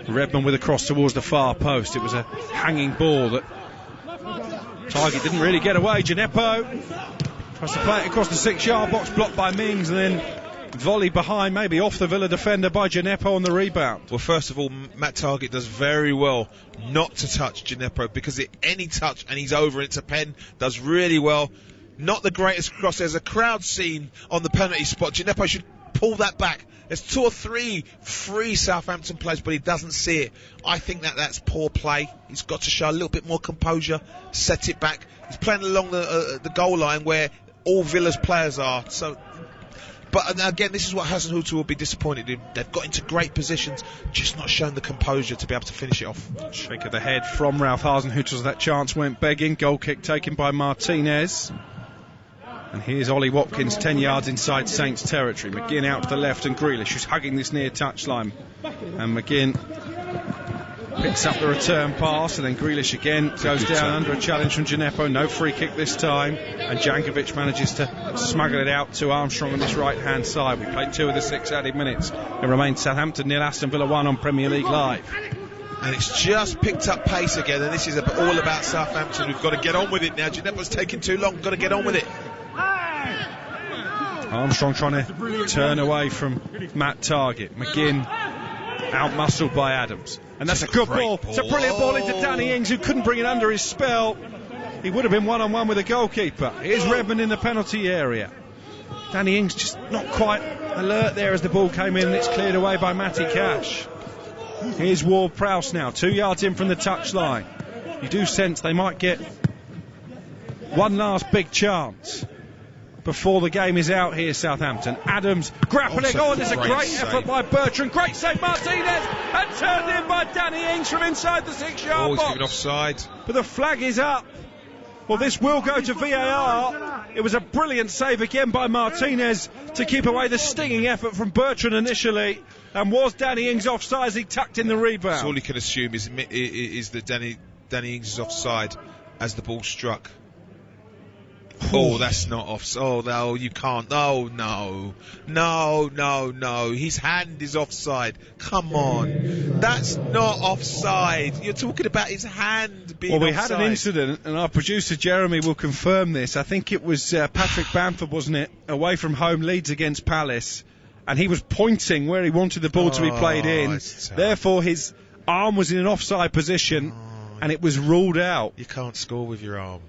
Speaker 1: Redmond with a cross towards the far post. It was a hanging ball that Target didn't really get away. Gineppo tries to play it across the 6-yard box, blocked by Mings, and then volley behind, maybe off the Villa defender by Gineppo on the rebound.
Speaker 2: Well, first of all, Matt Target does very well not to touch Gineppo, because any touch and he's over, it's a pen, does really well. Not the greatest cross. There's a crowd scene on the penalty spot. Gineppo should pull that back. There's 2 or 3 free Southampton players, but he doesn't see it. I think that's poor play. He's got to show a little bit more composure, set it back. He's playing along the goal line where all Villa's players are. So, but again, this is what Hasenhüttl will be disappointed in. They've got into great positions, just not shown the composure to be able to finish it off.
Speaker 1: Shake of the head from Ralph Hasenhüttl as that chance went begging. Goal kick taken by Martinez. And here's Ollie Watkins 10 yards inside Saints territory. McGinn out to the left and Grealish, who's hugging this near touchline. And McGinn picks up the return pass, and then Grealish again goes down under a challenge from Gineppo. No free kick this time, and Jankovic manages to smuggle it out to Armstrong on this right hand side. We played 2 of the 6 added minutes. It remains Southampton 0, Aston Villa 1 on Premier League Live.
Speaker 2: And it's just picked up pace again, and this is all about Southampton. We've got to get on with it now. Gineppo's taking too long. We've got to get on with it.
Speaker 1: Armstrong trying to turn away from Matt Target. McGinn out-muscled by Adams. And that's a good ball. It's a brilliant ball into Danny Ings, who couldn't bring it under his spell. He would have been one-on-one with the goalkeeper. Here's Redmond in the penalty area. Danny Ings just not quite alert there as the ball came in, and it's cleared away by Matty Cash. Here's Ward-Prowse now, 2 yards in from the touchline. You do sense they might get one last big chance before the game is out here, Southampton. Adams grappling on. There's a great effort by Bertrand. Great save, Martinez, and turned in by Danny Ings from inside the 6-yard box.
Speaker 2: He's given offside.
Speaker 1: But the flag is up. Well, this will go to VAR. It was a brilliant save again by Martinez to keep away the stinging effort from Bertrand initially. And was Danny Ings offside as he tucked in the rebound?
Speaker 2: So all you can assume is that Danny Ings is offside as the ball struck. Oh, that's not offside. Oh, no, you can't. Oh, no. His hand is offside. Come on. That's not offside. You're talking about his hand being offside.
Speaker 1: Well, we had an incident, and our producer Jeremy will confirm this. I think it was Patrick Bamford, wasn't it? Away from home, Leeds against Palace. And he was pointing where he wanted the ball to be played in. Therefore, his arm was in an offside position, and it was ruled out.
Speaker 2: You can't score with your arm.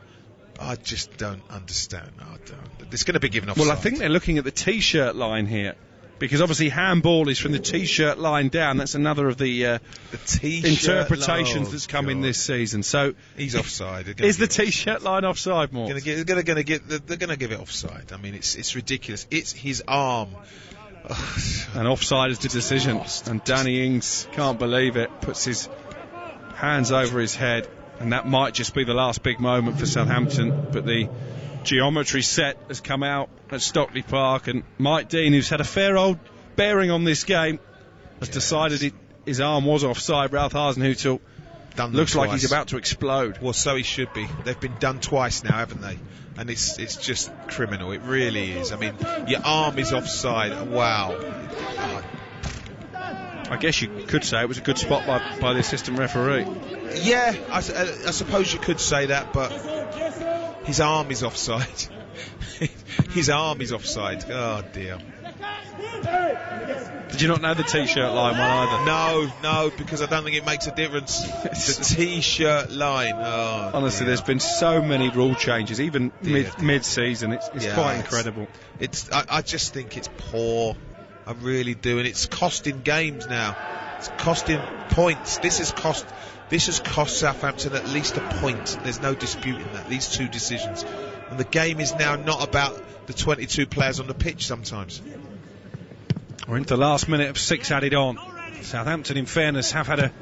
Speaker 2: I just don't understand. It's going to be given offside.
Speaker 1: Well, I think they're looking at the T-shirt line here, because obviously handball is from the T-shirt line down. That's another of the interpretations that's come in this season. So
Speaker 2: he's offside.
Speaker 1: Is the T-shirt line offside, more?
Speaker 2: They're going to give it offside. I mean, it's ridiculous. It's his arm.
Speaker 1: And offside is the decision. And Danny Ings can't believe it. Puts his hands over his head. And that might just be the last big moment for Southampton. But the geometry set has come out at Stockley Park, and Mike Dean, who's had a fair old bearing on this game, has decided his arm was offside. Ralph Hasenhüttl looks like he's about to explode.
Speaker 2: Well, so he should be. They've been done twice now, haven't they? And it's just criminal. It really is. I mean, your arm is offside. Wow.
Speaker 1: I guess you could say it was a good spot by the assistant referee.
Speaker 2: Yeah, I suppose you could say that, but his arm is offside. His arm is offside. Oh, dear.
Speaker 1: Did you not know the T-shirt line one either?
Speaker 2: No, because I don't think it makes a difference. The T-shirt line. Oh,
Speaker 1: honestly,
Speaker 2: dear.
Speaker 1: There's been so many rule changes, even mid-season. It's quite incredible.
Speaker 2: I just think it's poor. I really do, and it's costing games now. It's costing points. This has cost Southampton at least a point. There's no disputing that. These 2 decisions, and the game is now not about the 22 players on the pitch. Sometimes
Speaker 1: we're into the last minute of 6 added on. Southampton, in fairness, have had a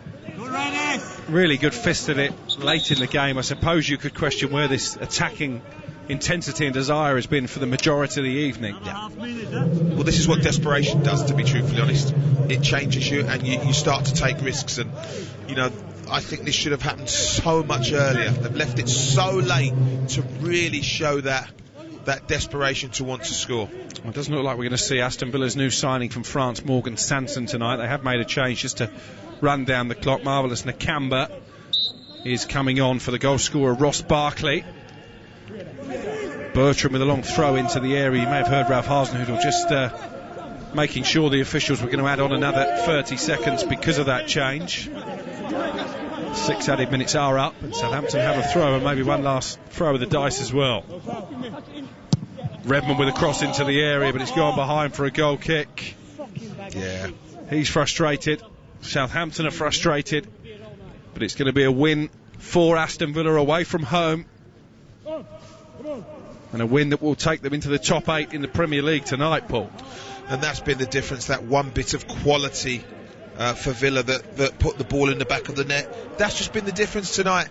Speaker 1: really good fist at it late in the game. I suppose you could question where this attacking intensity and desire has been for the majority of the evening.
Speaker 2: Yeah. Well, this is what desperation does, to be truthfully honest. It changes you, and you start to take risks. And you know, I think this should have happened so much earlier. They've left it so late to really show that desperation to want to score.
Speaker 1: Well, it doesn't look like we're going to see Aston Villa's new signing from France, Morgan Sanson, tonight. They have made a change just to run down the clock. Marvellous Nakamba is coming on for the goal scorer, Ross Barkley. Bertram with a long throw into the area. You may have heard Ralph Hasenhüttl just making sure the officials were going to add on another 30 seconds because of that change. 6 added minutes are up, and Southampton have a throw, and maybe one last throw of the dice as well. Redmond with a cross into the area, but it's gone behind for a goal kick.
Speaker 2: Yeah.
Speaker 1: He's frustrated. Southampton are frustrated, but it's going to be a win for Aston Villa away from home, and a win that will take them into the top 8 in the Premier League tonight, Paul.
Speaker 2: And that's been the difference, that one bit of quality for Villa that put the ball in the back of the net. That's just been the difference tonight.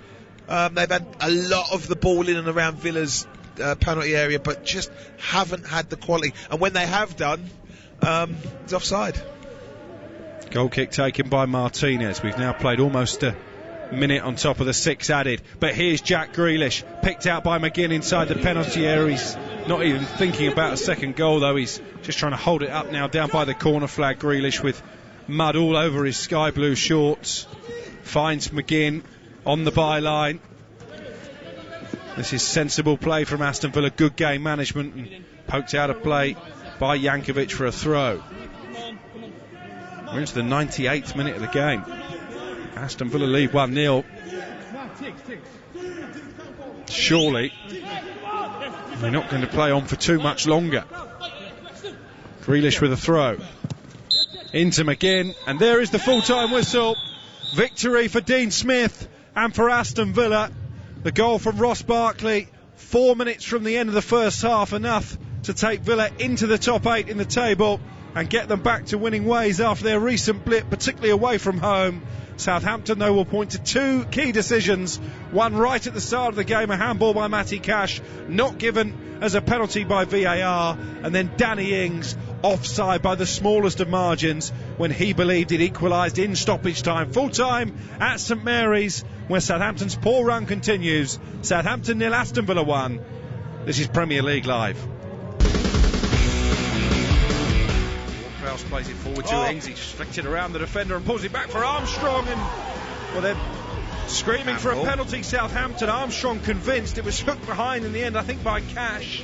Speaker 2: They've had a lot of the ball in and around Villa's penalty area, but just haven't had the quality. And when they have done, it's offside.
Speaker 1: Goal kick taken by Martinez. We've now played almost a minute on top of the 6 added. But here's Jack Grealish, picked out by McGinn inside the penalty area. He's not even thinking about a second goal, though. He's just trying to hold it up now down by the corner flag. Grealish with mud all over his sky blue shorts. Finds McGinn on the byline. This is sensible play from Aston Villa. Good game management, and poked out of play by Jankovic for a throw. We're into the 98th minute of the game. Aston Villa lead 1-0. Surely they're not going to play on for too much longer. Grealish with a throw into McGinn, and there is the full-time whistle. Victory for Dean Smith and for Aston Villa. The goal from Ross Barkley 4 minutes from the end of the first half, enough to take Villa into the top 8 in the table and get them back to winning ways after their recent blip, particularly away from home. Southampton, though, will point to 2 key decisions. One right at the start of the game, a handball by Matty Cash, not given as a penalty by VAR, and then Danny Ings offside by the smallest of margins when he believed it equalised in stoppage time. Full time at St Mary's, where Southampton's poor run continues. Southampton 0, Aston Villa 1. This is Premier League Live. Prowse plays it forward to Ings. He just flicked it around the defender and pulls it back for Armstrong, and well, they're screaming for a penalty. Southampton. Armstrong convinced. It was hooked behind in the end, I think, by Cash.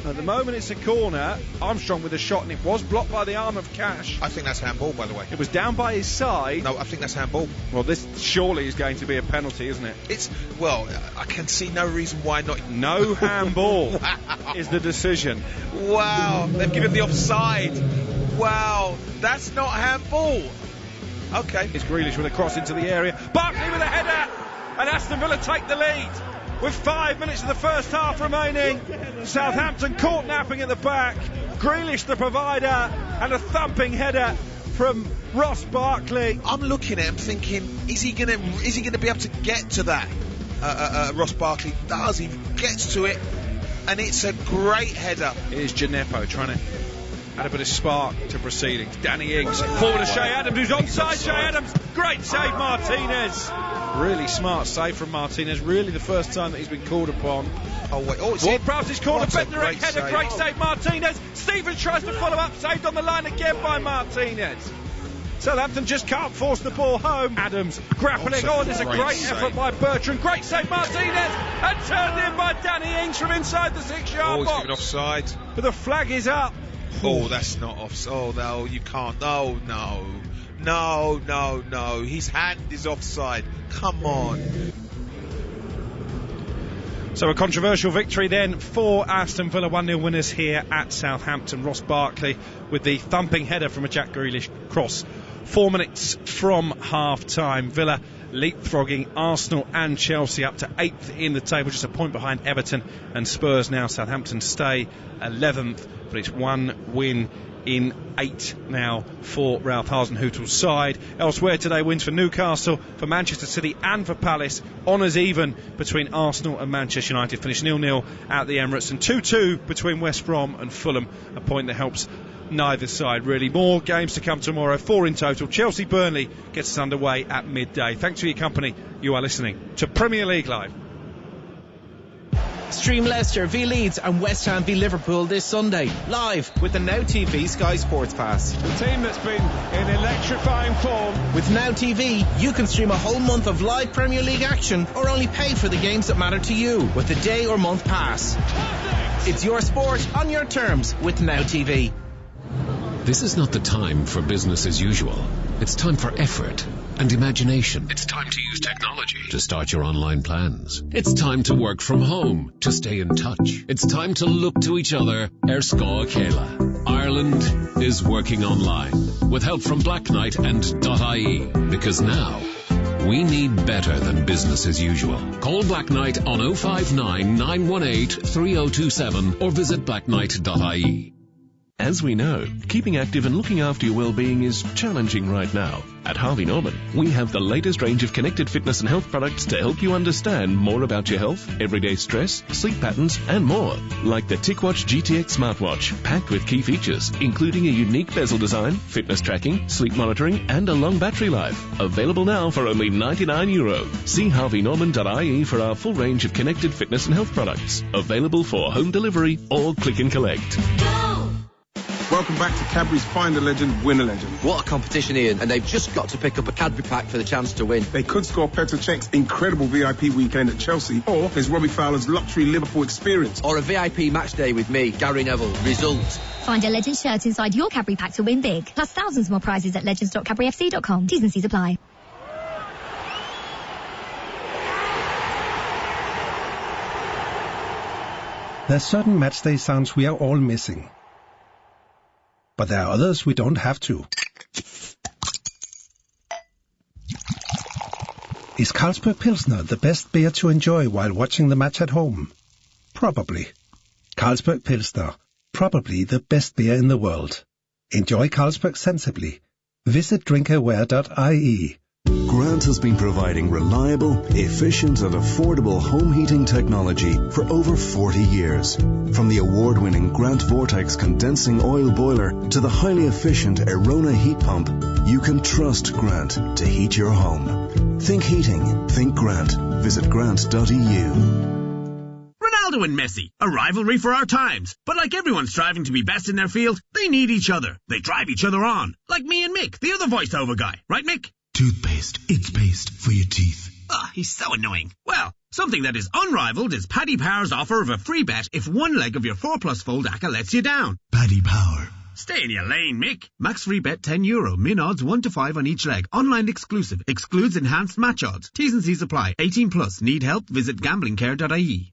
Speaker 1: At the moment it's a corner. Armstrong with a shot, and it was blocked by the arm of Cash.
Speaker 2: I think that's handball, by the way.
Speaker 1: It was down by his side.
Speaker 2: No, I think that's handball.
Speaker 1: Well, this surely is going to be a penalty, isn't it?
Speaker 2: Well, I can see no reason why not.
Speaker 1: No handball is the decision.
Speaker 2: Wow, they've given the offside. Wow, that's not handball. Okay.
Speaker 1: It's Grealish with a cross into the area. Barkley with a header, and Aston Villa take the lead. With 5 minutes of the first half remaining, Southampton caught napping at the back. Grealish the provider, and a thumping header from Ross Barkley.
Speaker 2: I'm looking at him thinking, is he gonna be able to get to that? Ross Barkley does. He gets to it, and it's a great header.
Speaker 1: Here's Gineppo trying to add a bit of spark to proceedings. Danny Ings forward to Shea Adams, who's onside. Shea Adams, great save, Martinez. Really smart save from Martinez. Really the first time that he's been called upon.
Speaker 2: Oh wait,
Speaker 1: Ward-Prowse's corner, Bednarek header,
Speaker 2: save.
Speaker 1: great save, Martinez. Stevens tries to follow up, saved on the line again by Martinez. Southampton just can't force the ball home. Adams grappling on. There's a great effort by Bertrand. Great save, Martinez, and turned in by Danny Ings from inside the 6-yard box.
Speaker 2: He's given offside.
Speaker 1: But the flag is up.
Speaker 2: Oh, that's not offside. Oh, no, you can't. Oh, no. No. His hand is offside. Come on.
Speaker 1: So a controversial victory then for Aston Villa. 1-0 winners here at Southampton. Ross Barkley with the thumping header from a Jack Grealish cross. 4 minutes from half-time. Villa leapfrogging Arsenal and Chelsea up to 8th in the table, just a point behind Everton and Spurs now. Southampton stay 11th, but it's 1 win in 8 now for Ralph Hasenhüttl's side. Elsewhere today, wins for Newcastle, for Manchester City and for Palace. Honours even between Arsenal and Manchester United. Finished 0-0 at the Emirates, and 2-2 between West Brom and Fulham, a point that helps neither side really. More games to come tomorrow, 4 in total. Chelsea-Burnley gets us underway at midday. Thanks for your company. You are listening to Premier League Live.
Speaker 4: Stream Leicester v Leeds and West Ham v Liverpool this Sunday, live with the Now TV Sky Sports Pass.
Speaker 5: The team that's been in electrifying form.
Speaker 4: With Now TV, you can stream a whole month of live Premier League action or only pay for the games that matter to you with a day or month pass. It's your sport on your terms with Now TV.
Speaker 6: This is not the time for business as usual. It's time for effort and imagination. It's time to use technology to start your online plans. It's time to work from home to stay in touch. It's time to look to each other. Scoá Céile. Ireland is working online with help from Black Knight and .ie, because now we need better than business as usual. Call Black Knight on 059 918 3027 or visit blackknight.ie.
Speaker 7: As we know, keeping active and looking after your well-being is challenging right now. At Harvey Norman, we have the latest range of connected fitness and health products to help you understand more about your health, everyday stress, sleep patterns, and more. Like the TicWatch GTX smartwatch, packed with key features, including a unique bezel design, fitness tracking, sleep monitoring, and a long battery life. Available now for only €99. See harveynorman.ie for our full range of connected fitness and health products. Available for home delivery or click and collect.
Speaker 8: Welcome back to Cadbury's Find a Legend, Win a Legend.
Speaker 9: What a competition, Ian, and they've just got to pick up a Cadbury pack for the chance to win.
Speaker 8: They could score Petr Cech's incredible VIP weekend at Chelsea, or there's Robbie Fowler's luxury Liverpool experience.
Speaker 9: Or a VIP match day with me, Gary Neville. Result.
Speaker 10: Find a Legend shirt inside your Cadbury pack to win big. Plus thousands more prizes at legends.cadburyfc.com. T's and C's apply.
Speaker 11: There's certain matchday sounds we are all missing. But there are others we don't have to. Is Carlsberg Pilsner the best beer to enjoy while watching the match at home? Probably. Carlsberg Pilsner, probably the best beer in the world. Enjoy Carlsberg sensibly. Visit drinkaware.ie.
Speaker 12: Grant has been providing reliable, efficient and affordable home heating technology for over 40 years. From the award-winning Grant Vortex condensing oil boiler to the highly efficient Arona heat pump, you can trust Grant to heat your home. Think heating, think Grant. Visit grant.eu.
Speaker 13: Ronaldo and Messi, a rivalry for our times. But like everyone striving to be best in their field, they need each other. They drive each other on. Like me and Mick, the other voiceover guy. Right, Mick?
Speaker 14: Toothpaste. It's paste for your teeth.
Speaker 13: He's so annoying. Well, something that is unrivaled is Paddy Power's offer of a free bet if one leg of your 4+ fold ACCA lets you down.
Speaker 14: Paddy Power.
Speaker 13: Stay in your lane, Mick. Max free bet €10. Min odds 1 to 5 on each leg. Online exclusive. Excludes enhanced match odds. T's and C's apply. 18+. Need help? Visit gamblingcare.ie.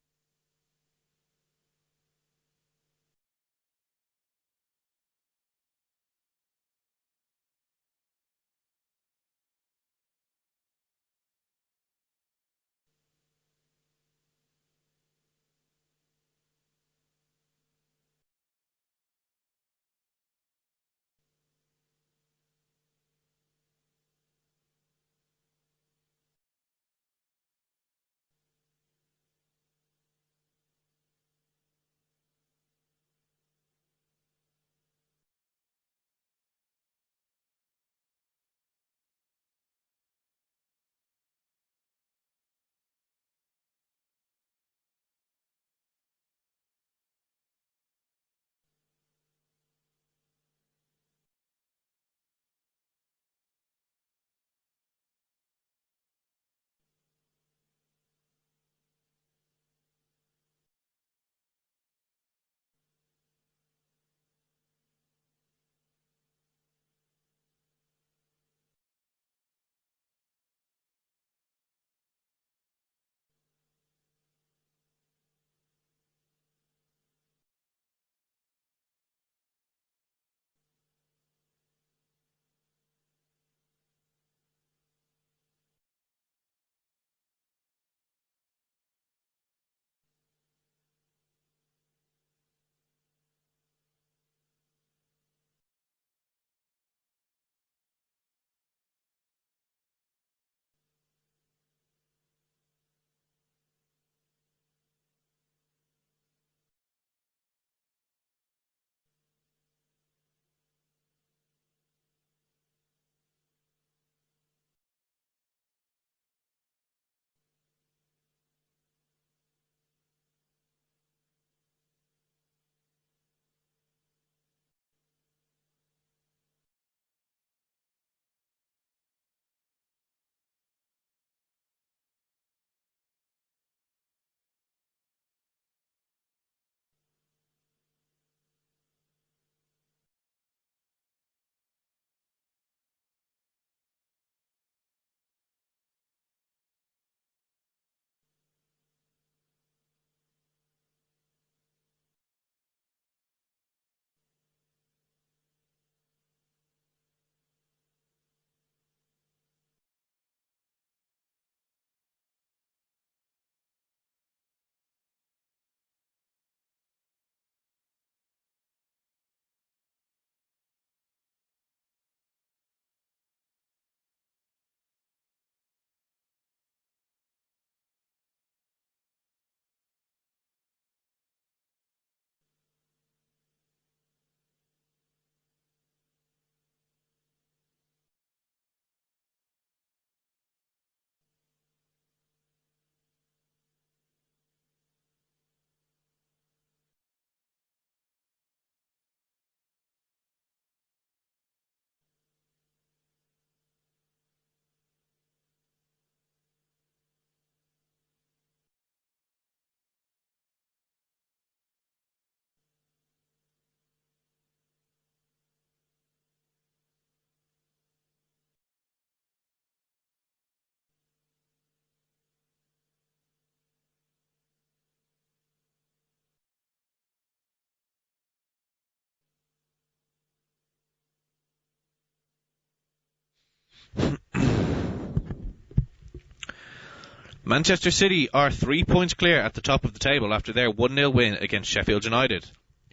Speaker 19: Manchester City are 3 points clear at the top of the table after their 1-0 win against Sheffield United.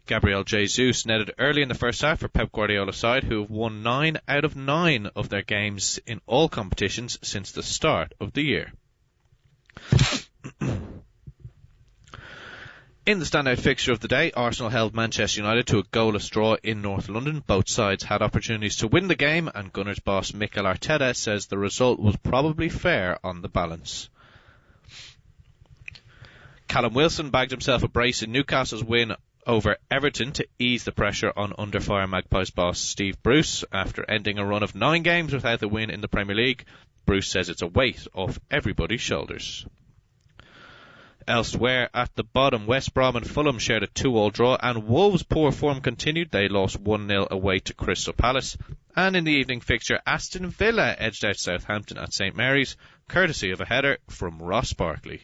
Speaker 19: Gabriel Jesus netted early in the first half for Pep Guardiola's side, who have won 9 out of 9 of their games in all competitions since the start of the year. In the standout fixture of the day, Arsenal held Manchester United to a goalless draw in North London. Both sides had opportunities to win the game, and Gunners boss Mikel Arteta says the result was probably fair on the balance. Callum Wilson bagged himself a brace in Newcastle's win over Everton to ease the pressure on under-fire Magpies boss Steve Bruce. After ending a run of 9 games without a win in the Premier League, Bruce says it's a weight off everybody's shoulders. Elsewhere at the bottom, West Brom and Fulham shared a 2-2 draw, and Wolves' poor form continued. They lost 1-0 away to Crystal Palace. And in the evening fixture, Aston Villa edged out Southampton at St Mary's, courtesy of a header from Ross Barkley.